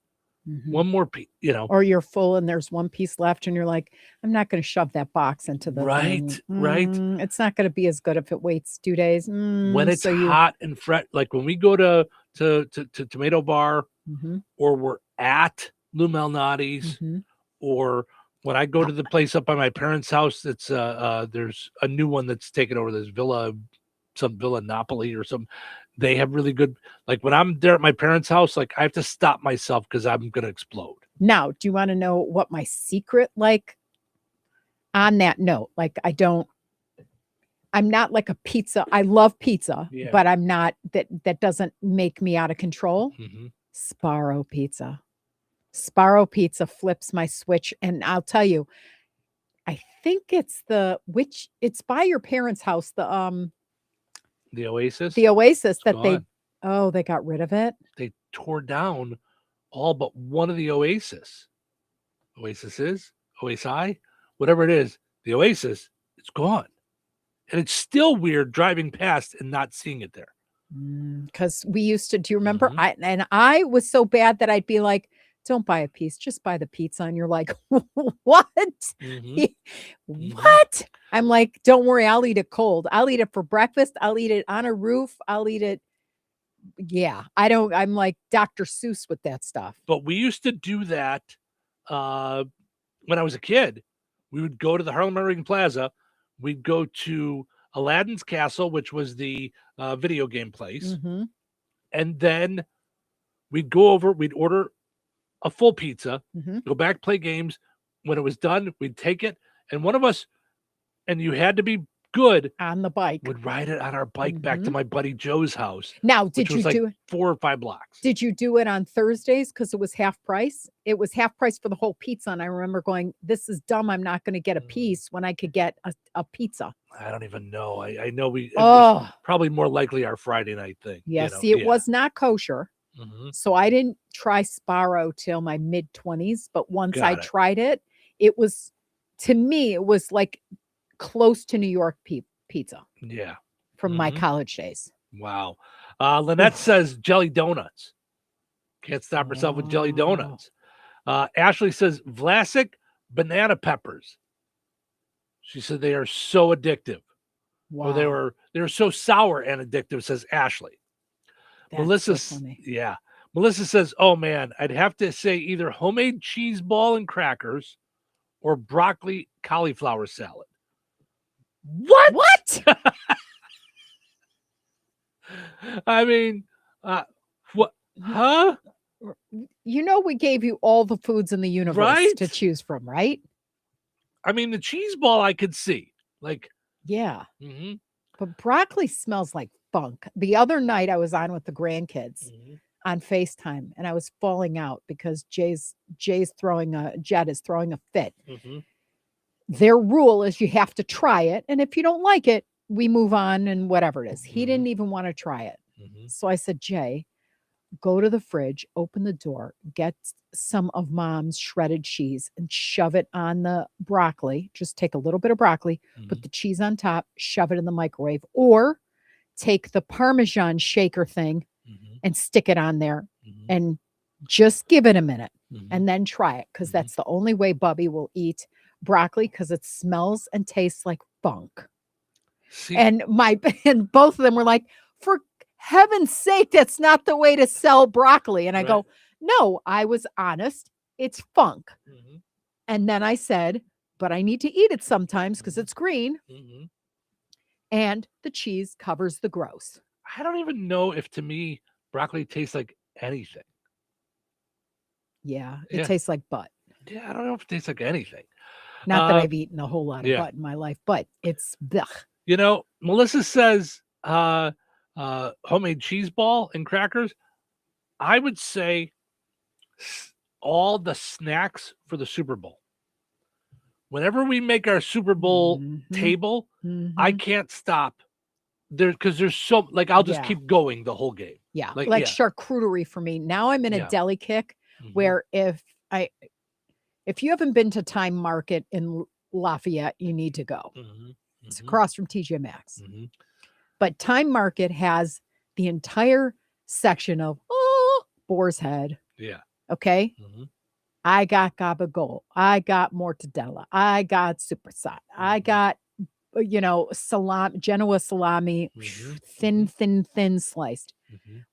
one more piece, you know. Or you're full and there's one piece left and you're like, I'm not going to shove that box into the thing. Right. It's not going to be as good if it waits 2 days. When it's hot and fresh, like when we go to Tomato Bar, or we're at Lou Malnati's, or when I go to the place up by my parents' house, it's there's a new one that's taken over, this Villa Napoli or something. They have really good, like when I'm there at my parents' house, like I have to stop myself because I'm gonna explode. Now, do you want to know what my secret, like on that note? Like I'm not like a pizza. I love pizza, but I'm not, that doesn't make me out of control. Sparrow pizza. Sparrow pizza flips my switch. And I'll tell you, I think it's it's by your parents' house, the Oasis. The Oasis It's that gone. they got rid of it. They tore down all but one of the Oasis. Oasi, whatever it is, the Oasis, it's gone. And it's still weird driving past and not seeing it there. Because we used to, do you remember? I was so bad that I'd be like, don't buy a piece, just buy the pizza. And you're like, what? What? I'm like, don't worry, I'll eat it cold. I'll eat it for breakfast. I'll eat it on a roof. I'll eat it. Yeah, I'm like Dr. Seuss with that stuff. But we used to do that when I was a kid. We would go to the Harlem American Plaza. We'd go to Aladdin's Castle, which was the video game place. And then we'd go over, we'd order a full pizza, go back, play games. When it was done, we'd take it. And one of us, and you had to be good on the bike. would ride it on our bike back to my buddy Joe's house. Now, did which you was do like 4 or 5 blocks? Did you do it on Thursdays because it was half price? It was half price for the whole pizza, and I remember going, "This is dumb. I'm not going to get a piece when I could get a pizza." I don't even know. I know it Oh. was probably more likely our Friday night thing. Yeah, you know? see, it was not kosher. Mhm. So I didn't try Sparrow till my mid-20s, but once I Got it. tried it, it was, to me, it was like close to New York pizza Yeah. from my Mhm. college days. Wow. Lynette says jelly donuts. Can't stop herself with jelly donuts. Ashley says Vlasic banana peppers. She said they are so addictive. Or they Wow. were so sour and addictive, says Ashley. That's Melissa, so funny. yeah. Melissa says, "Oh man, I'd have to say either homemade cheese ball and crackers or broccoli cauliflower salad." What? What? I mean, what? Huh? You know, we gave you all the foods in the universe Right? to choose from, right? I mean, the cheese ball I could see, like, Yeah. mhm. But broccoli smells like funk. The other night I was on with the grandkids on FaceTime, and I was falling out because Jed is throwing a fit. Mhm. Their rule is you have to try it, and if you don't like it, we move on and whatever it is. He didn't even want to try it. So I said, "Jay, go to the fridge, open the door, get some of mom's shredded cheese and shove it on the broccoli. Just take a little bit of broccoli, put the cheese on top, shove it in the microwave, or take the Parmesan shaker thing and stick it on there and just give it a minute and then try it, because that's the only way Bubby will eat broccoli, because it smells and tastes like funk." See, And both of them were like, "For heaven's sake, that's not the way to sell broccoli." And I go, "No, I was honest. It's funk." And then I said, "But I need to eat it sometimes because it's green." And the cheese covers the gross. I don't even know if, to me, broccoli tastes like anything. Yeah, it Yeah. tastes like butt. Yeah, I don't know if it tastes like anything. Not that I've eaten a whole lot of yeah. butt in my life, but it's blech. You know, Melissa says homemade cheese ball and crackers. I would say all the snacks for the Super Bowl. Whenever we make our Super Bowl table, I can't stop there, because there's so, like, I'll just Yeah. keep going the whole game. Yeah, Like, like yeah. charcuterie for me. Now I'm in a Yeah. deli kick where if you haven't been to Time Market in Lafayette, you need to go. It's across from TJ Maxx. But Time Market has the entire section of Boar's Head. Yeah. Okay. I got gabagool. I got mortadella. I got supersat. I got, salami, Genoa salami, thin sliced.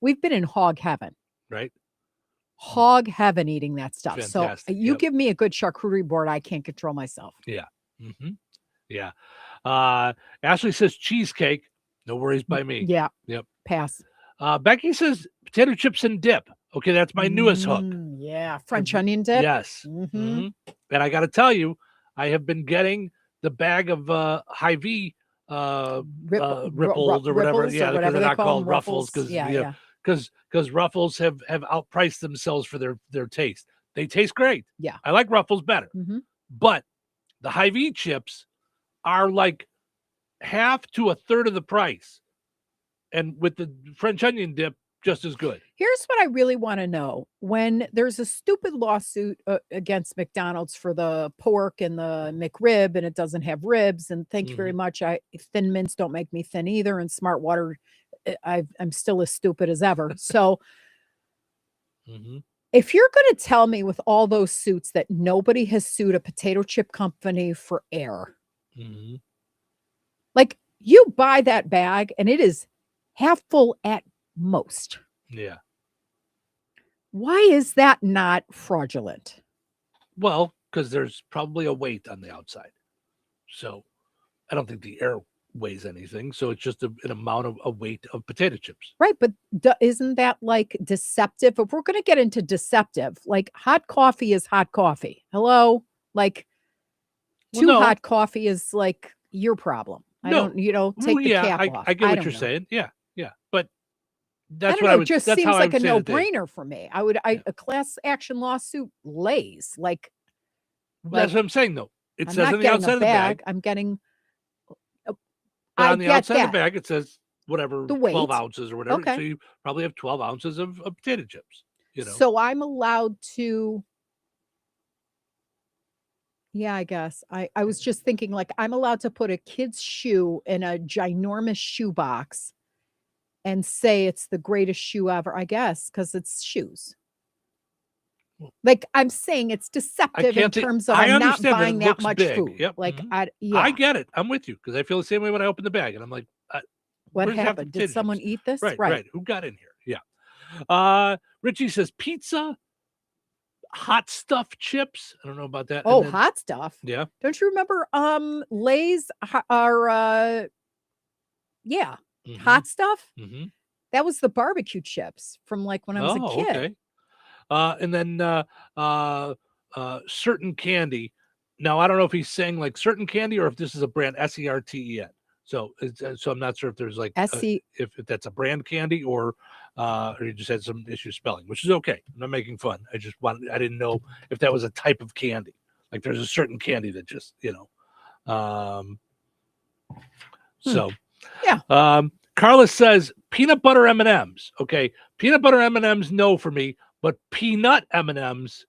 We've been in hog heaven. Right. Hog heaven eating that stuff. Fantastic. So you Yep. give me a good charcuterie board, I can't control myself. Yeah. Yeah. Ashley says cheesecake. No worries by me. Yeah. Yep. Pass. Becky says potato chips and dip. Okay, that's my newest hook. Yeah. French onion dip. Yes. And I got to tell you, I have been getting the bag of Hy-Vee rippled or whatever. Ripples, Yeah, or because whatever they're they not call called them, Ruffles, Ruffles. because Yeah. because Ruffles have outpriced themselves for their taste. They taste great. Yeah. I like Ruffles better. But the Hy-Vee chips are like half to a third of the price. And with the French onion dip, just as good. Here's what I really want to know. When there's a stupid lawsuit against McDonald's for the pork and the McRib, and it doesn't have ribs, and thank you very much. Thin mints don't make me thin either, and Smart Water, I'm still as stupid as ever. So if you're going to tell me with all those suits that nobody has sued a potato chip company for air, like, you buy that bag and it is half full at most. Yeah. Why is that not fraudulent? Well, because there's probably a weight on the outside. So I don't think the air weighs anything. So it's just an amount of a weight of potato chips. Right. But isn't that like deceptive? If we're going to get into deceptive, like, hot coffee is hot coffee. Hello? Like, Well, no. hot coffee is like your problem. I don't, take the cap off. I get what don't you're know. saying. Yeah. But I that's don't what know. I It would. just that's seems how like I a would say that they- no-brainer for me. A class action lawsuit lays like. That's what I'm saying, though. It I'm says not on the getting outside a of the bag. I'm getting. But I on the get outside that. of the bag, it says whatever, The weight. 12 ounces or whatever. Okay. So you probably have 12 ounces of potato chips. So I'm allowed to. Yeah, I guess. I was just thinking like I'm allowed to put a kid's shoe in a ginormous shoe box and say it's the greatest shoe ever, I guess, because it's shoes. Like I'm saying it's deceptive in terms of I I'm not understand buying it that looks much big. food. Yep. Like mhm. yeah. I get it. I'm with you because I feel the same way when I open the bag and I'm like, What does it have happened? potato Did someone chips? eat this? Right. Who got in here? Yeah. Richie says pizza, hot stuff chips. I don't know about that. Oh, And then- hot stuff. Yeah. Don't you remember Lay's are hot stuff? Mhm. That was the barbecue chips from like when I was a kid. Okay. And then certain candy. Now I don't know if he's saying like certain candy or if this is a brand SERTEN. So I'm not sure if there's like if that's a brand candy or he just had some issues spelling, which is okay. I'm not making fun. I didn't know if that was a type of candy. Like there's a certain candy that just So yeah. Carla says peanut butter M&Ms. Okay, peanut butter M&Ms no for me, but peanut M&Ms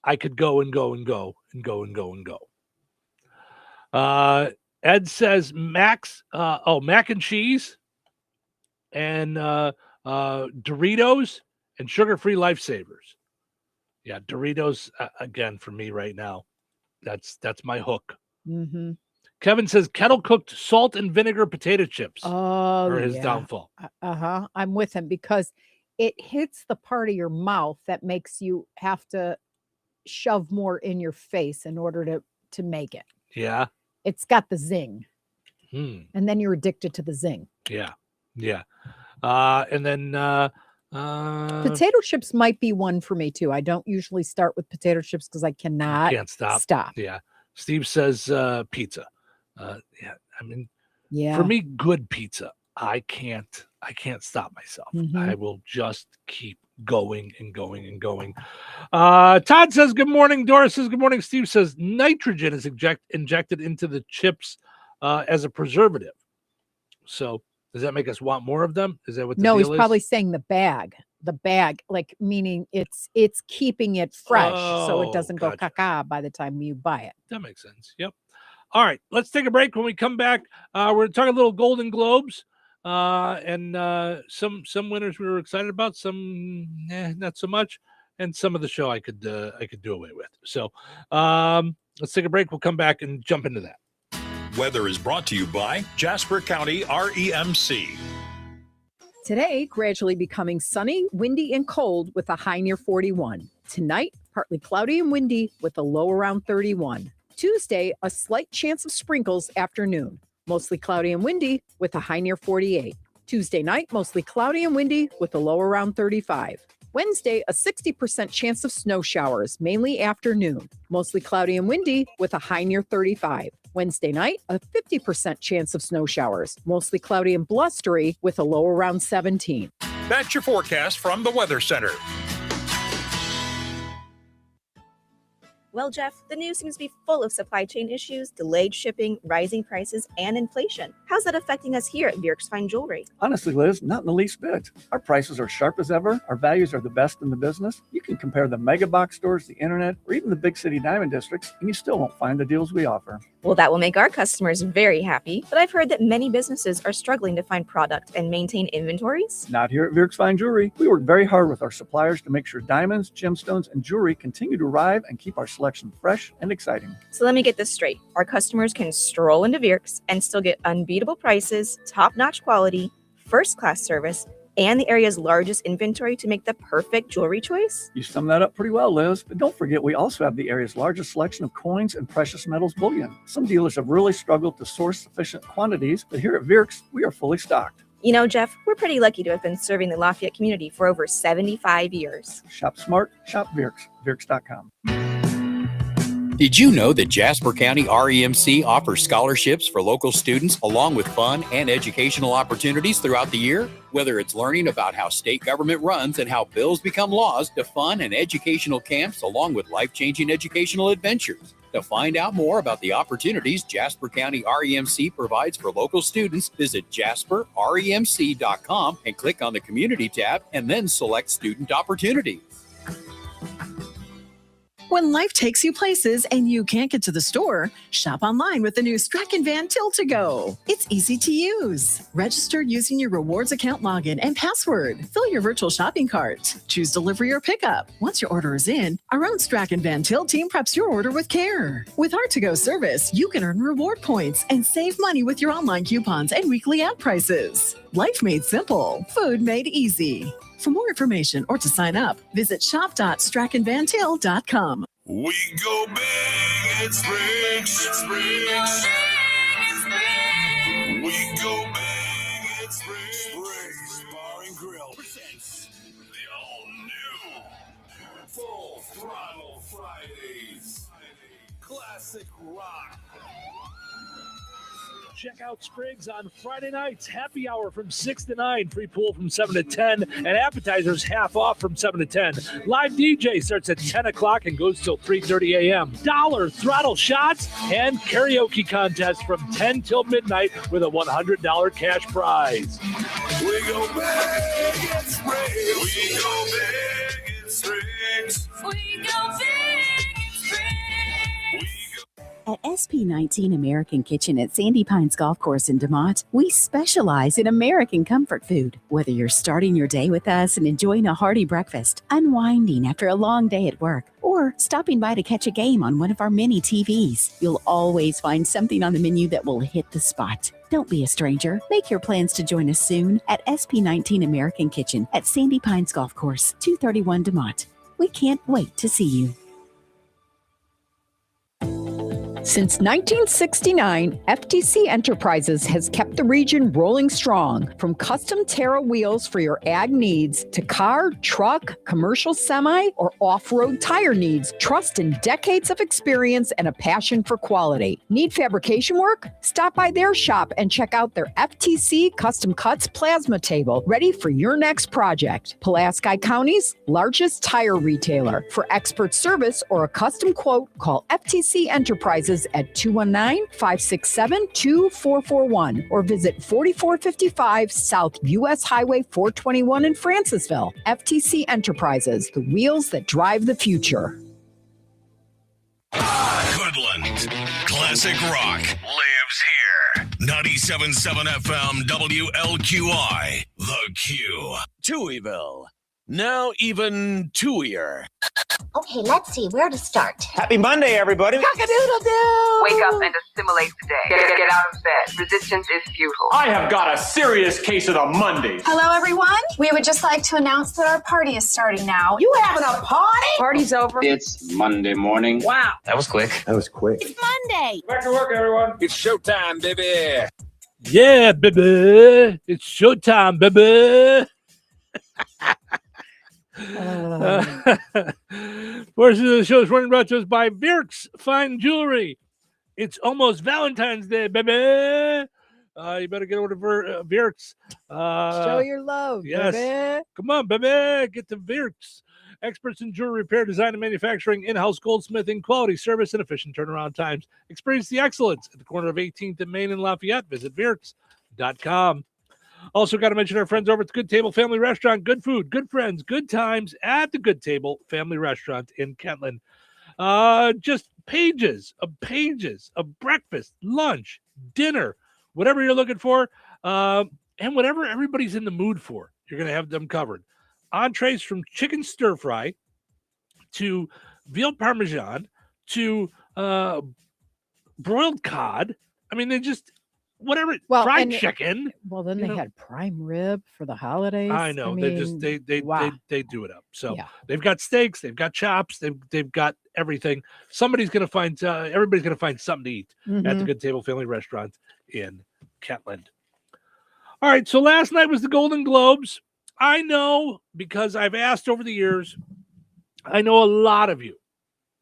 I could go and go and go and go and go and go. Ed says mac and cheese and Doritos and sugar-free Lifesavers. Yeah, Doritos again for me right now. That's my hook. Mm-hmm. Kevin says kettle cooked salt and vinegar potato chips are his downfall. I'm with him because it hits the part of your mouth that makes you have to shove more in your face in order to make it. Yeah. It's got the zing. And then you're addicted to the zing. Yeah. And then potato chips might be one for me too. I don't usually start with potato chips because I can't stop. Yeah. Steve says pizza. For me, good pizza. I can't stop myself. Mhm. I will just keep going and going and going. Todd says good morning. Doris says good morning. Steve says nitrogen is injected into the chips as a preservative. So does that make us want more of them? Is that what the No, deal he's is? probably saying the bag, like meaning it's keeping it fresh so it doesn't go caca by the time you buy it. That makes sense. Yep. All right, let's take a break. When we come back, we're going to talk a little Golden Globes and some winners we were excited about, some not so much, and some of the show I could do away with. So let's take a break. We'll come back and jump into that. Weather is brought to you by Jasper County REMC. Today, gradually becoming sunny, windy, and cold with a high near 41. Tonight, partly cloudy and windy with a low around 31. Tuesday, a slight chance of sprinkles afternoon. Mostly cloudy and windy with a high near 48. Tuesday night, mostly cloudy and windy with a low around 35. Wednesday, a 60% chance of snow showers, mainly afternoon. Mostly cloudy and windy with a high near 35. Wednesday night, a 50% chance of snow showers, mostly cloudy and blustery with a low around 17. That's your forecast from the Weather Center. Well, Jeff, the news seems to be full of supply chain issues, delayed shipping, rising prices, and inflation. How's that affecting us here at Bjerk's Fine Jewelry? Honestly, Liz, not in the least bit. Our prices are sharp as ever. Our values are the best in the business. You can compare the mega box stores, the internet, or even the big city diamond districts, and you still won't find the deals we offer. Well, that will make our customers very happy, but I've heard that many businesses are struggling to find product and maintain inventories. Not here at Bjerk's Fine Jewelry. We work very hard with our suppliers to make sure diamonds, gemstones, and jewelry continue to arrive and keep our selection fresh and exciting. So let me get this straight. Our customers can stroll into Bjerk's and still get unbeatable prices, top-notch quality, first-class service, and the area's largest inventory to make the perfect jewelry choice? You summed that up pretty well, Liz. But don't forget, we also have the area's largest selection of coins and precious metals bullion. Some dealers have really struggled to source sufficient quantities, but here at Bjerk's, we are fully stocked. You know, Jeff, we're pretty lucky to have been serving the Lafayette community for over 75 years. Shop smart, shop Bjerk's, Bjerk's.com. Did you know that Jasper County REMC offers scholarships for local students along with fun and educational opportunities throughout the year? Whether it's learning about how state government runs and how bills become laws, to fun and educational camps along with life-changing educational adventures. To find out more about the opportunities Jasper County REMC provides for local students, visit jasperremc.com and click on the Community tab and then select Student Opportunities. When life takes you places and you can't get to the store, shop online with the new Strachan Van Till to Go. It's easy to use. Register using your rewards account login and password. Fill your virtual shopping cart. Choose delivery or pickup. Once your order is in, our own Strachan Van Till team preps your order with care. With our to-go service, you can earn reward points and save money with your online coupons and weekly ad prices. Life made simple. Food made easy. For more information or to sign up, visit shop.strachanvantil.com. We go big at Springs. We go big at Springs Bar and Grill presents the all-new Full Throttle Fridays. Classic rock. Check out Spriggs on Friday nights. Happy hour from 6 to 9. Free pool from 7 to 10. And appetizers half off from 7 to 10. Live DJ starts at 10 o'clock and goes till 3:30 a.m. Dollar throttle shots and karaoke contest from 10 till midnight with a $100 cash prize. We go big at Springs. We go big at Springs. We go big at Springs. At SP19 American Kitchen at Sandy Pines Golf Course in DeMont, we specialize in American comfort food. Whether you're starting your day with us and enjoying a hearty breakfast, unwinding after a long day at work, or stopping by to catch a game on one of our many TVs, you'll always find something on the menu that will hit the spot. Don't be a stranger. Make your plans to join us soon at SP19 American Kitchen at Sandy Pines Golf Course, 231 DeMont. We can't wait to see you. Since 1969, FTC Enterprises has kept the region rolling strong. From custom Terra wheels for your ag needs to car, truck, commercial semi, or off-road tire needs, trust in decades of experience and a passion for quality. Need fabrication work? Stop by their shop and check out their FTC Custom Cuts plasma table, ready for your next project. Pulaski County's largest tire retailer. For expert service or a custom quote, call FTC Enterprises at 219-567-2441 or visit 4455 South US Highway 421 in Francisville. FTC Enterprises, the wheels that drive the future. Goodland. Classic rock lives here. 97.7 FM WLQI. The Q. Touhyville. Now even Touhier. Okay, let's see where to start. Happy Monday, everybody. Cock-a-doodle-doo! Wake up and assimilate today. Get out of bed. Resistance is futile. I have got a serious case of the Mondays. Hello, everyone. We would just like to announce that our party is starting now. You having a party? Party's over. It's Monday morning. Wow. That was quick. It's Monday. Back to work, everyone. It's showtime, baby. Yeah, baby. It's showtime, baby. Portion of the show is running brought to us by Virks Fine Jewelry. It's almost Valentine's Day, baby. You better get over to Virks. Show your love, yes. baby. Come on, baby. Get to Virks. Experts in jewelry repair, design, and manufacturing, in-house goldsmithing, quality service, and efficient turnaround times. Experience the excellence at the corner of 18th and Main in Lafayette. Visit Virks.com. Also, got to mention our friends over at the Good Table Family Restaurant. Good food, good friends, good times at the Good Table Family Restaurant in Kentland. Just pages of breakfast, lunch, dinner, whatever you're looking for, and whatever everybody's in the mood for. You're going to have them covered. Entrees from chicken stir fry to veal parmesan to broiled cod. I mean, they just... whatever, fried chicken. Then they had prime rib for the holidays. I know. I They mean, they do it up. So Yeah. they've got steaks, they've got chops, they've got everything. Somebody's gonna find everybody's gonna find something to eat at the Mhm. Good Table Family Restaurant in Kentland. All right, so last night was the Golden Globes. I know because I've asked over the years. I know a lot of you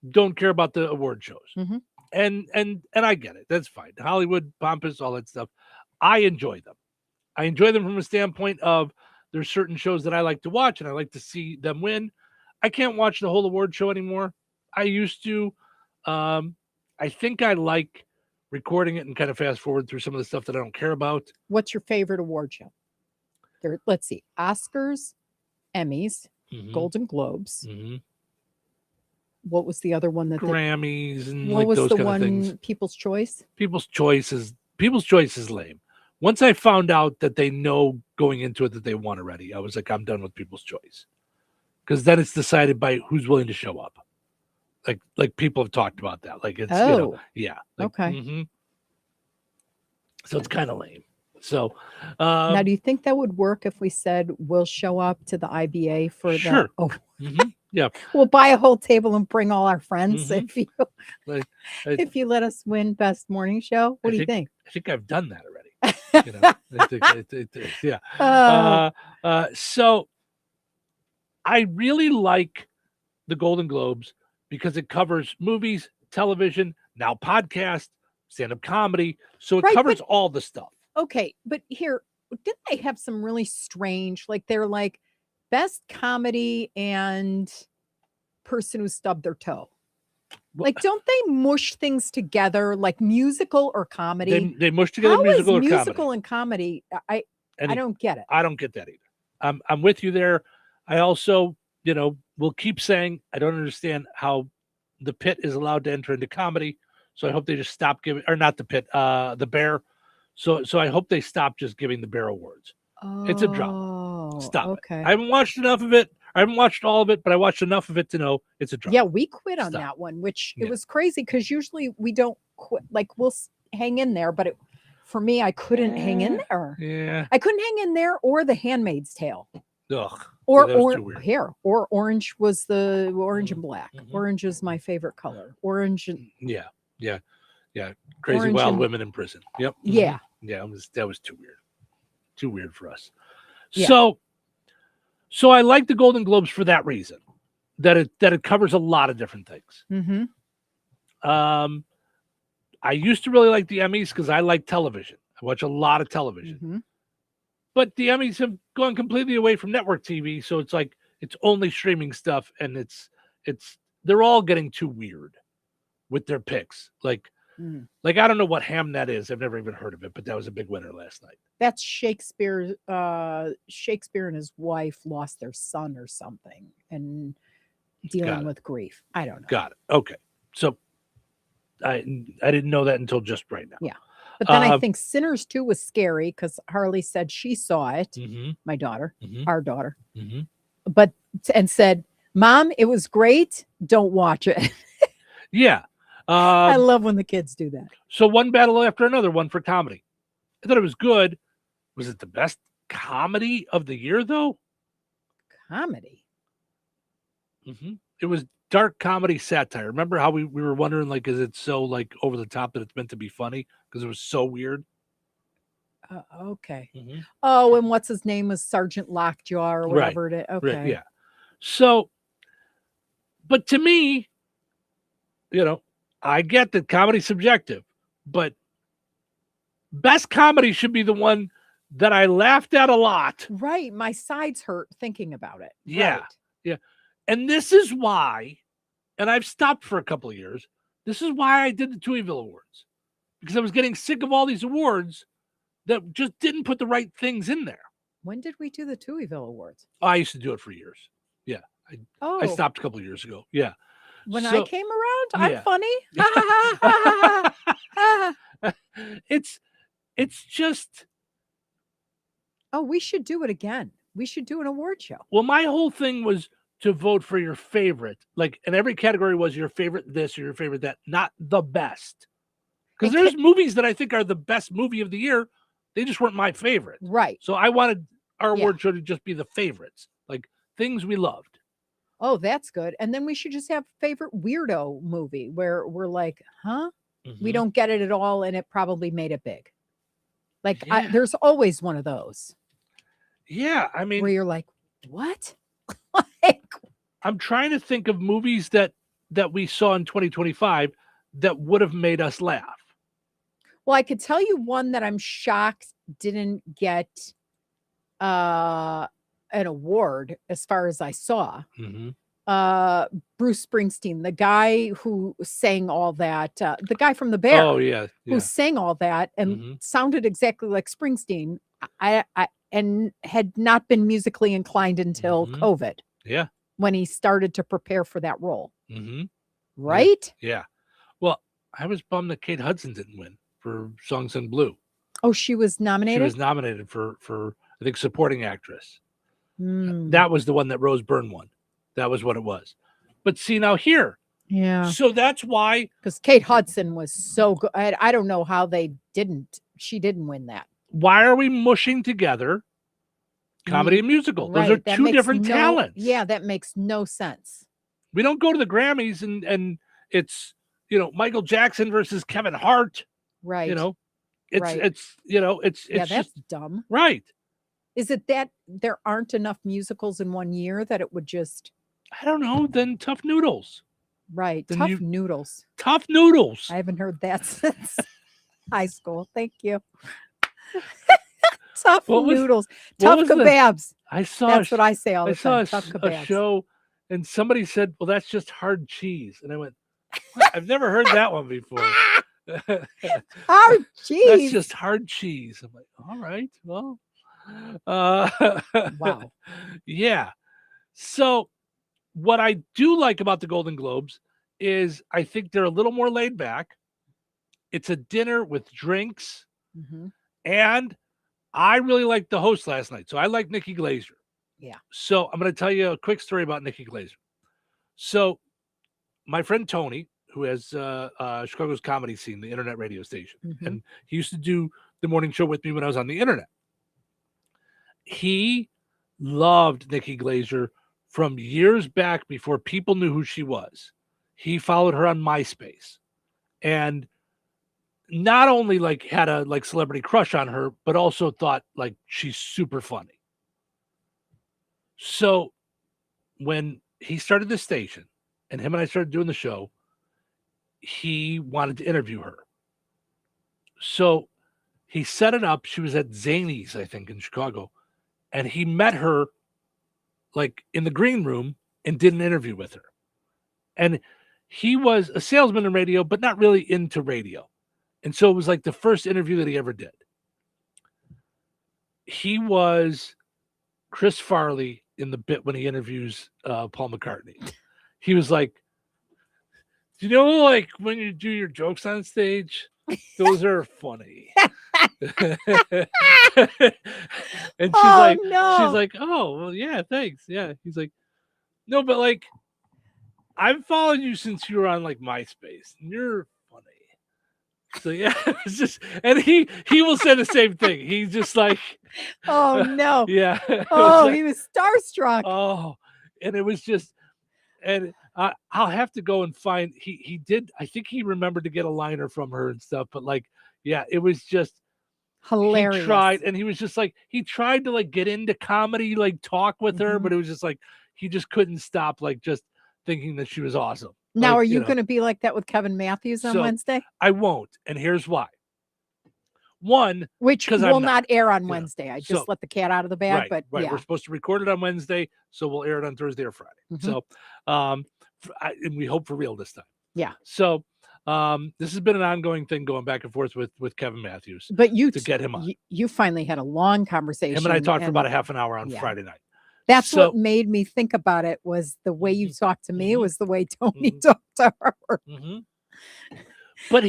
don't care about the award shows. Mm-hmm. And I get it. That's fine. Hollywood, pompous, all that stuff. I enjoy them. I enjoy them from a standpoint of there's certain shows that I like to watch and I like to see them win. I can't watch the whole award show anymore. I used to. I think I like recording it and kind of fast forward through some of the stuff that I don't care about. What's your favorite award show? Let's see. Oscars, Emmys, Golden Globes. What was the other one that Grammys and what like was those the kind one? of things. People's Choice. People's Choice is lame. Once I found out that they know going into it that they won already, I was like, I'm done with People's Choice, because then it's decided by who's willing to show up. Like people have talked about that. Like it's yeah. Like, Okay. So it's kind of lame. So Now, do you think that would work if we said we'll show up to the IBA for sure. the? Oh, Yeah. we'll buy a whole table and bring all our friends if you Like, if you let us win best morning show. What do you think? I think I've done that already. You know, yeah. So I really like the Golden Globes because it covers movies, television, now podcast, stand-up comedy. So it Right, covers but- all the stuff. Okay, but here, didn't they have some really strange, like they're like best comedy and person who stubbed their toe? Like, don't they mush things together, like musical or comedy? They mush together How musical is or musical comedy. and comedy? I don't get it. I don't get that either. I'm with you there. I also, will keep saying I don't understand how the Pit is allowed to enter into comedy. So I hope they just stop giving, or not the Pit, the Bear. So I hope they stop just giving the Bear awards. It's a drama. Stop it. Okay. I haven't watched enough of it. I haven't watched all of it, but I watched enough of it to know it's a drama. Yeah, we quit on Stop. that one, which it Yeah. was crazy because usually we don't quit. Like we'll hang in there, but for me, I couldn't hang in there. Yeah. I couldn't hang in there or The Handmaid's Tale. Ugh. Or Yeah, that was too weird. here, or orange was the orange and black. Orange is my favorite color. Orange and Yeah. Crazy Orange Wild and- Women in Prison. Yep. Yeah. Yeah. That was too weird. Too weird for us. Yeah. So I like the Golden Globes for that reason, that it covers a lot of different things. Mm-hmm. I used to really like the Emmys because I like television. I watch a lot of television. Mm-hmm. But the Emmys have gone completely away from network TV, so it's like it's only streaming stuff, and it's they're all getting too weird with their picks. Like I don't know what ham that is. I've never even heard of it, but that was a big winner last night. That's Shakespeare. Shakespeare and his wife lost their son or something, and dealing with grief. I don't know. Got it. Okay, so I didn't know that until just right now. Yeah. But then I think Sinners 2 was scary because Harley said she saw it, my daughter, our daughter, but and said, "Mom, it was great. Don't watch it." Yeah. I love when the kids do that. So one battle after another, one for comedy. I thought it was good. Was it the best comedy of the year, though? Comedy. It was dark comedy satire. Remember how we were wondering, like, is it so like over the top that it's meant to be funny because it was so weird? Okay. Oh, and what's his name was Sergeant Lockjaw or whatever it is. Okay. Right, yeah. So, but to me, I get that comedy's subjective, but best comedy should be the one that I laughed at a lot. Right. My sides hurt thinking about it. Yeah. Right. Yeah. And this is why, and I've stopped for a couple of years, this is why I did the Touhyville Awards. Because I was getting sick of all these awards that just didn't put the right things in there. When did we do the Touhyville Awards? I used to do it for years. Yeah. I Oh, stopped a couple of years ago. Yeah. when I So- came around, yeah. I'm funny. It's just, Oh, we should do it again. We should do an award show. well, my whole thing was to vote for your favorite. Like, and every category was your favorite this or your favorite that, not the best. Because And there's movies that I think are the best movie of the year. They just weren't my favorite. Right. So I wanted our Yeah. award show to just be the favorites, like things we loved. Oh, that's good. And then we should just have favorite weirdo movie where we're like, huh? We don't get it at all, and it probably made it big. Like Yeah. there's always one of those Yeah, I mean, where you're like, what? I'm trying to think of movies that that we saw in 2025 that would have made us laugh? Well, I could tell you one that I'm shocked didn't get an award as far as I saw. Bruce Springsteen, the guy who sang all that, the guy from The Bear. Oh, yeah. Who sang all that and sounded exactly like Springsteen. I and had not been musically inclined until COVID. Yeah. When he started to prepare for that role. Mm-hmm. Right? Yeah. Well, I was bummed that Kate Hudson didn't win for Songs in Blue. Oh, she was nominated? She was nominated for I think, supporting actress. Hmm. That was the one that Rose Byrne won. That was what it was. But see, now here. Yeah. So that's why. Because Kate Hudson was so good. I don't know how she didn't win that. Why are we mushing together comedy and musical? Those Right, are that two makes different no- talents. Yeah, that makes no sense. We don't go to the Grammys and it's, Michael Jackson versus Kevin Hart. Right. It's Right. it's Yeah, that's just dumb. right. Is it that there aren't enough musicals in one year that it would just I don't know. Then Tough Noodles. right? Then Tough noodles. Tough Noodles. I haven't heard that since high school. Thank you. Tough noodles. Tough kebabs. I saw. That's what I say all the I saw time. Tough a kebabs. show, and somebody said, "Well, that's just hard cheese," and I went, "What? I've never heard that one before." Hard cheese. That's just hard cheese. I'm like, all right, well, wow. Yeah. So, what I do like about the Golden Globes is I think they're a little more laid back. It's a dinner with drinks, and I really liked the host last night. So I like Nikki Glaser. Yeah. So I'm going to tell you a quick story about Nikki Glaser. So my friend Tony, who has Chicago's comedy scene, the internet radio station, and he used to do the morning show with me when I was on the internet. He loved Nikki Glaser from years back before people knew who she was. He followed her on MySpace and not only had a celebrity crush on her, but also thought she's super funny. So when he started the station and him and I started doing the show, he wanted to interview her. So he set it up. She was at Zany's, I think, in Chicago. And he met her in the green room and did an interview with her. And he was a salesman in radio, but not really into radio. And so it was the first interview that he ever did. He was Chris Farley in the bit when he interviews Paul McCartney. He was like, do you know, when you do your jokes on stage, those are funny. And she's she's like, oh, well, yeah, thanks. Yeah. He's like, no, but I've followed you since you were on MySpace and you're funny. So yeah, it's just, and he will say the same thing. He's just oh no. Yeah. Oh, he was starstruck. Oh, and it was just, and I'll have to go and find, he did, I think he remembered to get a liner from her and stuff, but yeah, it was just hilarious. He tried, and he was just he tried to get into comedy, talk with her, but it was just he just couldn't stop just thinking that she was awesome. Now, are you going to be like that with Kevin Matthews on Wednesday? I won't, and here's why. One, which will not air on you Wednesday. know, I just let the cat out of the bag, but right. yeah. We're supposed to record it on Wednesday, so we'll air it on Thursday or Friday. So, and we hope for real this time. Yeah. So, this has been an ongoing thing going back and forth with Kevin Matthews. But you to get him on. You finally had a long conversation. Him and I talked for about a half an hour on Friday night. That's what made me think about it was the way you talked to me was the way Tony talked to her. But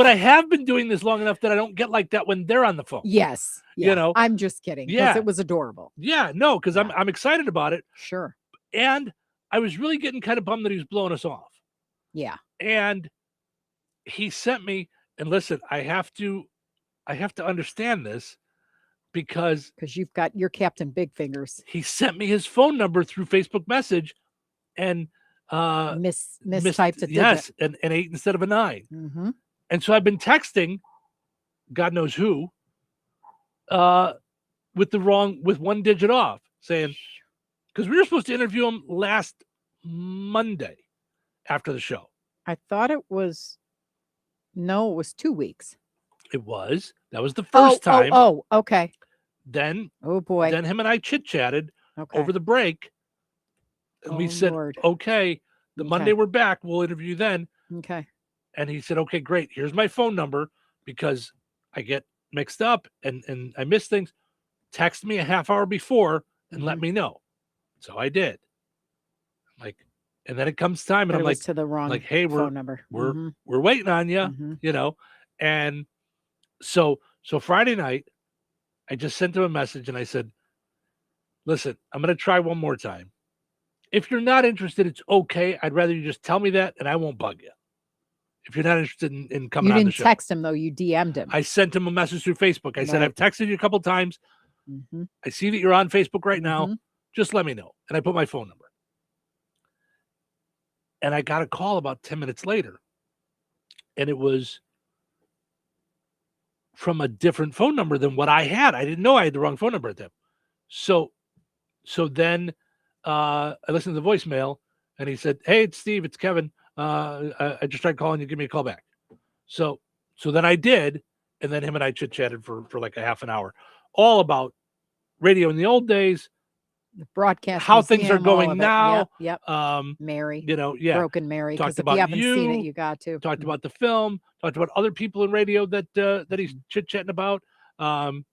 I have been doing this long enough that I don't get like that when they're on the phone. Yes. Yeah. I'm just kidding. Yeah. It was adorable. Yeah, no, because I'm excited about it. Sure. And I was really getting kind of bummed that he was blowing us off. Yeah. And he sent me, and listen, I have to understand this because you've got your Captain Big Fingers. He sent me his phone number through Facebook message and mistyped it. Yes, an 8 instead of a 9. And so I've been texting God knows who with one digit off, saying, because we were supposed to interview him last Monday. after the show. I thought it was 2 weeks. It was. That was the first time. Oh, okay. Then, oh boy. Then him and I chit-chatted Okay. over the break. And we said, Lord. okay, the Monday we're back, we'll interview you then. Okay. And he said, okay, great. Here's my phone number because I get mixed up and I miss things. Text me a half hour before and let me know. So I did. And then it comes time, and But I'm it like, was to the wrong hey, phone number. we're waiting on you, you know. And so Friday night, I just sent him a message and I said, listen, I'm going to try one more time. If you're not interested, it's okay. I'd rather you just tell me that, and I won't bug you. If you're not interested in coming You on the didn't show. text him though. You DM'd him. I sent him a message through Facebook. I said, Right. I've texted you a couple times. I see that you're on Facebook right now. Just let me know. And I put my phone number. And I got a call about 10 minutes later. And it was from a different phone number than what I had. I didn't know I had the wrong phone number at them. So then I listened to the voicemail, and he said, hey, it's Steve, it's Kevin. I just tried calling you. Give me a call back. So then I did. And then him and I chit-chatted for like a half an hour, all about radio in the old days, the broadcast, how things are museum, all going of it. now. Yep. Mary, Broken Mary. Because Talked if about you haven't seen it, you got to. Talked about the film. Talked about other people in radio that he's chit-chatting about. Talking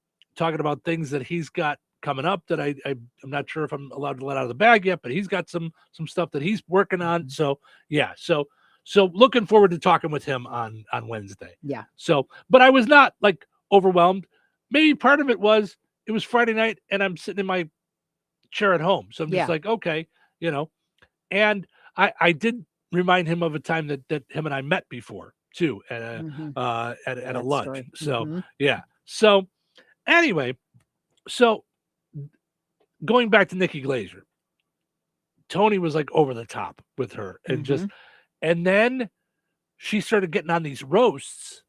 about things that he's got coming up that I'm not sure if I'm allowed to let out of the bag yet, but he's got some stuff that he's working on. So yeah, so looking forward to talking with him on Wednesday. Yeah. So, but I was not like overwhelmed. Maybe part of it was Friday night and I'm sitting in my chair at home. So I'm just like, okay, you know. And I did remind him of a time that him and I met before too at a lunch. Story. So yeah. So anyway, so going back to Nikki Glaser, Tony was like over the top with her and and then she started getting on these roasts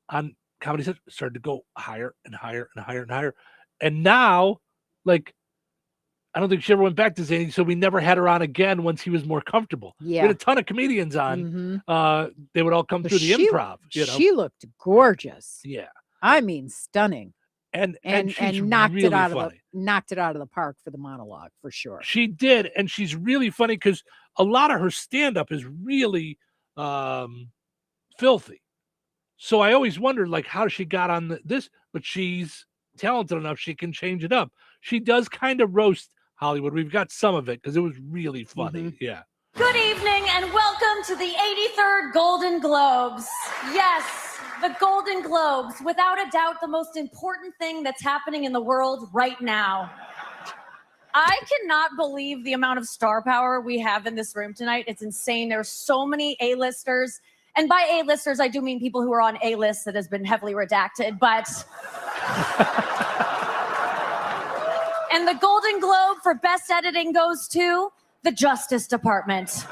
on Comedy Central, started to go higher and higher and higher and higher. And now, like, I don't think she ever went back to Zany, so we never had her on again once he was more comfortable. Yeah. We had a ton of comedians on. They would all come through the improv. You know? She looked gorgeous. Yeah. I mean, stunning. And she's knocked really it out funny. knocked it out of the park for the monologue for sure. She did, and she's really funny because a lot of her stand-up is really filthy. So I always wondered, like, how she got on this, but she's talented enough she can change it up. She does kind of roast Hollywood. We've got some of it because it was really funny. Yeah. Good evening and welcome to the 83rd Golden Globes. Yes, the Golden Globes, without a doubt, the most important thing that's happening in the world right now. I cannot believe the amount of star power we have in this room tonight. It's insane. There's so many A-listers. And by A-listers, I do mean people who are on A-list that has been heavily redacted, but... And the Golden Globe for Best Editing goes to the Justice Department.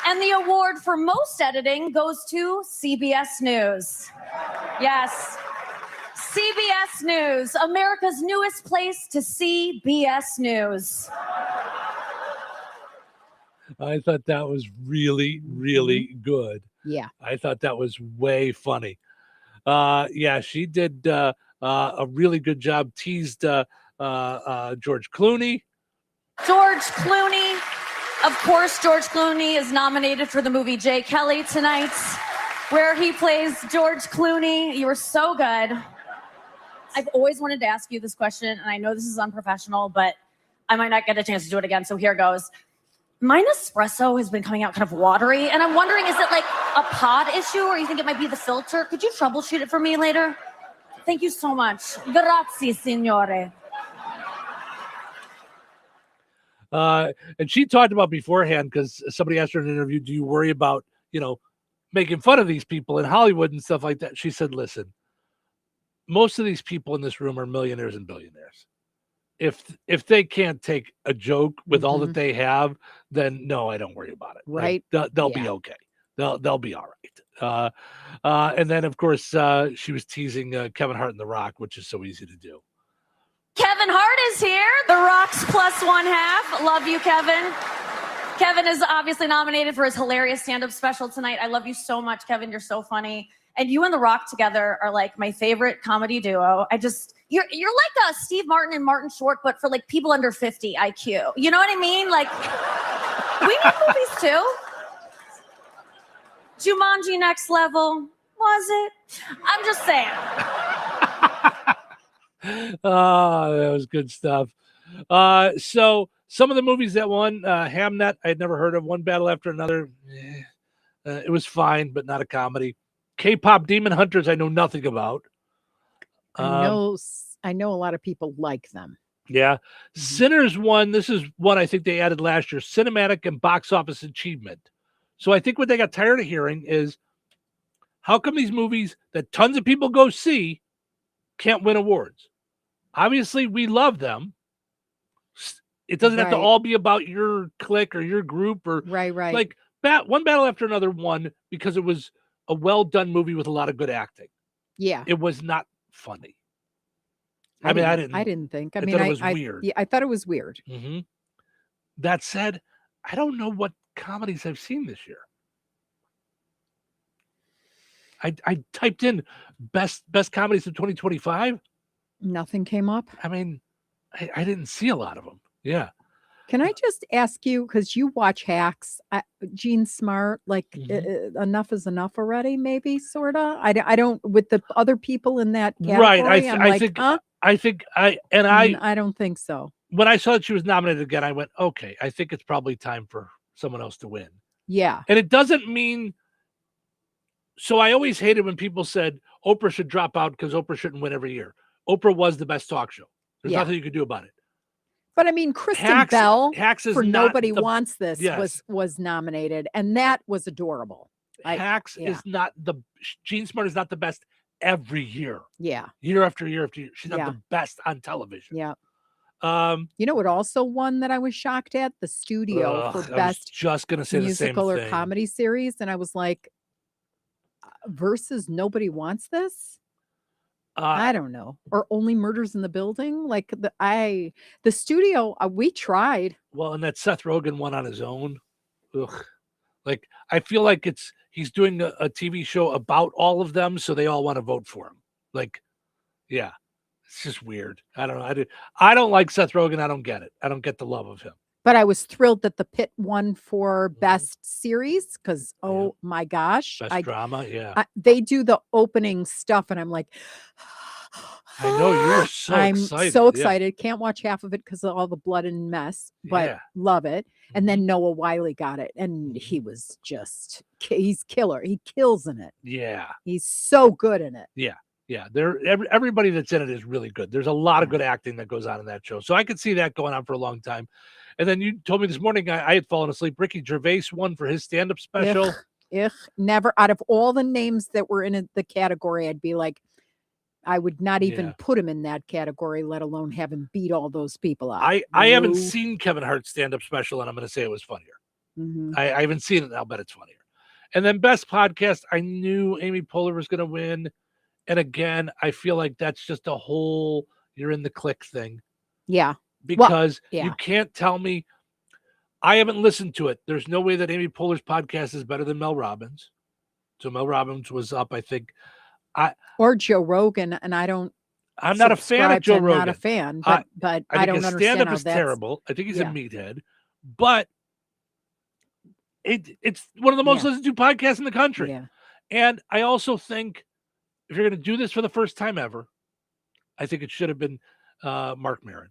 And the award for Most Editing goes to CBS News. Yes, CBS News, America's newest place to see BS News. I thought that was really, really good. Yeah. I thought that was way funny. Yeah, she did a really good job. Teased George Clooney. George Clooney. Of course, George Clooney is nominated for the movie Jay Kelly tonight, where he plays George Clooney. You were so good. I've always wanted to ask you this question, and I know this is unprofessional, but I might not get a chance to do it again, so here goes. My Nespresso has been coming out kind of watery, and I'm wondering, is it like a pod issue, or you think it might be the filter? Could you troubleshoot it for me later? Thank you so much. Grazie, signore. And she talked about beforehand, because somebody asked her in an interview, do you worry about, making fun of these people in Hollywood and stuff like that? She said, listen, most of these people in this room are millionaires and billionaires. If they can't take a joke with all that they have, then no, I don't worry about it. Right. Like, they'll be okay. They'll be all right. And then, of course, she was teasing Kevin Hart and The Rock, which is so easy to do. Kevin Hart is here. The Rock's +1/2. Love you, Kevin. Kevin is obviously nominated for his hilarious stand-up special tonight. I love you so much, Kevin. You're so funny. And you and The Rock together are like my favorite comedy duo. You're like a Steve Martin and Martin Short, but for like people under 50 IQ. You know what I mean? Like, we need movies too. Jumanji Next Level, was it? I'm just saying. Oh, that was good stuff. So some of the movies that won, Hamnet, I had never heard of. One Battle After Another. It was fine, but not a comedy. K-pop Demon Hunters, I know nothing about. I know a lot of people like them. Yeah. Sinners won. This is one I think they added last year. Cinematic and box office achievement. So I think what they got tired of hearing is, how come these movies that tons of people go see can't win awards? Obviously, we love them. It doesn't have to all be about your clique or your group or right. Like One Battle After Another won because it was a well-done movie with a lot of good acting. Yeah. It was not funny. I didn't think. I mean, thought it was weird. I thought it was weird. Mm-hmm. That said, I don't know what comedies I've seen this year. I typed in best comedies of 2025. Nothing came up. I mean, I didn't see a lot of them. Yeah. Can I just ask you, because you watch Hacks, Gene Smart, like enough is enough already, maybe, sort of? I don't, with the other people in that category, Right. I don't think so. When I saw that she was nominated again, I went, okay, I think it's probably time for someone else to win. Yeah. And it doesn't mean, so I always hated when people said Oprah should drop out because Oprah shouldn't win every year. Oprah was the best talk show. There's nothing you could do about it. But I mean, Kristen Bell Hacks is for not Nobody the- Wants This was nominated, and that was adorable. Hacks is not Gene Smart is not the best every year. Yeah. Year after year after year. She's not the best on television. Yeah. You know what also won that I was shocked at? The Studio for I was best just gonna say the same musical or thing. comedy series, and I was like, versus Nobody Wants This. I don't know, or Only Murders in the Building. Like the Studio, we tried. Well, and that Seth Rogen one on his own. Ugh. Like, I feel like he's doing a TV show about all of them, so they all want to vote for him. Like, yeah, it's just weird. I don't know. I don't like Seth Rogen. I don't get it. I don't get the love of him. But I was thrilled that The Pit won for best series because, oh my gosh. Best drama, yeah. They do the opening stuff, and I'm like, I know you're so I'm excited. so excited. Can't watch half of it because of all the blood and mess, but love it. And then Noah Wiley got it, and he was he's killer. He kills in it. Yeah. He's so good in it. Yeah. Yeah. Everybody that's in it is really good. There's a lot of good acting that goes on in that show. So I could see that going on for a long time. And then you told me this morning I had fallen asleep. Ricky Gervais won for his stand-up special. Never. Out of all the names that were in the category, I'd be like, I would not even put him in that category, let alone have him beat all those people out. I haven't seen Kevin Hart's stand-up special, and I'm going to say it was funnier. I haven't seen it, and I'll bet it's funnier. And then best podcast, I knew Amy Poehler was going to win. And again, I feel like that's just a whole you're in the clique thing. Yeah. Because you can't tell me, I haven't listened to it. There's no way that Amy Poehler's podcast is better than Mel Robbins. So Mel Robbins was up, I think. Or Joe Rogan, and I'm not a fan of Joe Rogan. I'm not a fan, but I don't his understand stand-up how is that's terrible. I think he's a meathead, but it's one of the most listened to podcasts in the country. Yeah. And I also think if you're going to do this for the first time ever, I think it should have been Mark Maron.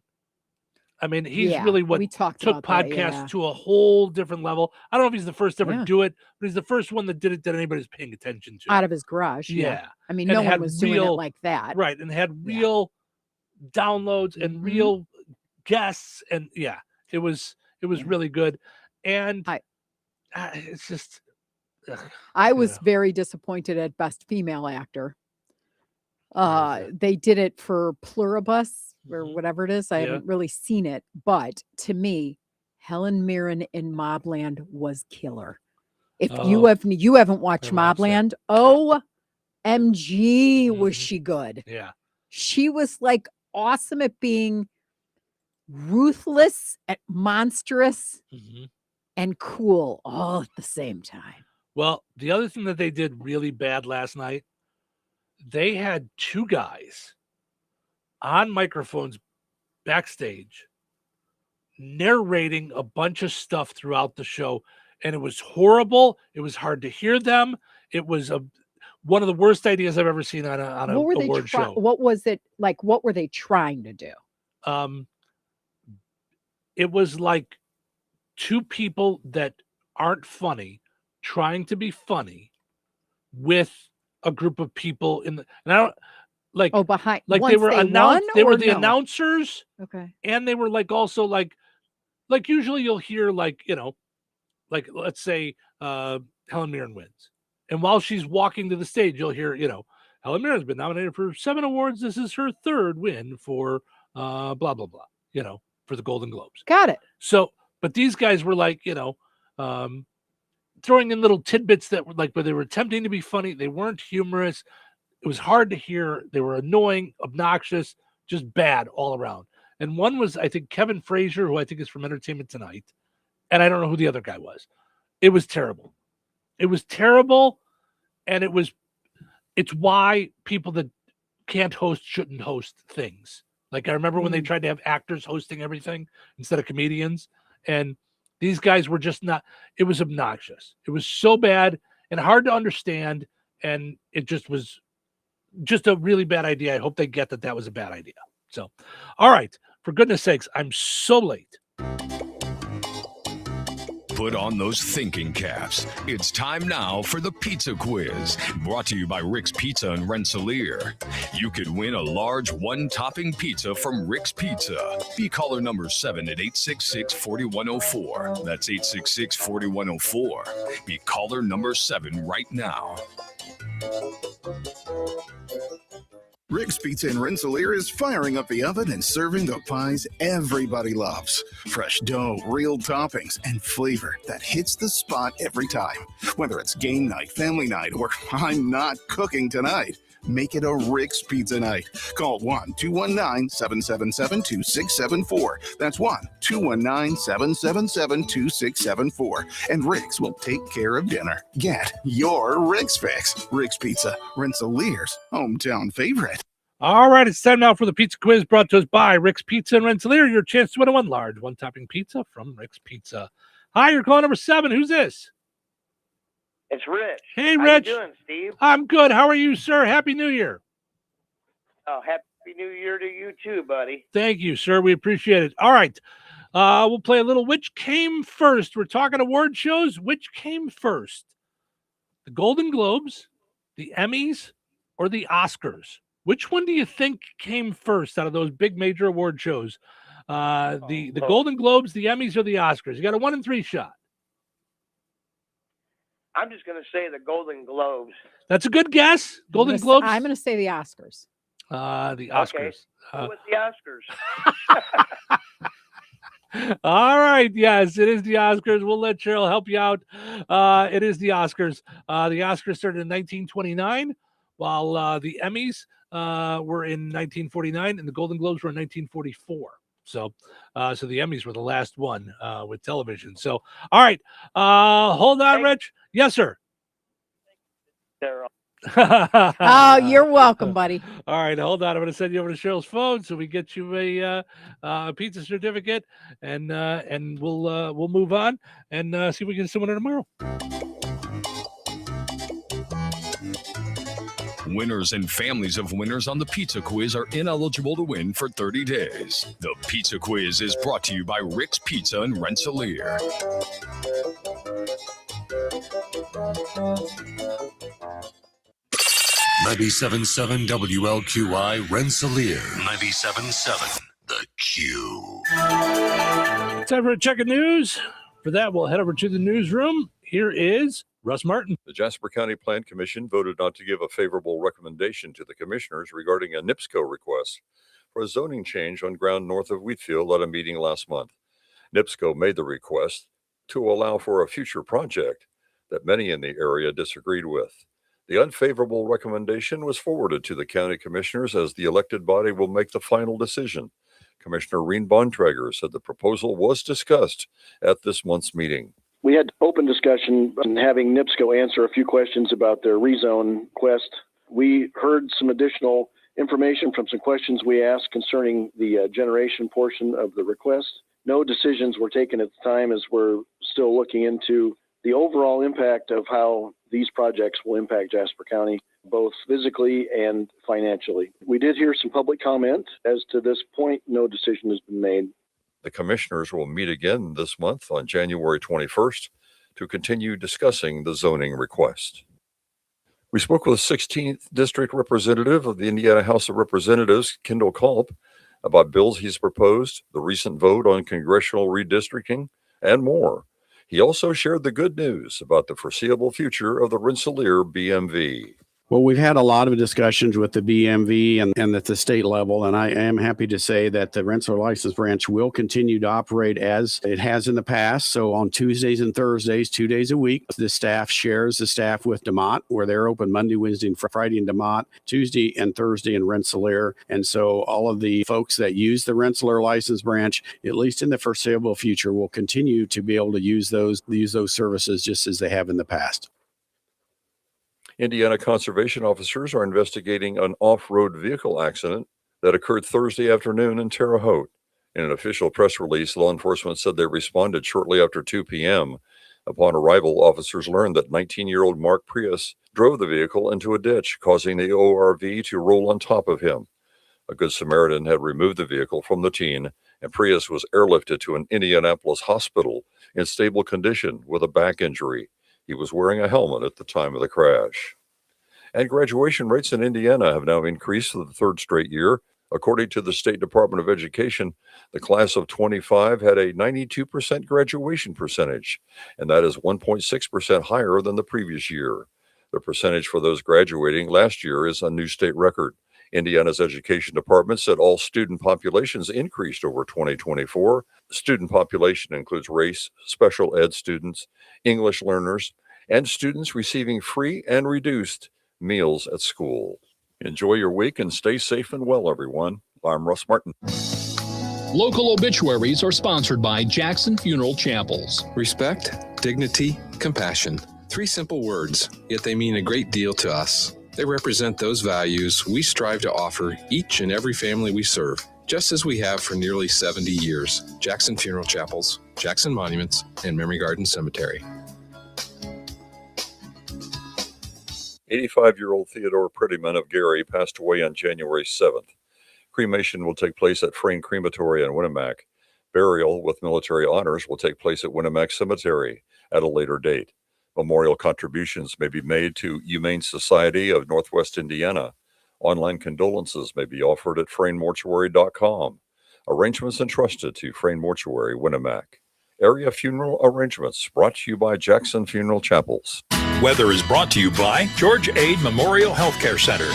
I mean, he's really what took podcasts to a whole different level. I don't know if he's the first to ever do it, but he's the first one that did it that anybody's paying attention to. Out of his garage. Yeah. I mean, no one was doing it like that. Right. And had real downloads and real guests. And it was really good. And it's just. I was very disappointed at Best Female Actor. They did it for Pluribus or whatever it is. I haven't really seen it, but to me, Helen Mirren in Mobland was killer. If you haven't watched Mobland, OMG, was she good? Yeah, she was like awesome at being ruthless, at monstrous, and cool all at the same time. Well, the other thing that they did really bad last night, they had two guys on microphones backstage narrating a bunch of stuff throughout the show, and it was horrible. It was hard to hear them. It was one of the worst ideas I've ever seen on a award show. What was it like? What were they trying to do? It was like two people that aren't funny trying to be funny with a group of people in the, and I don't like, behind, like once they were announced, they were the no? announcers. Okay. And they were like, also like usually you'll hear like, like let's say Helen Mirren wins. And while she's walking to the stage, you'll hear, Helen Mirren's been nominated for 7 awards. This is her 3rd win for blah, blah, blah, for the Golden Globes. Got it. So, but these guys were like, throwing in little tidbits that were like, where they were attempting to be funny. They weren't humorous. It was hard to hear. They were annoying, obnoxious, just bad all around. And one was, I think, Kevin Frazier, who I think is from Entertainment Tonight. And I don't know who the other guy was. It was terrible. It was terrible. And it's why people that can't host shouldn't host things. Like I remember when they tried to have actors hosting everything instead of comedians. And these guys were just not, it was obnoxious. It was so bad and hard to understand. And it just was just a really bad idea. I hope they get that was a bad idea. So, all right. For goodness sakes, I'm so late. Put on those thinking caps. It's time now for the pizza quiz, brought to you by Rick's Pizza in Rensselaer. You could win a large one-topping pizza from Rick's Pizza. Be caller number 7 at 866-4104. That's 866-4104. Be caller number 7 right now. Rick's Pizza in Rensselaer is firing up the oven and serving the pies everybody loves. Fresh dough, real toppings, and flavor that hits the spot every time. Whether it's game night, family night, or I'm not cooking tonight, make it a Rick's Pizza night. Call 1-219-777-2674. That's 1-219-777-2674. And Rick's will take care of dinner. Get your Rick's fix. Rick's Pizza, Rensselaer's hometown favorite. All right, it's time now for the pizza quiz brought to us by Rick's Pizza in Rensselaer. Your chance to win a large one-topping pizza from Rick's Pizza. Hi, you're calling number 7. Who's this? It's Rich. Hey, How Rich. you doing, Steve? I'm good. How are you, sir? Happy New Year. Oh, happy New Year to you too, buddy. Thank you, sir. We appreciate it. All right. We'll play a little Which Came First. We're talking award shows. Which came first? The Golden Globes, the Emmys, or the Oscars? Which one do you think came first out of those big major award shows? The Golden Globes, the Emmys, or the Oscars? You got a 1 in 3 shot. I'm just going to say the Golden Globes. That's a good guess. Golden Globes. I'm going to say the Oscars. The Oscars. Okay. With the Oscars. All right. Yes, it is the Oscars. We'll let Cheryl help you out. It is the Oscars. The Oscars started in 1929, while the Emmys were in 1949, and the Golden Globes were in 1944. So the Emmys were the last one with television. So, all right. Hold on, Rich. Yes, sir. Oh, you're welcome, buddy. All right, hold on. I'm going to send you over to Cheryl's phone so we get you a pizza certificate, and we'll move on and see if we can get someone tomorrow. Winners and families of winners on the Pizza Quiz are ineligible to win for 30 days. The Pizza Quiz is brought to you by Rick's Pizza in Rensselaer. 97.7 WLQI Rensselaer. 97.7 The Q. Time for a check of news. For that, we'll head over to the newsroom. Here is Russ Martin. The Jasper County Plan Commission voted not to give a favorable recommendation to the commissioners regarding a NIPSCO request for a zoning change on ground north of Wheatfield at a meeting last month. NIPSCO made the request to allow for a future project that many in the area disagreed with. The unfavorable recommendation was forwarded to the county commissioners as the elected body will make the final decision. Commissioner Reen Bontrager said the proposal was discussed at this month's meeting. We had open discussion and having NIPSCO answer a few questions about their rezone request. We heard some additional information from some questions we asked concerning the generation portion of the request. No decisions were taken at the time, as we're still looking into the overall impact of how these projects will impact Jasper County, both physically and financially. We did hear some public comment. As to this point, no decision has been made. The commissioners will meet again this month on January 21st to continue discussing the zoning request. We spoke with 16th District Representative of the Indiana House of Representatives, Kendall Culp, about bills he's proposed, the recent vote on congressional redistricting, and more. He also shared the good news about the foreseeable future of the Rensselaer BMV. Well, we've had a lot of discussions with the BMV and at the state level, and I am happy to say that the Rensselaer License Branch will continue to operate as it has in the past. So on Tuesdays and Thursdays, 2 days a week, the staff shares the staff with DeMott, where they're open Monday, Wednesday, and Friday in DeMott, Tuesday and Thursday in Rensselaer. And so all of the folks that use the Rensselaer License Branch, at least in the foreseeable future, will continue to be able to use those services just as they have in the past. Indiana conservation officers are investigating an off-road vehicle accident that occurred Thursday afternoon in Terre Haute. In an official press release, law enforcement said they responded shortly after 2 p.m. Upon arrival, officers learned that 19-year-old Mark Prius drove the vehicle into a ditch, causing the ORV to roll on top of him. A Good Samaritan had removed the vehicle from the teen, and Prius was airlifted to an Indianapolis hospital in stable condition with a back injury. He was wearing a helmet at the time of the crash. And graduation rates in Indiana have now increased for the third straight year. According to the State Department of Education, the class of 25 had a 92% graduation percentage, and that is 1.6% higher than the previous year. The percentage for those graduating last year is a new state record. Indiana's Education Department said all student populations increased over 2024. The student population includes race, special ed students, English learners, and students receiving free and reduced meals at school. Enjoy your week and stay safe and well, everyone. I'm Russ Martin. Local obituaries are sponsored by Jackson Funeral Chapels. Respect, dignity, compassion. 3 simple words, yet they mean a great deal to us. They represent those values we strive to offer each and every family we serve, just as we have for nearly 70 years. Jackson Funeral Chapels, Jackson Monuments, and Memory Garden Cemetery. 85-year-old Theodore Prettyman of Gary passed away on January 7th. Cremation will take place at Frayne Crematory in Winnemac. Burial with military honors will take place at Winnemac Cemetery at a later date. Memorial contributions may be made to Humane Society of Northwest Indiana. Online condolences may be offered at FrayneMortuary.com. Arrangements entrusted to Frayne Mortuary, Winnemac. Area funeral arrangements brought to you by Jackson Funeral Chapels. Weather is brought to you by George Ade Memorial Healthcare Center.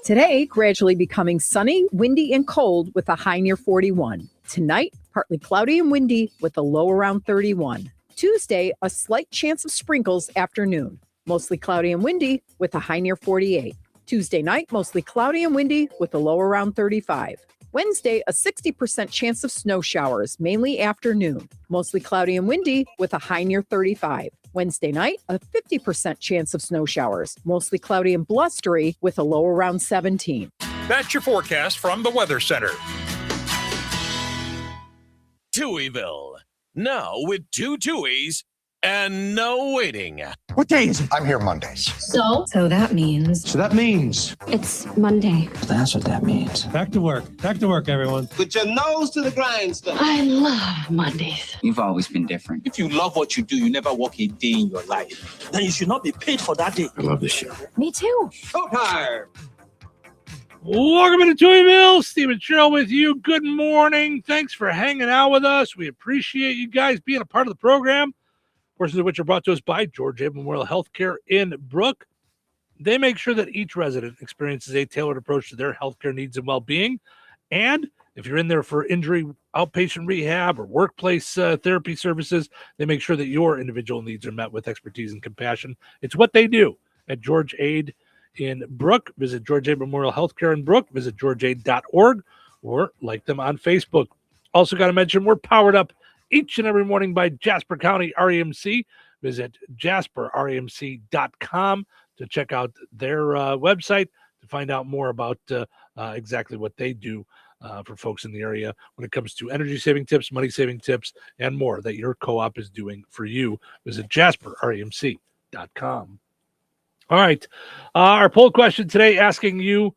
Today, gradually becoming sunny, windy, and cold with a high near 41. Tonight, partly cloudy and windy with a low around 31. Tuesday, a slight chance of sprinkles afternoon. Mostly cloudy and windy with a high near 48. Tuesday night, mostly cloudy and windy with a low around 35. Wednesday, a 60% chance of snow showers, mainly afternoon. Mostly cloudy and windy with a high near 35. Wednesday night, a 50% chance of snow showers, mostly cloudy and blustery with a low around 17. That's your forecast from the Weather Center. Touhyville. Now with 2 Touhies and no waiting. What day is it? I'm here Mondays. So that means. So that means. It's Monday. That's what that means. Back to work, everyone. Put your nose to the grindstone. I love Mondays. You've always been different. If you love what you do, you never work a day in your life. Then you should not be paid for that day. I love this show. Me too. Showtime. Welcome to Touhyville. Steve and Cheryl with you. Good morning. Thanks for hanging out with us. We appreciate you guys being a part of the program. Portions of which are brought to us by George Ade Memorial Healthcare in Brook. They make sure that each resident experiences a tailored approach to their healthcare needs and well-being. And if you're in there for injury, outpatient rehab, or workplace therapy services, they make sure that your individual needs are met with expertise and compassion. It's what they do at George Ade in Brook. Visit George Ade Memorial Healthcare in Brook. Visit georgeade.org or like them on Facebook. Also got to mention we're powered up each and every morning by Jasper County REMC. Visit jasperremc.com to check out their website to find out more about exactly what they do for folks in the area when it comes to energy saving tips, money saving tips, and more that your co-op is doing for you. Visit jasperremc.com. All right. Our poll question today asking you,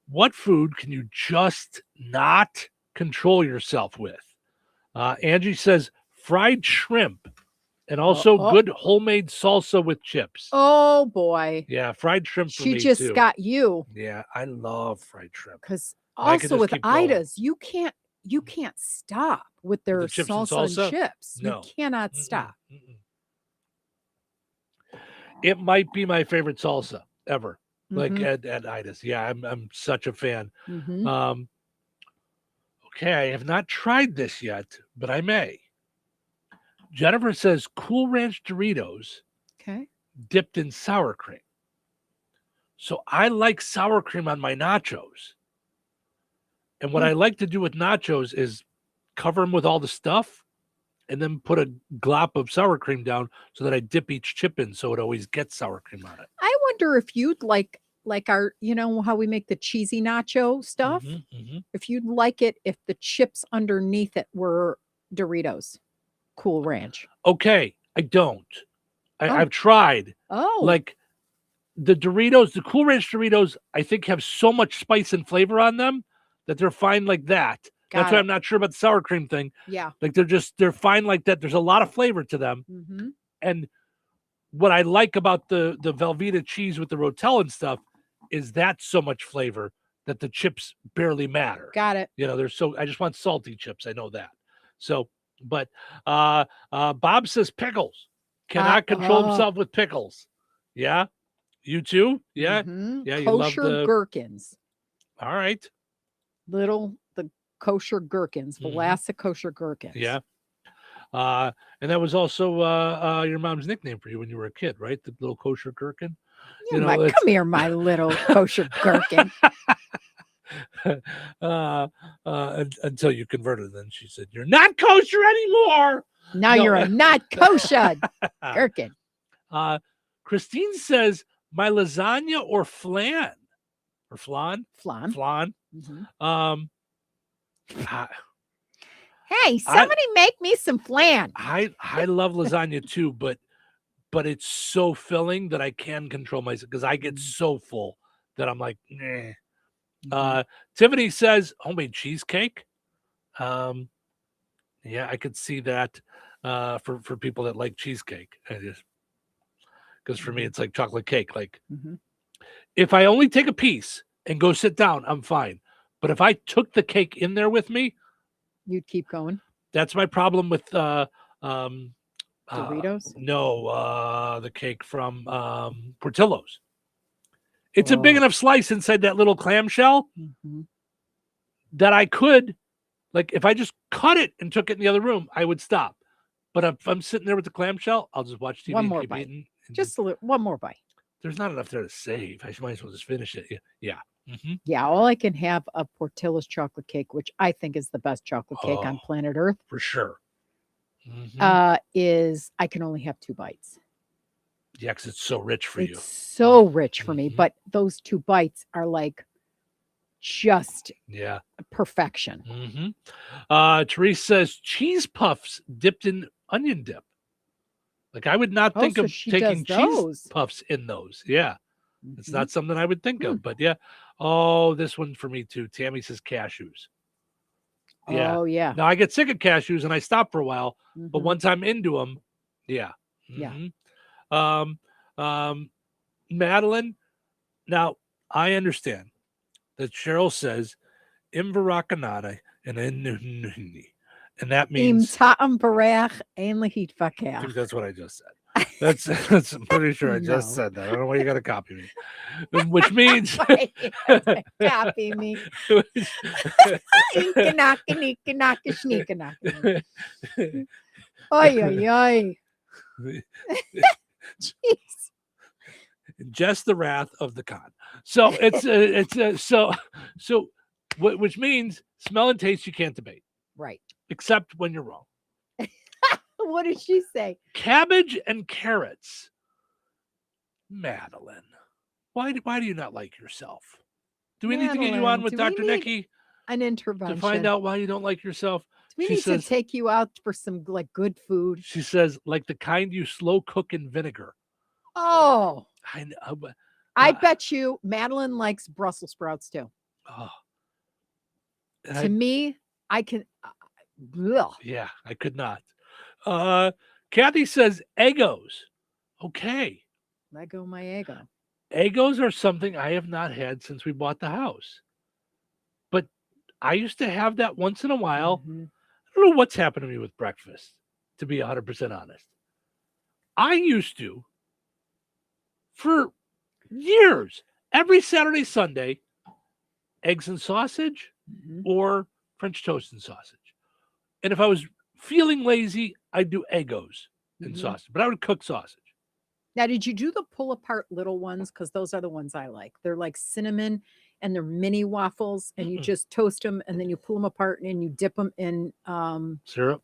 what food can you just not control yourself with? Angie says fried shrimp and also good homemade salsa with chips. Oh boy. Yeah, fried shrimp for She me just too. got you. Yeah, I love fried shrimp. Because I could also just with keep going. Ida's, you can't stop with their the chips and salsa salsa? chips. No. You cannot stop. It might be my favorite salsa ever. Like Mhm. at Ida's. Yeah, I'm such a fan. Mhm. Okay, I have not tried this yet, but I may. Jennifer says Cool Ranch Doritos Okay. dipped in sour cream. So I like sour cream on my nachos. And what I like to do with nachos is cover them with all the stuff and then put a glop of sour cream down so that I dip each chip in so it always gets sour cream on it. I wonder if you'd like our, you know, how we make the cheesy nacho stuff. If you'd like it if the chips underneath it were Doritos, Cool Ranch. Okay, I don't. I've tried. Oh. Like the Doritos, the Cool Ranch Doritos, I think have so much spice and flavor on them that they're fine like that. That's Got why it. I'm not sure about the sour cream thing. Yeah. Like they're fine like that. There's a lot of flavor to them. Mhm. And what I like about the Velveeta cheese with the Rotel and stuff is that's so much flavor that the chips barely matter. Got it. You know, I just want salty chips. I know that. So, but Bob says pickles. Cannot control himself with pickles. Yeah. You too? Yeah. Mhm. Yeah. You love Kosher the gherkins. All right. The kosher gherkins, Vlasic kosher gherkins. Yeah. And that was also your mom's nickname for you when you were a kid, right? The little kosher gherkin. You know, come here, my little kosher gherkin. Until you converted, then she said, "You're not kosher anymore." Now you're a not kosher gherkin. Christine says, "My lasagna or flan, or flan, flan." Hey, I- somebody make me some flan. I love lasagna too, but it's so filling that I can control myself because I get so full that I'm like, nah. Tiffany says homemade cheesecake. Yeah, I could see that for people that like cheesecake. Because for me, it's like chocolate cake. Like if I only take a piece and go sit down, I'm fine. But if I took the cake in there with me, you'd keep going. That's my problem with Doritos? No, the cake from Portillo's. It's a big enough slice inside that little clamshell that I could, like, if I just cut it and took it in the other room, I would stop. But if I'm sitting there with the clamshell, I'll just watch TV One and more keep bite. eating. Just one more bite. There's not enough there to save. I might as well just finish it. Yeah. Yeah, all I can have a Portillo's chocolate cake, which I think is the best chocolate cake on planet Earth. For sure. Is I can only have 2 bites. Yeah, because it's so rich for you. It's so rich for me, but those 2 bites are like just perfection. Therese says cheese puffs dipped in onion dip. Like I would not think so of she taking does cheese those. puffs in those. Yeah. It's not something I would think of, but yeah. Oh, this one for me too. Tammy says cashews. Yeah. Oh, yeah. Now I get sick of cashews and I stop for a while, but once I'm into them, yeah. Yeah. Madeline, now I understand that Cheryl says Imvarakanade and that means I think that's what I just said. That's I'm pretty sure I just said that. I don't know why you got to copy me. Which means copy me. Oy, oy, oy. Jeez. Just the wrath of the con. So which means smell and taste you can't debate. Right. Except when you're wrong. What did she say? Cabbage and carrots. Madeline, why do you not like yourself? Do we need to get you on with Dr. Nicky? An intervention. To find out why you don't like yourself? We need to take you out for some like good food. She says, like the kind you slow cook in vinegar. Oh. I know. But, I bet you Madeline likes Brussels sprouts too. Oh. To me, I can. Yeah, I could not. Kathy says Eggos. Okay. Lego my Eggo. Eggos are something I have not had since we bought the house. But I used to have that once in a while. Mm-hmm. I don't know what's happened to me with breakfast, to be 100% honest. I used to, for years, every Saturday, Sunday, eggs and sausage or French toast and sausage. And if I was feeling lazy, I'd do Eggos and sausage, but I would cook sausage. Now, did you do the pull apart little ones? Because those are the ones I like. They're like cinnamon and they're mini waffles, and you just toast them and then you pull them apart and you dip them in syrup.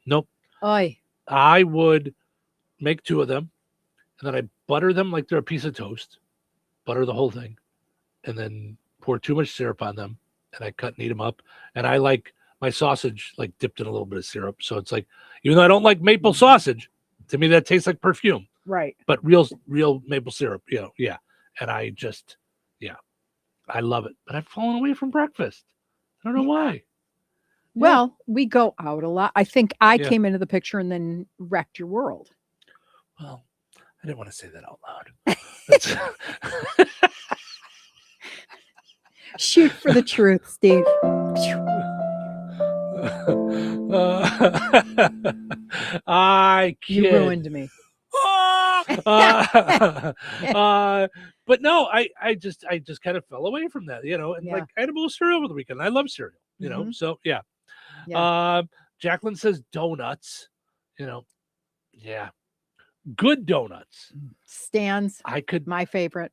Nope. Oy. I would make 2 of them, and then I butter them like they're a piece of toast, butter the whole thing, and then pour too much syrup on them, and I cut and eat them up. And I like my sausage like dipped in a little bit of syrup. So it's like, even though I don't like maple sausage, to me that tastes like perfume. Right. But real maple syrup, yeah. And I just, I love it. But I've fallen away from breakfast. I don't know why. Well, we go out a lot. I think I came into the picture and then wrecked your world. Well, I didn't want to say that out loud. Shoot for the truth, Steve. I kid. You ruined me. But no, I just kind of fell away from that, and like I had a bowl of cereal over the weekend. I love cereal, so yeah. Jacqueline says donuts, good donuts. Stan's my favorite.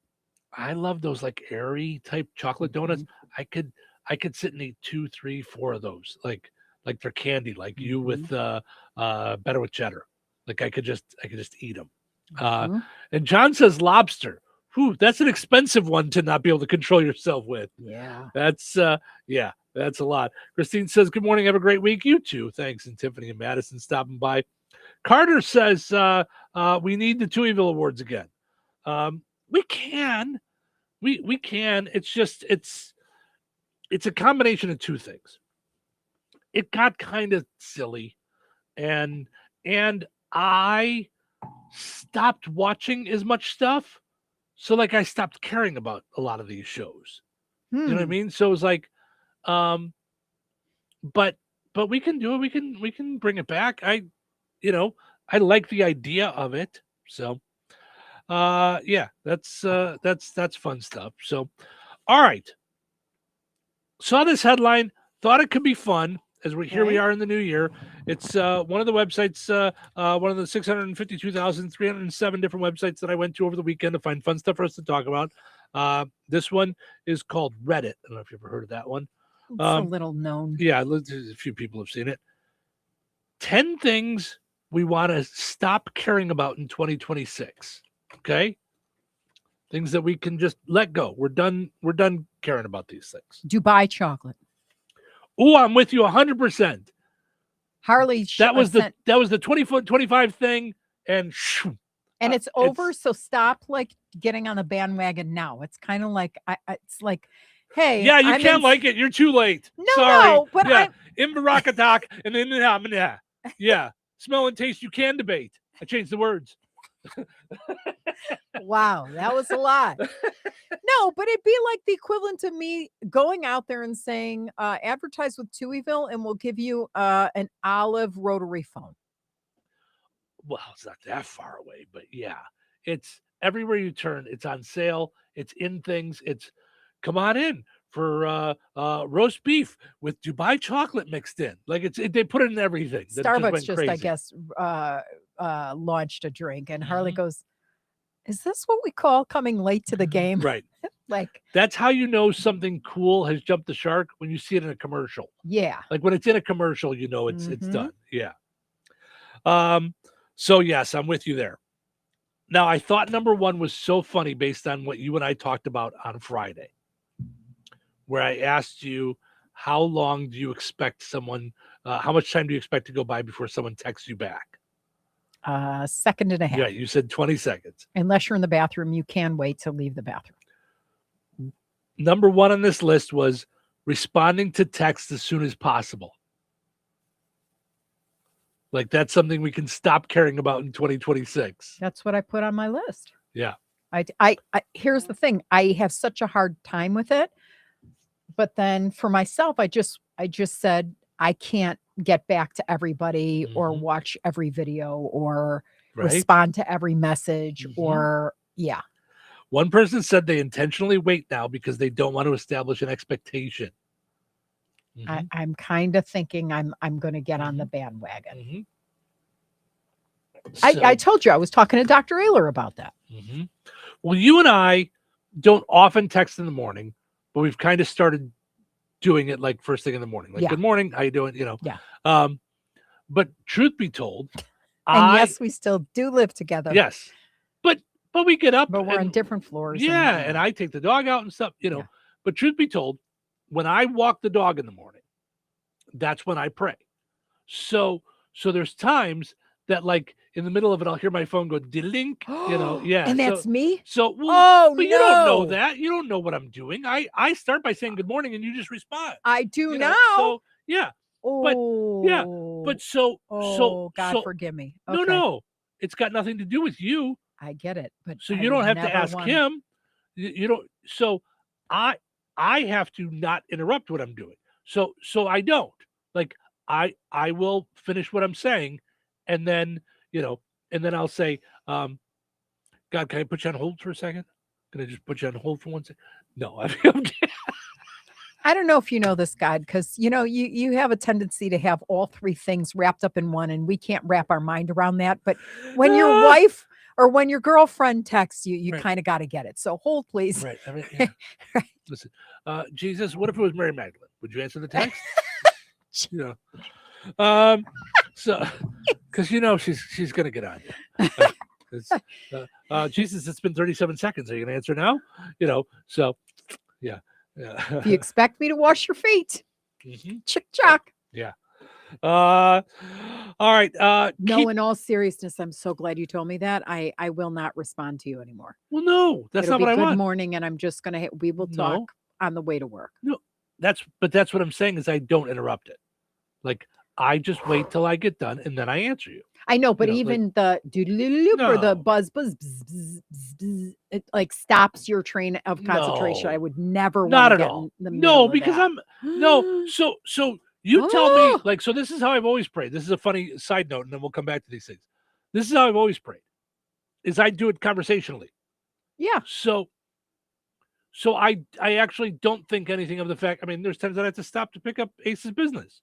I love those like airy type chocolate donuts. I could sit and eat 2, 3, 4 of those, like they're candy, like you with better with cheddar. Like I could just eat them. And John says lobster. Whew, that's an expensive one to not be able to control yourself with. Yeah. That's a lot. Christine says, good morning. Have a great week. You too. Thanks. And Tiffany and Madison stopping by. Carter says, we need the Touhyville Awards again. We can. We can. It's just, it's a combination of 2 things. It got kind of silly, and I stopped watching as much stuff. So like I stopped caring about a lot of these shows. You know what I mean? So it was like, but we can do it. We can bring it back. I like the idea of it. So that's fun stuff. So, all right. Saw this headline, thought it could be fun. As here we are in the new year. It's one of the websites, one of the 652,307 different websites that I went to over the weekend to find fun stuff for us to talk about. This one is called Reddit. I don't know if you've ever heard of that one. It's a little known. Yeah, a few people have seen it. 10 things we want to stop caring about in 2026. Okay? Things that we can just let go. We're done caring about these things. Dubai chocolate. Oh, I'm with you 100%. Harley, that was the 25 thing, and it's over. So stop like getting on the bandwagon now. It's kind of like it's like, hey, yeah, you can't like it. You're too late. No, sorry. no, but I'm in Barakatak and in yeah, smell and taste you can debate. I changed the words. Wow, that was a lot. No, but it'd be like the equivalent of me going out there and saying, advertise with Touhyville and we'll give you an olive rotary phone. Well, it's not that far away, but yeah, it's everywhere you turn. It's on sale. It's in things. It's come on in for roast beef with Dubai chocolate mixed in. Like they put it in everything. Starbucks just I guess, launched a drink, and Harley goes, is this what we call coming late to the game? Right. Like that's how you know something cool has jumped the shark, when you see it in a commercial. Yeah. Like when it's in a commercial, it's done. Yeah. So yes, I'm with you there. Now, I thought number one was so funny based on what you and I talked about on Friday, where I asked you, how long do you expect someone, how much time do you expect to go by before someone texts you back? Second and a half. Yeah, you said 20 seconds. Unless you're in the bathroom, you can wait to leave the bathroom. Number one on this list was responding to text as soon as possible. Like that's something we can stop caring about in 2026. That's what I put on my list. Yeah. I here's the thing. I have such a hard time with it. But then for myself, I just said I can't get back to everybody or watch every video or respond to every message or yeah. One person said they intentionally wait now because they don't want to establish an expectation. I'm kind of thinking I'm going to get on the bandwagon. I told you I was talking to Dr. Ayler about that. Well, you and I don't often text in the morning, but we've kind of started doing it like first thing in the morning. Like, good morning, how you doing? You know. Yeah. But truth be told, and yes, we still do live together. Yes, but we get up, but we're on different floors. Yeah, and I take the dog out and stuff. You know. Yeah. But truth be told, when I walk the dog in the morning, that's when I pray. So there's times that like in the middle of it, I'll hear my phone go ding, you know, yeah. And that's me? So, well, but you don't know that. You don't know what I'm doing. I start by saying good morning and you just respond. I do now. So, yeah. Oh. But, yeah. But God forgive me. Okay. No. It's got nothing to do with you. I get it. But so you don't have to ask him. You don't. So I have to not interrupt what I'm doing. So I don't. Like I will finish what I'm saying, and then I'll say, God, can I put you on hold for a second? Can I just put you on hold for 1 second? No, I don't know if you know this, God, because you have a tendency to have all three things wrapped up in one, and we can't wrap our mind around that. But when your wife or when your girlfriend texts you, you kind of got to get it. So hold, please. Right. I mean, yeah. Listen, Jesus, what if it was Mary Magdalene? Would you answer the text? So because she's gonna get on you. Jesus, it's been 37 seconds. Are you gonna answer now? So yeah. If you expect me to wash your feet, chick chock. Yeah. All right. No, in all seriousness, I'm so glad you told me that. I will not respond to you anymore. Well, no, that's It'll not what I be want. Good morning, and I'm just gonna. We will talk on the way to work. No, that's what I'm saying is I don't interrupt it. Like I just wait till I get done and then I answer you. I know, but even the doodle-loop or the buzz, buzz, bzz, bzz, bzz, it like stops your train of concentration. I would never want not to at get all. in the No, middle of because that. So you tell me, like, so this is how I've always prayed. This is a funny side note, and then we'll come back to these things. This is how I've always prayed, is I do it conversationally. Yeah. So I actually don't think anything of the fact. I mean, there's times that I have to stop to pick up Ace's business.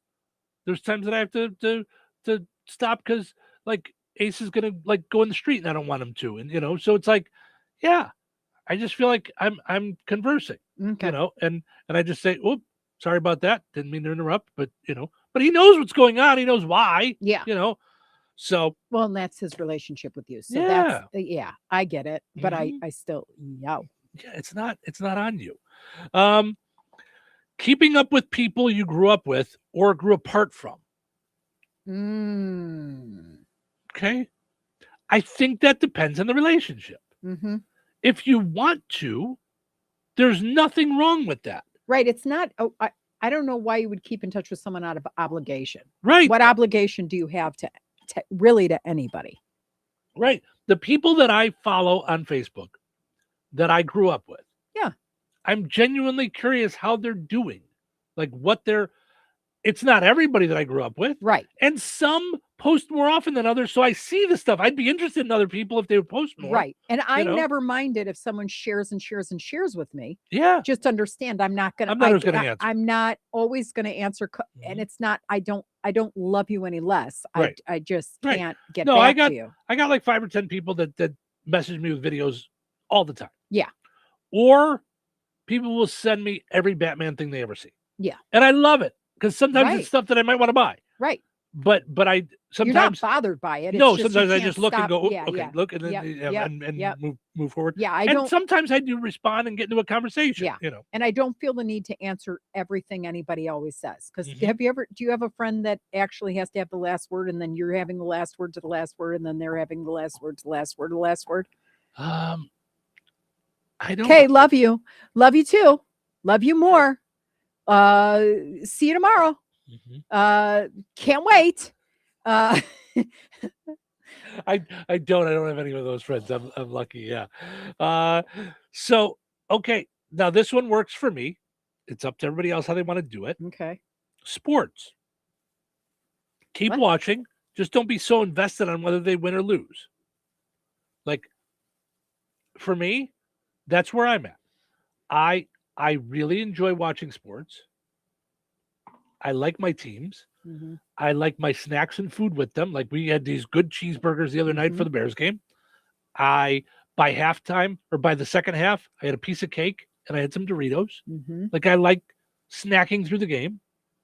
There's times that I have to stop because like Ace is gonna like go in the street and I don't want him to, and so it's like, yeah, I just feel like I'm conversing, okay. and I just say, "Oop, sorry about that. Didn't mean to interrupt," but but he knows what's going on. He knows why. Yeah. So well, and that's his relationship with you. So yeah, that's I get it, but I still Yeah, it's not on you. Keeping up with people you grew up with or grew apart from. Okay. I think that depends on the relationship. If you want to, there's nothing wrong with that. Right. It's not. I don't know why you would keep in touch with someone out of obligation. Right. What obligation do you have to really to anybody? Right. The people that I follow on Facebook that I grew up with. Yeah. I'm genuinely curious how they're doing. Like it's not everybody that I grew up with. Right. And some post more often than others. So I see the stuff. I'd be interested in other people if they would post more. Right. And I never minded if someone shares and shares and shares with me. Yeah. Just understand I'm not going to answer. I'm not always going to answer. And it's not, I don't love you any less. Right. I just can't get back to you. I got like 5 or 10 people that message me with videos all the time. Yeah. Or people will send me every Batman thing they ever see. Yeah. And I love it because sometimes it's stuff that I might want to buy. Right. but I You're not sometimes bothered by it. It's no. just you Sometimes I can't just look and stop- go, "Oop, yeah, okay, yeah. look, and then Yep, and yep. move forward. Yeah, I and don't. sometimes I do respond and get into a conversation. Yeah. You know, And I don't feel the need to answer everything anybody always says. Because Mhm. do you have a friend that actually has to have the last word, and then you're having the last word to the last word, and then they're having the last word to the last word to the last word? I don't. Okay, love you. Love you too. Love you more. See you tomorrow. Can't wait. I don't have any of those friends. I'm lucky. Yeah. So okay, now this one works for me. It's up to everybody else how they want to do it. Okay. Sports. Keep What? watching. Just don't be so invested on whether they win or lose. Like for me, that's where I'm at. I really enjoy watching sports. I like my teams. Mhm. I like my snacks and food with them. Like we had these good cheeseburgers the other night for the Bears game. By halftime or by the second half, I had a piece of cake and I had some Doritos. Mhm. Like I like snacking through the game.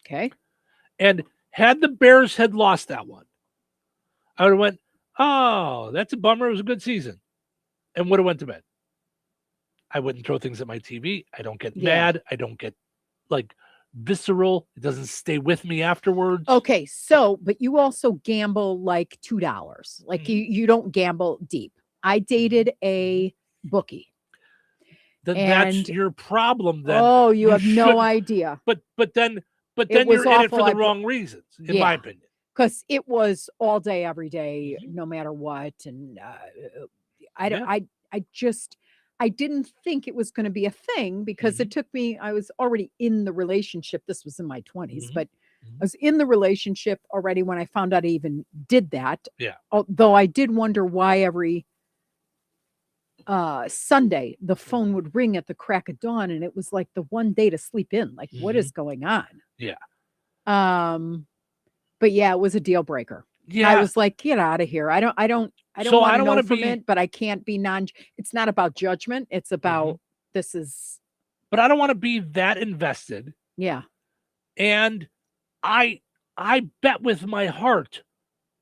Okay. And had the Bears had lost that one, I would have went, oh, that's a bummer. It was a good season. And would have went to bed. I wouldn't throw things at my TV. I don't get mad. I don't get like visceral. It doesn't stay with me afterwards. Okay, so but you also gamble like $2. Like you don't gamble deep. I dated a bookie. That's And- your problem then. Oh, you have no shouldn't- idea. But then It you're was in it awful. for I the put- wrong reasons, in my opinion. Because it was all day, every day, Mm-hmm. no matter what. And I didn't think it was going to be a thing because Mm-hmm. it took me, I was already in the relationship. This was in my 20s, Mm-hmm. but I was in the relationship already when I found out I even did that. Yeah. Although I did wonder why every Sunday the phone would ring at the crack of dawn, and it was like the one day to sleep in. Like, what is going on? Yeah. But yeah, it was a deal breaker. Yeah. I was like, get out of here. I don't So I want to don't know wanna from be- it, but I can't be it's not about judgment. It's about this is But I don't want to be that invested. yeah. And I bet with my heart,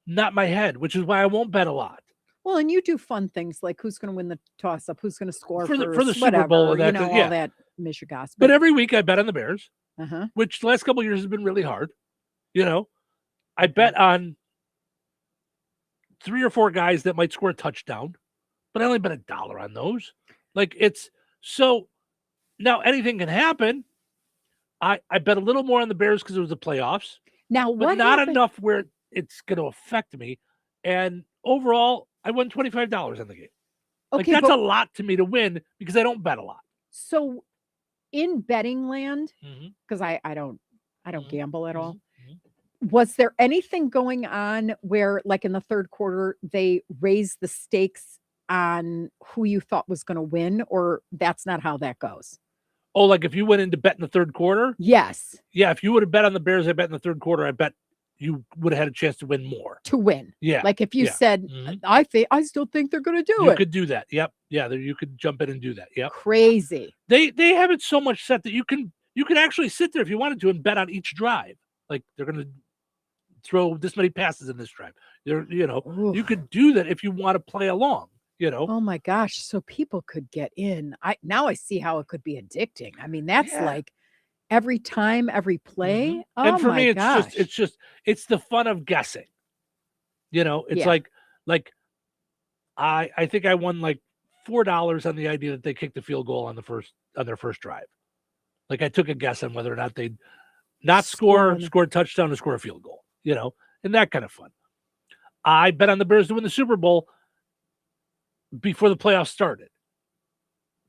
not my head, which is why I won't bet a lot. Well, and you do fun things like who's going to win the toss up, who's going to score For the first, Super Bowl whatever, and that, all yeah. that mishigas. But every week I bet on the Bears, uh-huh. which the last couple of years has been really hard. You know, I bet on 3 or 4 guys that might score a touchdown, but I only bet $1 on those. Like it's so now anything can happen. I bet a little more on the Bears because it was the playoffs. Now, but what not happened? enough where it's going to affect me. And overall, I won $25 on the game. Like Okay, that's but- a lot to me to win because I don't bet a lot. So in betting land, Mm-hmm. because I don't gamble at all. Was there anything going on where, like in the third quarter, they raised the stakes on who you thought was going to win, or that's not how that goes? Oh, like if you went in to bet in the third quarter? Yes. Yeah, if you would have bet on the Bears, I bet in the third quarter, I bet you would have had a chance to win more. To win. Yeah. Like if you yeah. said, I still think they're going to do You it. could do that. Yep. Yeah, you could jump in and do that. Yep. Crazy. They have it so much set that you can actually sit there if you wanted to and bet on each drive. Like they're going to throw this many passes in this drive. You could do that if you want to play along. Oh my gosh. So people could get in. Now I see how it could be addicting. I mean, that's like every time, every play. Oh And for my me, gosh. it's the fun of guessing. It's Yeah. like I think I won like $4 on the idea that they kicked the field goal on their first drive. Like I took a guess on whether or not they'd not score a touchdown, or score a field goal, and that kind of fun. I bet on the Bears to win the Super Bowl before the playoffs started.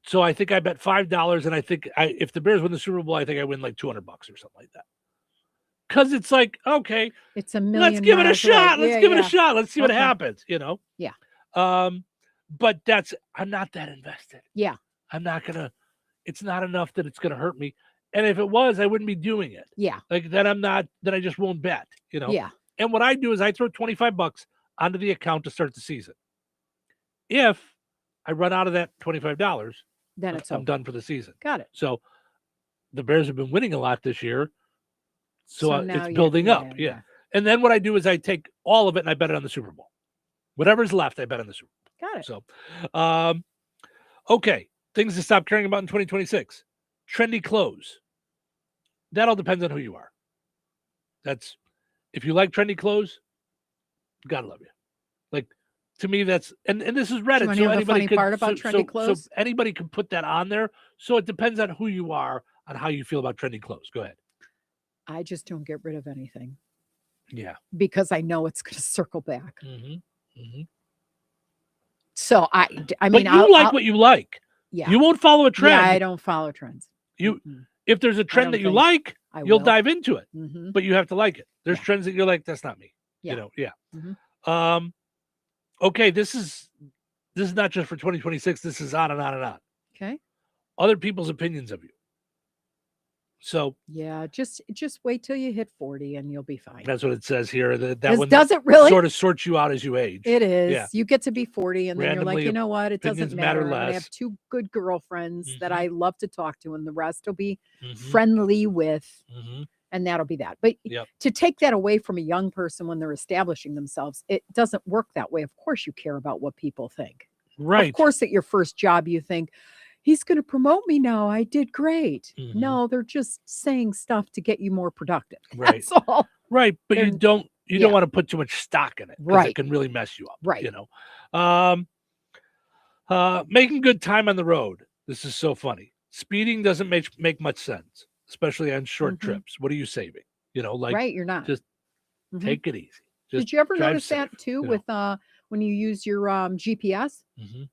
So I think I bet $5, and I think if the Bears win the Super Bowl, I think I win like $200 or something like that. Because it's like, okay, it's a million. Let's give it a shot. Away. Let's give it a shot. Let's see what Okay. happens. Yeah. But I'm not that invested. Yeah. I'm not gonna. It's not enough that it's gonna hurt me. And if it was, I wouldn't be doing it. Yeah. Like then I'm not. Then I just won't bet. Yeah. And what I do is I throw $25 onto the account to start the season. If I run out of that $25, then I'm done for the season. Got it. So the Bears have been winning a lot this year. So now it's building up. Yeah. And then what I do is I take all of it and I bet it on the Super Bowl. Whatever's left, I bet on the Super Bowl. Got it. So, okay. Things to stop caring about in 2026. Trendy clothes. That all depends on who you are. That's, if you like trendy clothes, gotta love you. Like, to me, that's, and this is Reddit. Do you wanna hear the funny part about trendy clothes? So anybody can put that on there. So it depends on who you are, on how you feel about trendy clothes. Go ahead. I just don't get rid of anything Yeah. because I know it's going to circle back. Mm-hmm. So I But mean, you like what you like. Yeah. You won't follow a trend. Yeah, I don't follow trends. If there's a trend don't that you think like, I you'll will. dive into it. Mhm. But you have to like it. There's trends that you're like, that's not me. Yeah. You know, yeah. Mhm. Okay, this is not just for 2026. This is on and on and on. Okay. Other people's opinions of you. So Yeah, just wait till you hit 40 and you'll be fine. that's what it says here. That This one doesn't really- sort of sorts you out as you age. It is. Yeah. You get to be 40 and then you're Randomly, like, you know what? It doesn't opinions matter. matter I have less. 2 good girlfriends that I love to talk to, and the rest will be Mhm. friendly with, Mhm. and that'll be that. But Yep. to take that away from a young person when they're establishing themselves, it doesn't work that way. Of course, you care about what people think. Right. Of course, at your first job, you think, he's going to promote me now. I did great. Mhm. No, they're just saying stuff to get you more productive. Right. That's all. Right, but you And- don't yeah. want to put too much stock in it. 'Cause Right. It can really mess you up. Right. You know. Making good time on the road. This is so funny. Speeding doesn't make much sense, especially on short Mhm. trips. What are you saving? You know, like Right, you're not. just Mhm. take it easy. Just Did you ever drive notice that safe, too you know? with when you use your GPS? Mhm.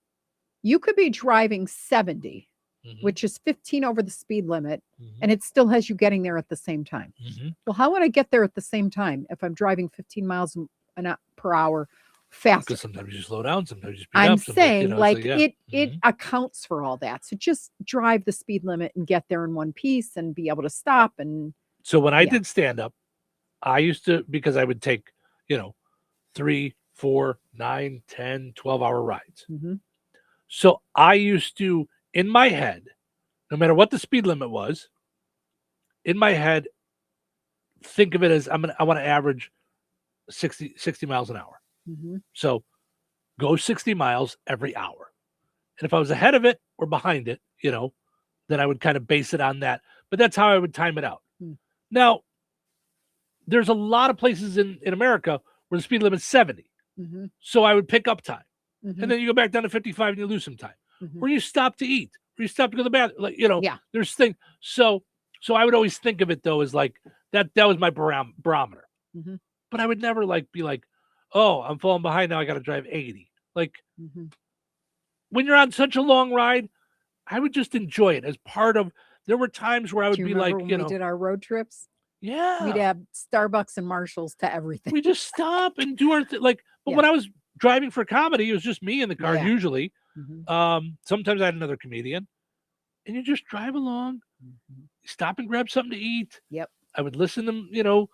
You could be driving 70, Mhm. which is 15 over the speed limit, Mhm. and it still has you getting there at the same time. Mhm. Well, how would I get there at the same time if I'm driving 15 miles per hour faster? Because sometimes you slow down, sometimes you speed I'm up. sometimes, saying, you know, like, so, yeah. it accounts for all that. So just drive the speed limit and get there in one piece and be able to stop. And So when I yeah. did stand up, I used to, because I would take, 3, 4, 9, 10, 12-hour rides. Mhm. So I used to, in my head, no matter what the speed limit was, in my head, think of it as I want to average 60 miles an hour. Mhm. So go 60 miles every hour. And if I was ahead of it or behind it, then I would kind of base it on that. But that's how I would time it out. Hmm. Now, there's a lot of places in America where the speed limit's 70. Mhm. So I would pick up time. Mhm. And then you go back down to 55 and you lose some time. Mhm. Or you stop to eat, or you stop to go to the bathroom. Like, Yeah. there's things. So I would always think of it though as like that was my barometer. Mhm. But I would never be like, oh, I'm falling behind now. I got to drive 80. Like Mhm. when you're on such a long ride, I would just enjoy it as part of. There were times where I would Do you be remember like, when we did our road trips? yeah, We'd have Starbucks and Marshalls to everything. we just stop and do our thing. But Yeah. when I was driving for comedy, it was just me in the car Yeah. usually. Mhm. Sometimes I had another comedian, and you just drive along, stop and grab something to eat. Yep. I would listen to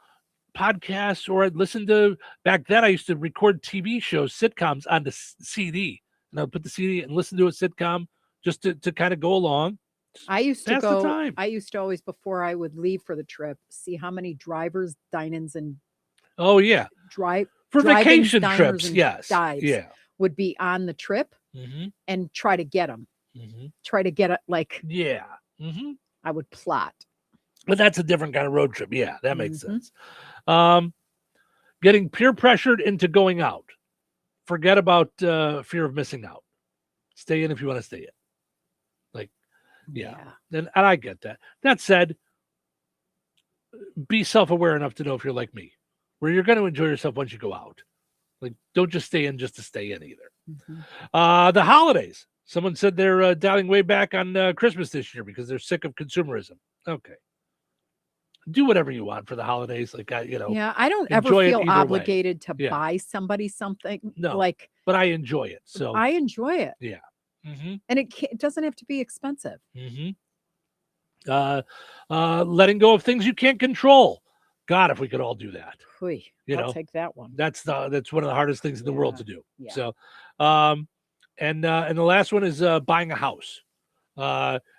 podcasts, or I'd listen to. Back then, I used to record TV shows, sitcoms on the CD, and I'd put the CD and listen to a sitcom just to kind of go along. I used to Pass the go. time. I used to always, before I would leave for the trip, see how many drivers, dine-ins, and Oh yeah, drive for drive-ins, vacation diners, trips, and yes, dives yeah. would be on the trip, Mhm. and try to get them. Mhm. Try to get it like Yeah. I would plot. But that's a different kind of road trip. Yeah, that makes Mhm. sense. Getting peer pressured into going out. Forget about fear of missing out. Stay in if you want to stay in. Yeah. And I get that. That said, be self-aware enough to know if you're like me, where you're going to enjoy yourself once you go out. Like, don't just stay in just to stay in either. Mhm. The holidays. Someone said they're dialing way back on Christmas this year because they're sick of consumerism. Okay. Do whatever you want for the holidays. Yeah, I don't ever enjoy it feel either way. obligated to Yeah. buy somebody something. No, Like, but I enjoy it. So I enjoy it, yeah. Mm-hmm. and it doesn't have to be expensive. Mm-hmm. Letting go of things you can't control. God, if we could all do that. Oy, You I'll know, take that one. That's one of the hardest things in the world to do. Yeah. So, and the last one is buying a house.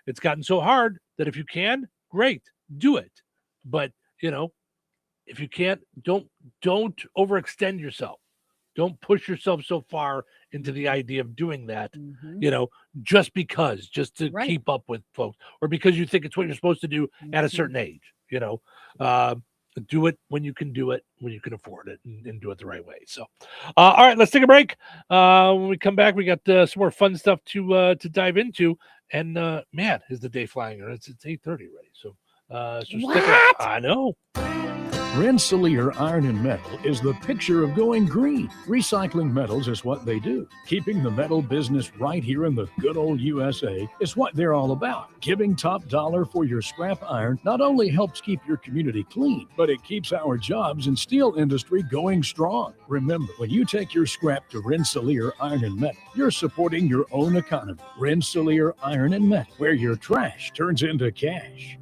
It's gotten so hard that if you can, great, do it. But if you can't, don't overextend yourself. Don't push yourself so far into the idea of doing that, just to keep up with folks, or because you think it's what you're supposed to do at a certain age, do it when you can do it, when you can afford it, and do it the right way. So, all right, let's take a break. When we come back, we got some more fun stuff to dive into. And man, is the day flying? It's 8:30 already. So, stick around. I know. Rensselaer Iron and Metal is the picture of going green. Recycling metals is what they do. Keeping the metal business right here in the good old USA is what they're all about. Giving top dollar for your scrap iron not only helps keep your community clean, but it keeps our jobs and steel industry going strong. Remember, when you take your scrap to Rensselaer Iron and Metal, you're supporting your own economy. Rensselaer Iron and Metal, where your trash turns into cash.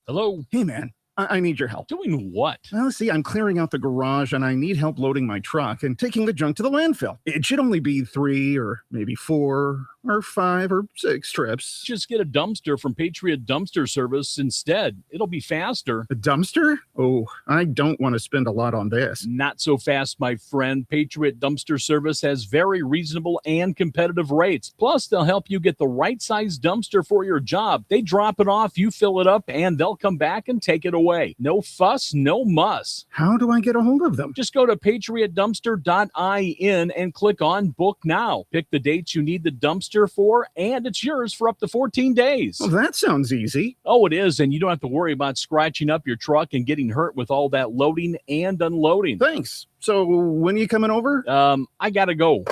Hello? Hey, man. I need your help. Doing what? Well, see, I'm clearing out the garage and I need help loading my truck and taking the junk to the landfill. It should only be 3 or maybe 4 or 5 or 6 trips. Just get a dumpster from Patriot Dumpster Service instead. It'll be faster. A dumpster? Oh, I don't want to spend a lot on this. Not so fast, my friend. Patriot Dumpster Service has very reasonable and competitive rates. Plus, they'll help you get the right size dumpster for your job. They drop it off, you fill it up, and they'll come back and take it away. No fuss, no muss. How do I get a hold of them? Just go to patriotdumpster.in and click on Book Now. Pick the dates you need the dumpster for, and it's yours for up to 14 days. Well, that sounds easy. Oh, it is, and you don't have to worry about scratching up your truck and getting hurt with all that loading and unloading. Thanks. So when are you coming over? I gotta go.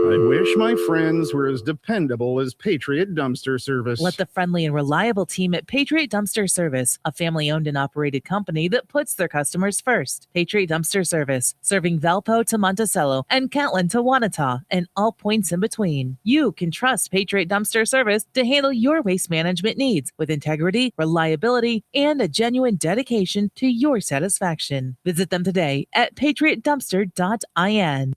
I wish my friends were as dependable as Patriot Dumpster Service. Let the friendly and reliable team at Patriot Dumpster Service, a family-owned and operated company that puts their customers first. Patriot Dumpster Service, serving Valpo to Monticello and Catlin to Wanata and all points in between. You can trust Patriot Dumpster Service to handle your waste management needs with integrity, reliability, and a genuine dedication to your satisfaction. Visit them today at patriotdumpster.in.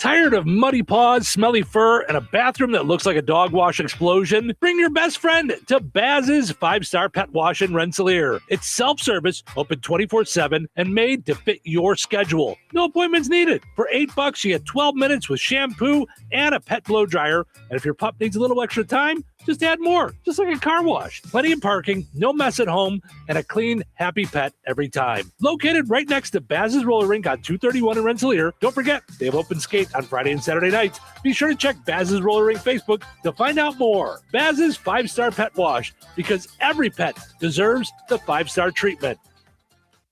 Tired of muddy paws, smelly fur, and a bathroom that looks like a dog wash explosion? Bring your best friend to Baz's 5-Star Pet Wash in Rensselaer. It's self-service, open 24/7, and made to fit your schedule. No appointments needed. For $8, you get 12 minutes with shampoo and a pet blow dryer. And if your pup needs a little extra time, just add more, just like a car wash. Plenty of parking, no mess at home, and a clean, happy pet every time. Located right next to Baz's Roller Rink on 231 in Rensselaer. Don't forget, they have open skate on Friday and Saturday nights. Be sure to check Baz's Roller Rink Facebook to find out more. Baz's 5-Star Pet Wash, because every pet deserves the 5-star treatment.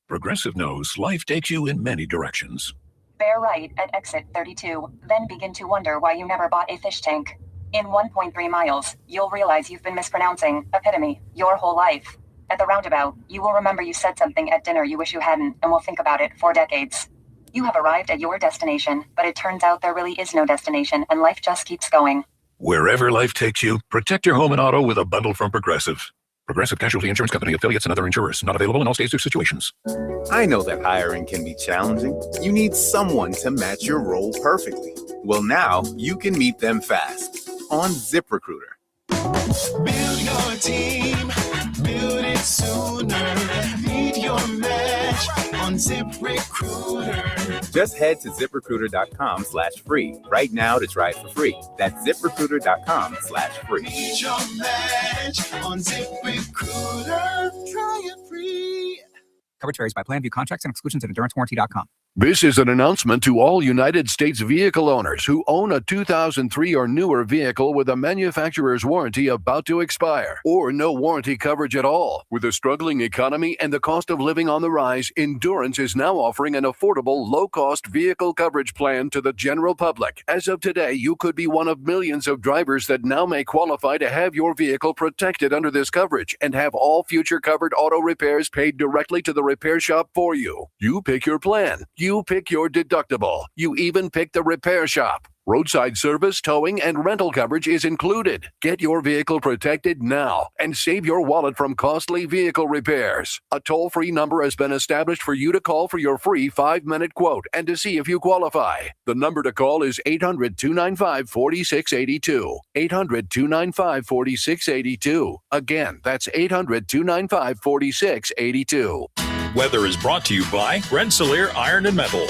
Progressive knows life takes you in many directions. Bear right at exit 32, then begin to wonder why you never bought a fish tank. In 1.3 miles, you'll realize you've been mispronouncing epitome your whole life. At the roundabout, you will remember you said something at dinner you wish you hadn't, and will think about it for decades. You have arrived at your destination, but it turns out there really is no destination, and life just keeps going. Wherever life takes you, protect your home and auto with a bundle from Progressive. Progressive Casualty Insurance Company, affiliates, and other insurers. Not available in all states or situations. I know that hiring can be challenging. You need someone to match your role perfectly. Well, now you can meet them fast on ZipRecruiter. Build your team, build it sooner. Meet your match on ZipRecruiter. Just head to ZipRecruiter.com/free right now to try it for free. That's ZipRecruiter.com/free. Meet your match on ZipRecruiter. Try it free. Coverage varies by plan. View contracts and exclusions at EnduranceWarranty.com. This is an announcement to all United States vehicle owners who own a 2003 or newer vehicle with a manufacturer's warranty about to expire, or no warranty coverage at all. With a struggling economy and the cost of living on the rise, Endurance is now offering an affordable, low-cost vehicle coverage plan to the general public. As of today, you could be one of millions of drivers that now may qualify to have your vehicle protected under this coverage and have all future covered auto repairs paid directly to the repair shop for you. You pick your plan. You pick your deductible. You even pick the repair shop. Roadside service, towing, and rental coverage is included. Get your vehicle protected now and save your wallet from costly vehicle repairs. A toll-free number has been established for you to call for your free 5-minute quote and to see if you qualify. The number to call is 800-295-4682. 800-295-4682. Again, that's 800-295-4682. Weather is brought to you by Rensselaer Iron and Metal.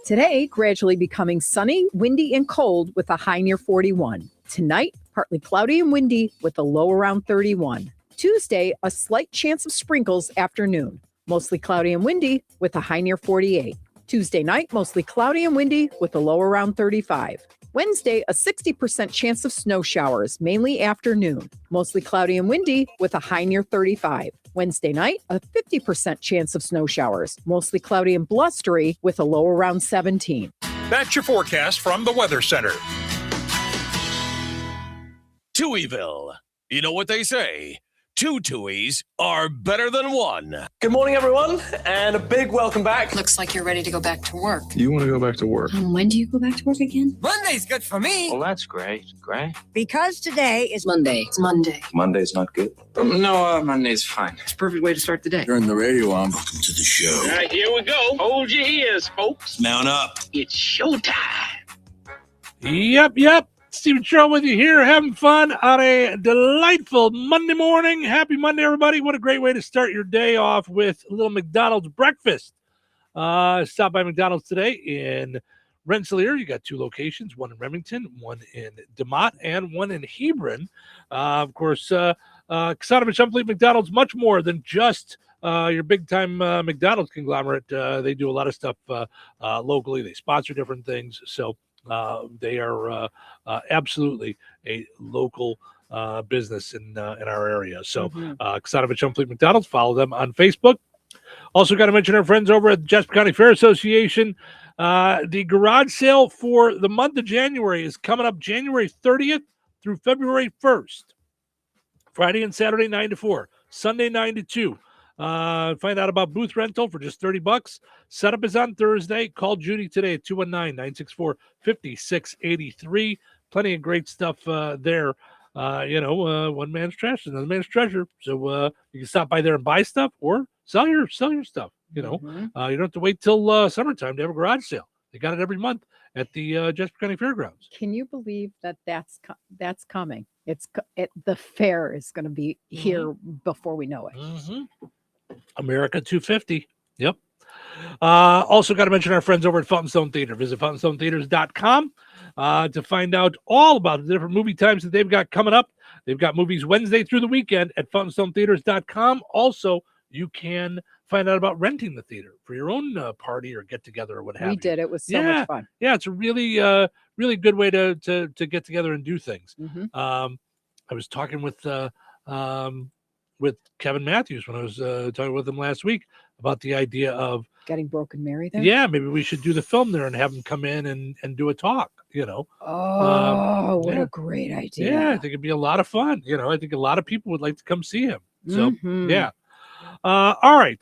Today, gradually becoming sunny, windy, and cold with a high near 41. Tonight, partly cloudy and windy with a low around 31. Tuesday, a slight chance of sprinkles afternoon. Mostly cloudy and windy with a high near 48. Tuesday night, mostly cloudy and windy with a low around 35. Wednesday, a 60% chance of snow showers, mainly afternoon. Mostly cloudy and windy with a high near 35. Wednesday night, a 50% chance of snow showers, mostly cloudy and blustery with a low around 17. That's your forecast from the Weather Center. Touhyville. You know what they say? 2 Touhies are better than 1. Good morning, everyone, and a big welcome back. Looks like you're ready to go back to work. You want to go back to work? When do you go back to work again? Monday's good for me. Well, that's great. Great. Because today is Monday. It's Monday. Monday's not good. No, Monday's fine. It's a perfect way to start the day. Turn the radio on. Welcome to the show. All right, here we go. Hold your ears, folks. Mount up. It's showtime. Yep. Stephen Sherrill with you here, having fun on a delightful Monday morning. Happy Monday, everybody. What a great way to start your day off with a little McDonald's breakfast. Stop by McDonald's today in Rensselaer. You got 2 locations, one in Remington, one in DeMott, and one in Hebron. Of course, Kasanovich Unbelief McDonald's, much more than just your big-time McDonald's conglomerate. They do a lot of stuff locally. They sponsor different things, so they are absolutely a local business in our area. So Kasanovich Unbelief McDonald's, follow them on Facebook. Also got to mention our friends over at the Jasper County Fair Association. The garage sale for the month of January is coming up January 30th through February 1st. Friday and Saturday, 9 to 4. Sunday, 9 to 2. Find out about booth rental for just $30. Setup is on Thursday. Call Judy today at 219-964-5683. Plenty of great stuff there. One man's trash is another man's treasure. So you can stop by there and buy stuff or sell your stuff. You don't have to wait till summertime to have a garage sale. They got it every month at the Jasper County Fairgrounds. Can you believe that that's coming? The fair is going to be here before we know it. America 250. Yep. Also got to mention our friends over at Fountain Stone Theater. Visit fountainstonetheaters.com to find out all about the different movie times that they've got coming up. They've got movies Wednesday through the weekend at fountainstonetheaters.com. Also, you can find out about renting the theater for your own party or get together or what have you. We did. It was so much fun. Yeah, it's a really good way to get together and do things. I was talking with Kevin Matthews when I was talking with him last week about the idea of getting Broken Mary there. Yeah, maybe we should do the film there and have him come in and do a talk, Oh, what a great idea. Yeah, I think it'd be a lot of fun. I think a lot of people would like to come see him. So, yeah. All right.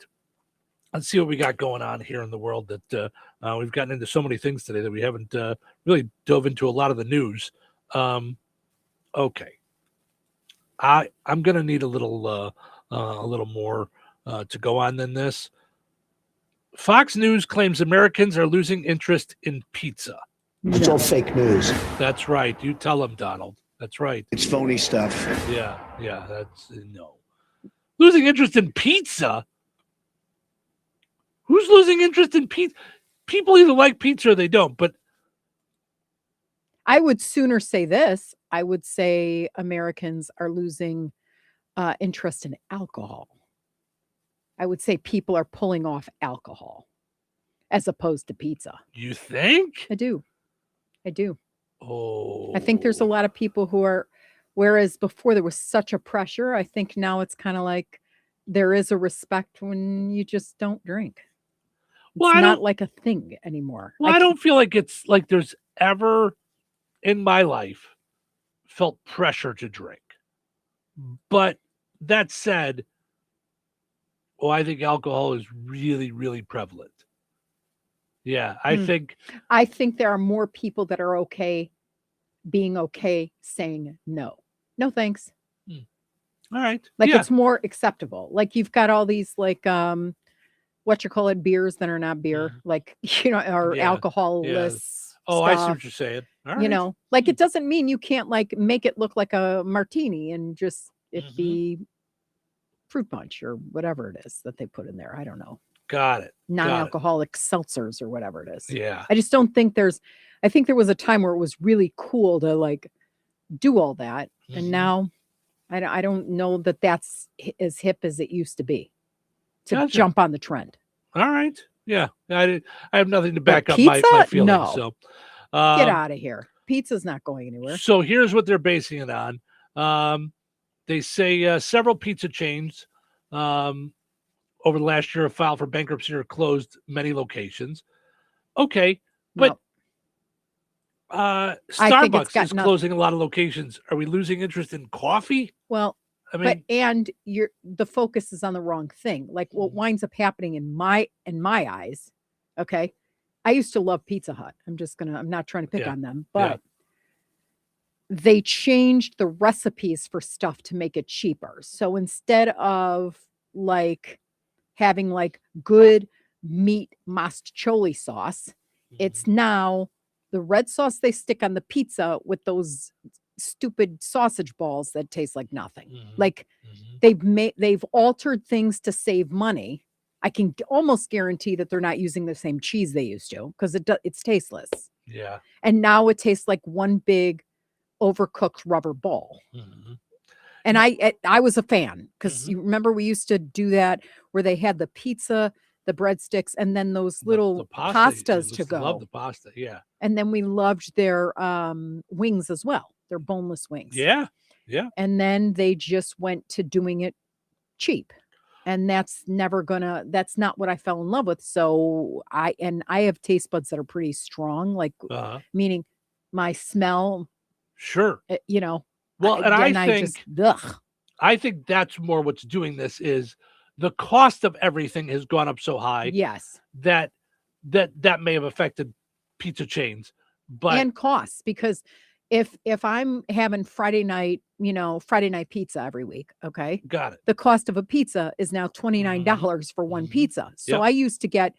Let's see what we got going on here in the world that we've gotten into so many things today that we haven't really dove into a lot of the news. Okay. I'm going to need a little more to go on than this. Fox News claims Americans are losing interest in pizza. It's all fake news. That's right. You tell them, Donald. That's right. It's phony stuff. Yeah. That's no. Losing interest in pizza? Who's losing interest in pizza? People either like pizza or they don't, but I would sooner say this. I would say Americans are losing interest in alcohol. I would say people are pulling off alcohol as opposed to pizza. You think? I do. Oh. I think there's a lot of people who are, whereas before there was such a pressure, I think now it's kind of like there is a respect when you just don't drink. It's not like a thing anymore. Well, I don't feel like it's like there's ever in my life felt pressure to drink. But that said, I think alcohol is really, really prevalent. Yeah, I think there are more people that are being okay saying no. No thanks. All right. Like yeah. it's more acceptable. Like you've got all these like what you call it, beers that are not beer, like or Yeah. alcohol-less Oh, I see stuff. what you're saying. All right. Like it doesn't mean you can't like make it look like a martini and just it be fruit punch or whatever it is that they put in there. I don't know. Got it. Non-alcoholic seltzers or whatever it is. Yeah. I just don't think I think there was a time where it was really cool to like do all that. And now I don't know that that's as hip as it used to be to jump on the trend. All right. Yeah. I have nothing to back up pizza? my feelings. No. So Get out of here. Pizza's not going anywhere. So here's what they're basing it on. They say several pizza chains over the last year have filed for bankruptcy or closed many locations. Okay, but Starbucks is closing a lot of locations. Are we losing interest in coffee? Well, I mean, the focus is on the wrong thing. Like what winds up happening in my eyes. Okay, I used to love Pizza Hut. I'm not trying to pick on them, but they changed the recipes for stuff to make it cheaper. So instead of like having like good meat mastacholi sauce, it's now the red sauce they stick on the pizza with those stupid sausage balls that taste like nothing. Like they've altered things to save money. I can almost guarantee that they're not using the same cheese they used to because it's tasteless. Yeah. And now it tastes like one big overcooked rubber ball. And I was a fan because you remember we used to do that where they had the pizza, the breadsticks, and then those little the pasta, pastas to go. Love the pasta, yeah. And then we loved their wings as well. Their boneless wings. Yeah. Yeah. And then they just went to doing it cheap. And that's not what I fell in love with. So I have taste buds that are pretty strong, like meaning my smell. Sure. Well, I think that's more what's doing this is the cost of everything has gone up so high. Yes. That may have affected pizza chains, and costs, because if I'm having Friday night pizza every week, okay? Got it. The cost of a pizza is now $29 for one pizza. So I used to get,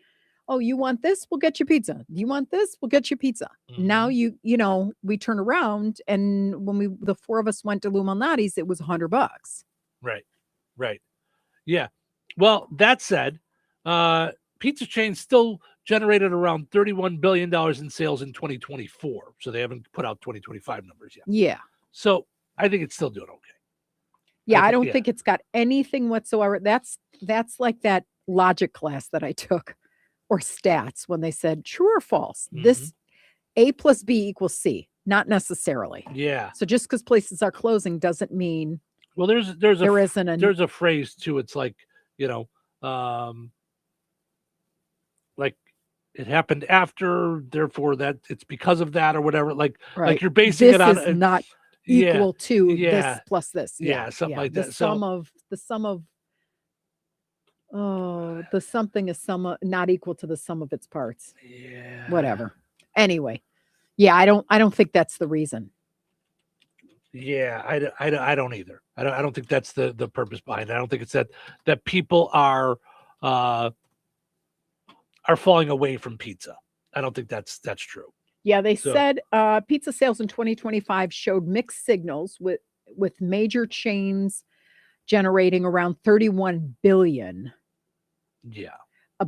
oh, you want this? We'll get you pizza. You want this? We'll get you pizza. Now we turn around, and when the four of us went to Lou Malnati's, it was $100. Right. Yeah. Well, that said, pizza chains still generated around $31 billion in sales in 2024. So they haven't put out 2025 numbers yet. Yeah. So I think it's still doing okay. Yeah, I don't think it's got anything whatsoever. That's like that logic class that I took, or stats, when they said true or false. This A plus B equals C. Not necessarily. Yeah. So just because places are closing doesn't mean. Well, there's a phrase too. It's like, like it happened after, therefore that it's because of that or whatever. Like you're basing this it on is not equal to this plus this. Yeah, something like that. The sum of the something is not equal to the sum of its parts. Yeah. Whatever. Anyway, yeah, I don't think that's the reason. Yeah, I don't either. I don't think that's the purpose behind it. I don't think it's that people are falling away from pizza. I don't think that's true. Yeah, they said pizza sales in 2025 showed mixed signals, with major chains generating around 31 billion. Yeah.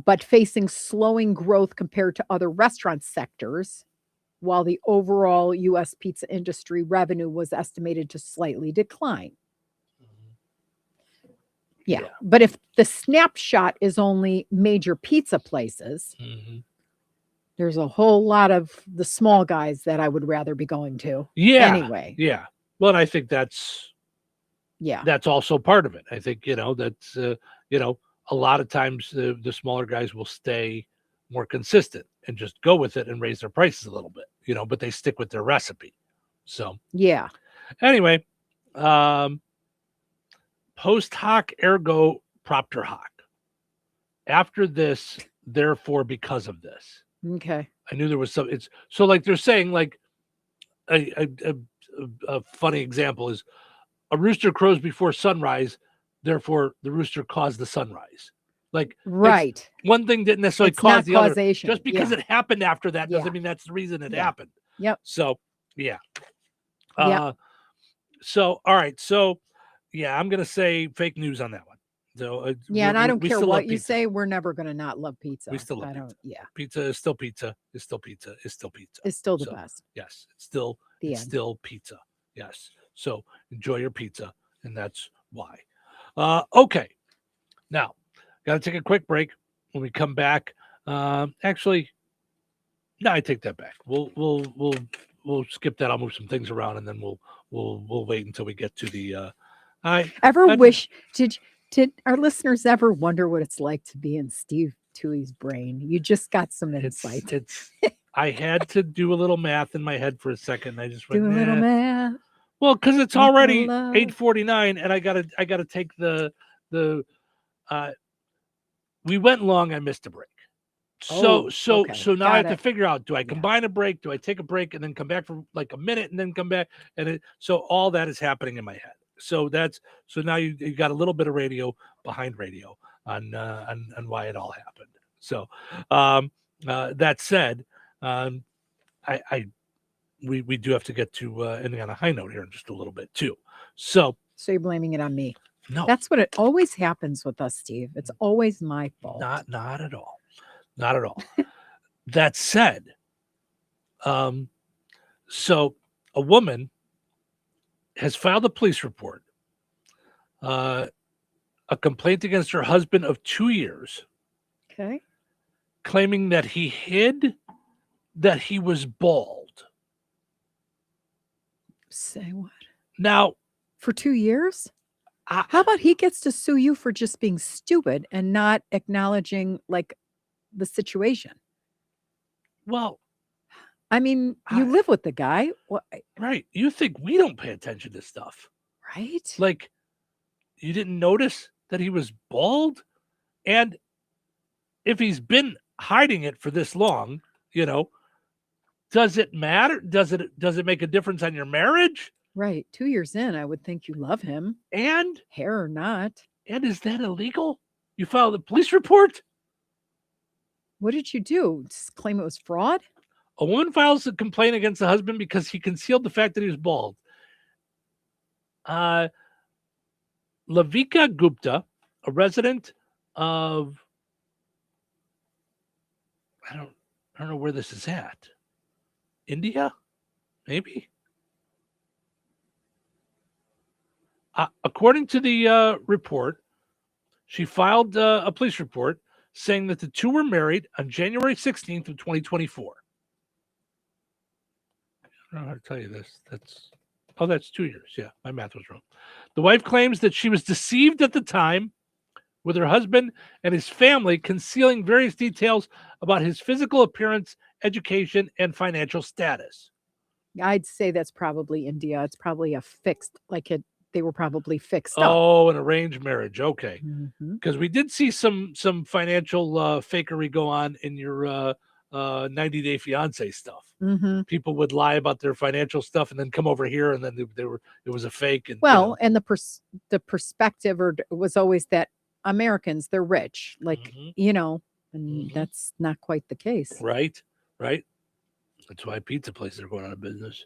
But facing slowing growth compared to other restaurant sectors, while the overall U.S. pizza industry revenue was estimated to slightly decline. Yeah. But if the snapshot is only major pizza places, there's a whole lot of the small guys that I would rather be going to. Yeah. Anyway. Yeah. Well, and I think that's also part of it. I think, that's, a lot of times the smaller guys will stay more consistent and just go with it and raise their prices a little bit, but they stick with their recipe. So, yeah. Anyway, post hoc ergo propter hoc. After this, therefore, because of this. Okay. I knew there was some. It's so like they're saying like a funny example is a rooster crows before sunrise, therefore the rooster caused the sunrise. Like right, one thing didn't necessarily it's cause not the causation. other. Just because Yeah. it happened after that doesn't Yeah. mean that's the reason it Yeah. happened. Yep. So yeah. Yep. So all right. So yeah, I'm gonna say fake news on that one. So Yeah, and I don't care still love what you pizza. say. We're never going to not love pizza. We still love I don't. pizza. Yeah, Pizza is still pizza. Is still pizza. Is still pizza. it's still the So, best. Yes, it's still The it's end. still pizza. Yes. So enjoy your pizza, and that's why. Okay. Now, got to take a quick break. When we come back, actually, no, I take that back. We'll skip that. I'll move some things around, and then we'll wait until we get to the. Did our listeners ever wonder what it's like to be in Steve Touhy's brain? You just got some insight. I had to do a little math in my head for a second. I just went, Do a little math. Well, because it's Make a already love. 8:49, and I gotta take the. We went long. I missed a break. So okay. now I have Got to it. figure out: do I combine a break? Do I take a break and then come back for like a minute and then come back? So all that is happening in my head. So now you got a little bit of radio behind radio on why it all happened. So that said, we do have to get to ending on a high note here in just a little bit too. So you're blaming it on me? No, that's what it always happens with us, Steve. It's always my fault. Not at all. Not at all. That said, so a woman has filed a police report, a complaint against her husband of 2 years, Okay. claiming that he hid that he was bald. Say what? Now, for 2 years? How about he gets to sue you for just being stupid and not acknowledging like the situation? Well, I mean, you live with the guy. What? Right. You think we don't pay attention to stuff. Right. Like, you didn't notice that he was bald? And if he's been hiding it for this long, does it matter? Does it make a difference on your marriage? Right. 2 years in, I would think you love him. And hair or not. And is that illegal? You filed a police report? What did you do? Just claim it was fraud? A woman files a complaint against the husband because he concealed the fact that he was bald. Lavika Gupta, a resident of, I don't know where this is at. India? Maybe? According to the report, she filed a police report saying that the two were married on January 16th of 2024. I don't know how to tell you this. That's 2 years. Yeah, my math was wrong. The wife claims that she was deceived at the time, with her husband and his family concealing various details about his physical appearance, education, and financial status. I'd say that's probably India. It's probably a fixed, they were probably fixed up. Oh, an arranged marriage. Okay. Mm-hmm. Because we did see some financial fakery go on in your 90 Day Fiance stuff. Mm-hmm. People would lie about their financial stuff and then come over here and then it was a fake. And and the perspective was always that Americans, they're rich, and that's not quite the case. Right. That's why pizza places are going out of business.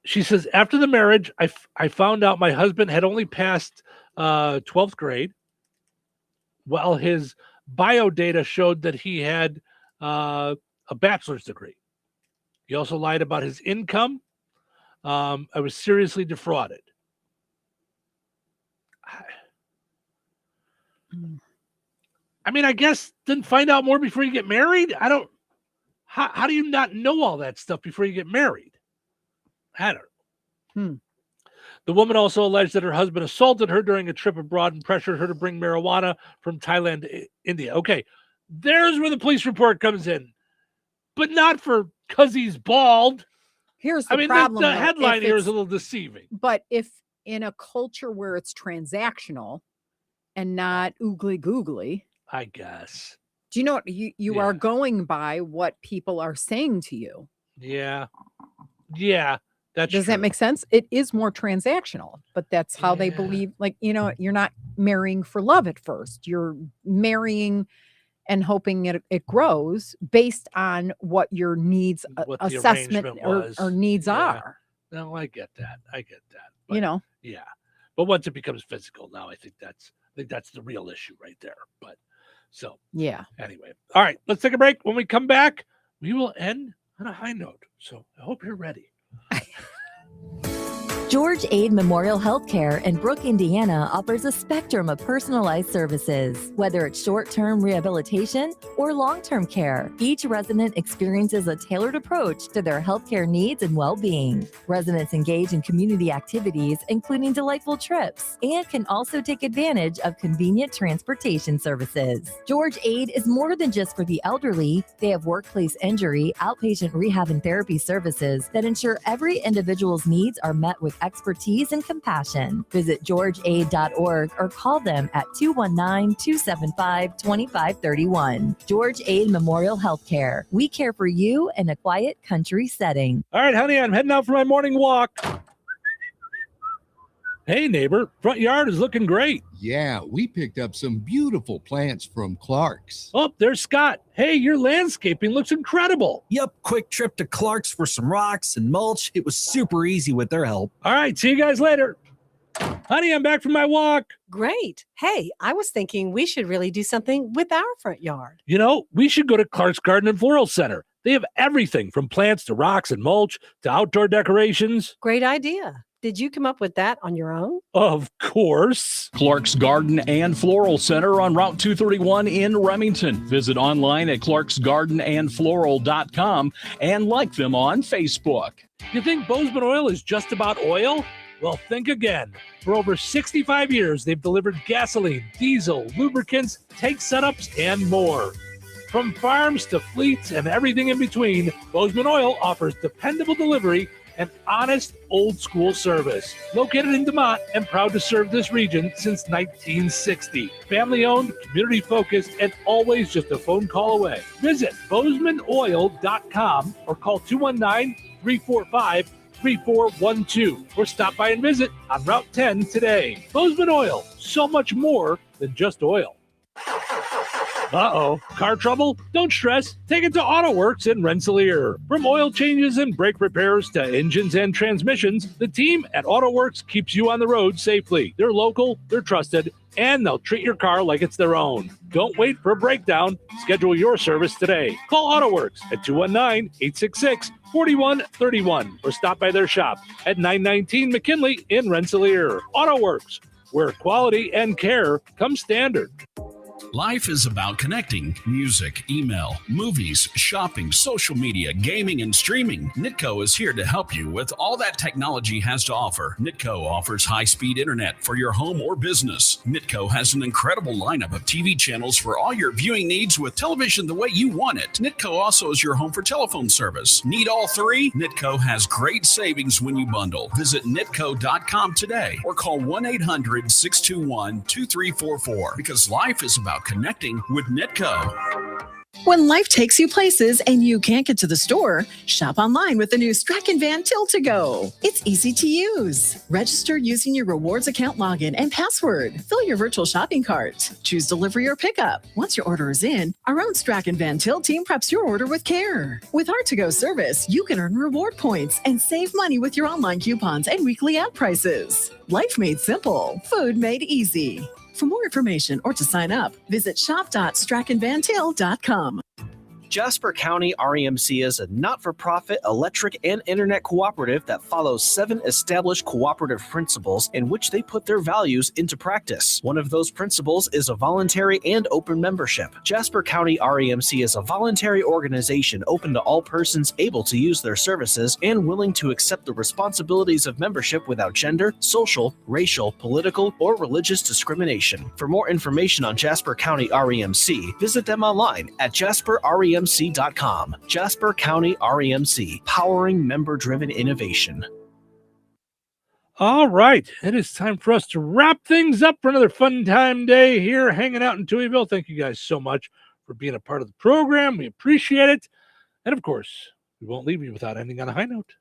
She says, after the marriage, I found out my husband had only passed 12th grade, while his bio data showed that he had a bachelor's degree. He also lied about his income. I was seriously defrauded. I mean, I guess then find out more before you get married. How do you not know all that stuff before you get married? I don't know. The woman also alleged that her husband assaulted her during a trip abroad and pressured her to bring marijuana from Thailand to India. Okay, there's where the police report comes in, but not because he's bald. Here's the problem. The though, headline here is a little deceiving. But if in a culture where it's transactional and not oogly googly, I guess. Do you know what you are going by what people are saying to you? Yeah. Yeah. Does that make sense? It is more transactional, but that's how they believe. Like, you're not marrying for love at first. You're marrying and hoping it grows based on what your needs What the assessment arrangement was. or needs Yeah. are. No, I get that. But, yeah. But once it becomes physical, now I think that's the real issue right there. But so yeah. Anyway, all right, let's take a break. When we come back, we will end on a high note. So I hope you're ready. George Aid Memorial Healthcare in Brook, Indiana offers a spectrum of personalized services. Whether it's short-term rehabilitation or long-term care, each resident experiences a tailored approach to their healthcare needs and well-being. Residents engage in community activities, including delightful trips, and can also take advantage of convenient transportation services. George Aid is more than just for the elderly. They have workplace injury, outpatient rehab and therapy services that ensure every individual's needs are met with expertise and compassion. Visit georgeaid.org or call them at 219-275-2531. George Aid Memorial Healthcare. We care for you in a quiet country setting. All right, honey, I'm heading out for my morning walk. Hey, neighbor, front yard is looking great. Yeah, we picked up some beautiful plants from Clark's. Oh, there's Scott. Hey, your landscaping looks incredible. Yep, quick trip to Clark's for some rocks and mulch. It was super easy with their help. All right, see you guys later. Honey, I'm back from my walk. Great. Hey, I was thinking we should really do something with our front yard. We should go to Clark's Garden and Floral Center. They have everything from plants to rocks and mulch to outdoor decorations. Great idea. Did you come up with that on your own? Of course. Clark's Garden and Floral Center on Route 231 in Remington. Visit online at clarksgardenandfloral.com and like them on Facebook. You think Bozeman Oil is just about oil? Well, think again. For over 65 years, they've delivered gasoline, diesel, lubricants, tank setups, and more. From farms to fleets and everything in between, Bozeman Oil offers dependable delivery and honest old-school service. Located in DeMont and proud to serve this region since 1960. Family-owned, community-focused, and always just a phone call away. Visit BozemanOil.com or call 219-345-3412 or stop by and visit on Route 10 today. Bozeman Oil, so much more than just oil. Uh-oh, car trouble? Don't stress. Take it to AutoWorks in Rensselaer. From oil changes and brake repairs to engines and transmissions, the team at AutoWorks keeps you on the road safely. They're local, they're trusted, and they'll treat your car like it's their own. Don't wait for a breakdown. Schedule your service today. Call AutoWorks at 219-866-4131 or stop by their shop at 919 McKinley in Rensselaer. AutoWorks, where quality and care come standard. Life is about connecting. Music, email, movies, shopping, social media, gaming, and streaming. Nitco is here to help you with all that technology has to offer. Nitco offers high-speed internet for your home or business. Nitco has an incredible lineup of TV channels for all your viewing needs with television the way you want it. Nitco also is your home for telephone service. Need all three? Nitco has great savings when you bundle. Visit nitco.com today or call 1-800-621-2344 because life is about connecting with Nitco. When life takes you places and you can't get to the store, shop online with the new Strachan Van Til to Go. It's easy to use. Register using your rewards account login and password. Fill your virtual shopping cart. Choose delivery or pickup. Once your order is in, our own Strachan Van Til team preps your order with care. With our to-go service, you can earn reward points and save money with your online coupons and weekly ad prices. Life made simple. Food made easy. For more information or to sign up, visit shop.strachanvantil.com. Jasper County REMC is a not-for-profit electric and internet cooperative that follows 7 established cooperative principles in which they put their values into practice. One of those principles is a voluntary and open membership. Jasper County REMC is a voluntary organization open to all persons able to use their services and willing to accept the responsibilities of membership without gender, social, racial, political, or religious discrimination. For more information on Jasper County REMC, visit them online at jasperremc.com. Jasper County REMC, powering member-driven innovation. All right, it is time for us to wrap things up for another fun time day here hanging out in Touhyville. Thank you guys so much for being a part of the program. We appreciate it. And of course, we won't leave you without ending on a high note.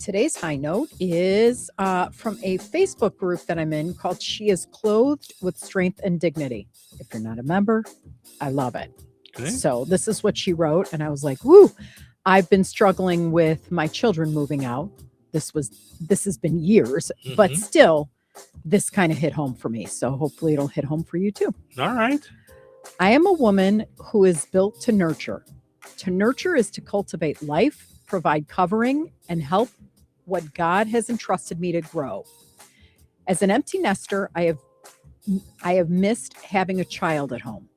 Today's high note is from a Facebook group that I'm in called She is Clothed with Strength and Dignity. If you're not a member, I love it. Okay. So this is what she wrote. And I was like, woo, I've been struggling with my children moving out. This has been years, but still this kind of hit home for me. So hopefully it'll hit home for you too. All right. I am a woman who is built to nurture. To nurture is to cultivate life, provide covering, and help what God has entrusted me to grow. As an empty nester, I have missed having a child at home,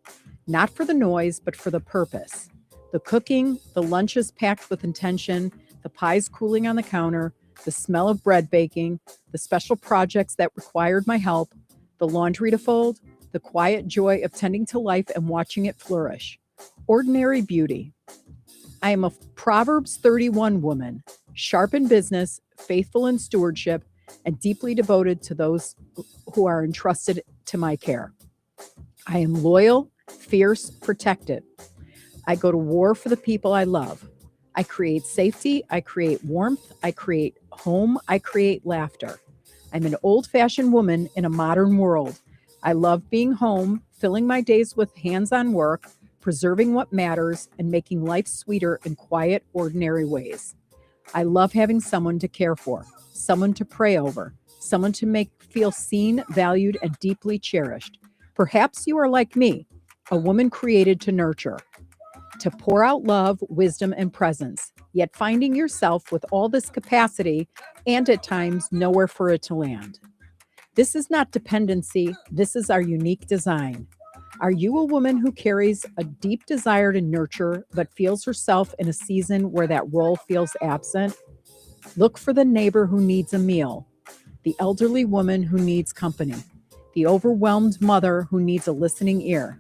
not for the noise, but for the purpose. The cooking, the lunches packed with intention, the pies cooling on the counter, the smell of bread baking, the special projects that required my help, the laundry to fold, the quiet joy of tending to life and watching it flourish. Ordinary beauty. I am a Proverbs 31 woman, sharp in business, faithful in stewardship, and deeply devoted to those who are entrusted to my care. I am loyal, fierce, protective. I go to war for the people I love. I create safety, I create warmth, I create home, I create laughter. I'm an old-fashioned woman in a modern world. I love being home, filling my days with hands-on work, preserving what matters, and making life sweeter in quiet, ordinary ways. I love having someone to care for, someone to pray over, someone to make feel seen, valued, and deeply cherished. Perhaps you are like me, a woman created to nurture, to pour out love, wisdom, and presence, yet finding yourself with all this capacity and at times nowhere for it to land. This is not dependency. This is our unique design. Are you a woman who carries a deep desire to nurture, but feels herself in a season where that role feels absent? Look for the neighbor who needs a meal, the elderly woman who needs company, the overwhelmed mother who needs a listening ear,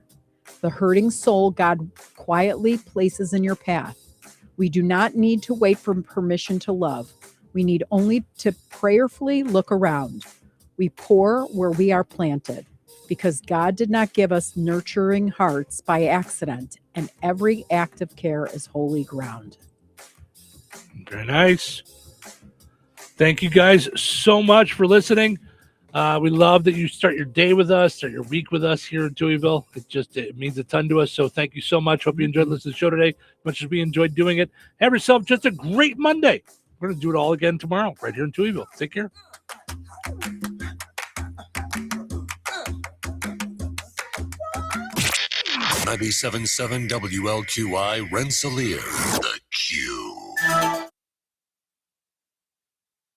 the hurting soul God quietly places in your path. We do not need to wait for permission to love. We need only to prayerfully look around. We pour where we are planted, because God did not give us nurturing hearts by accident, and every act of care is holy ground. Very nice. Thank you guys so much for listening. We love that you start your day with us, start your week with us here in Touhyville. It means a ton to us. So thank you so much. Hope you enjoyed listening to the show today, as much as we enjoyed doing it. Have yourself just a great Monday. We're going to do it all again tomorrow, right here in Touhyville. Take care. 97.7 WLQI Rensselaer. The Q.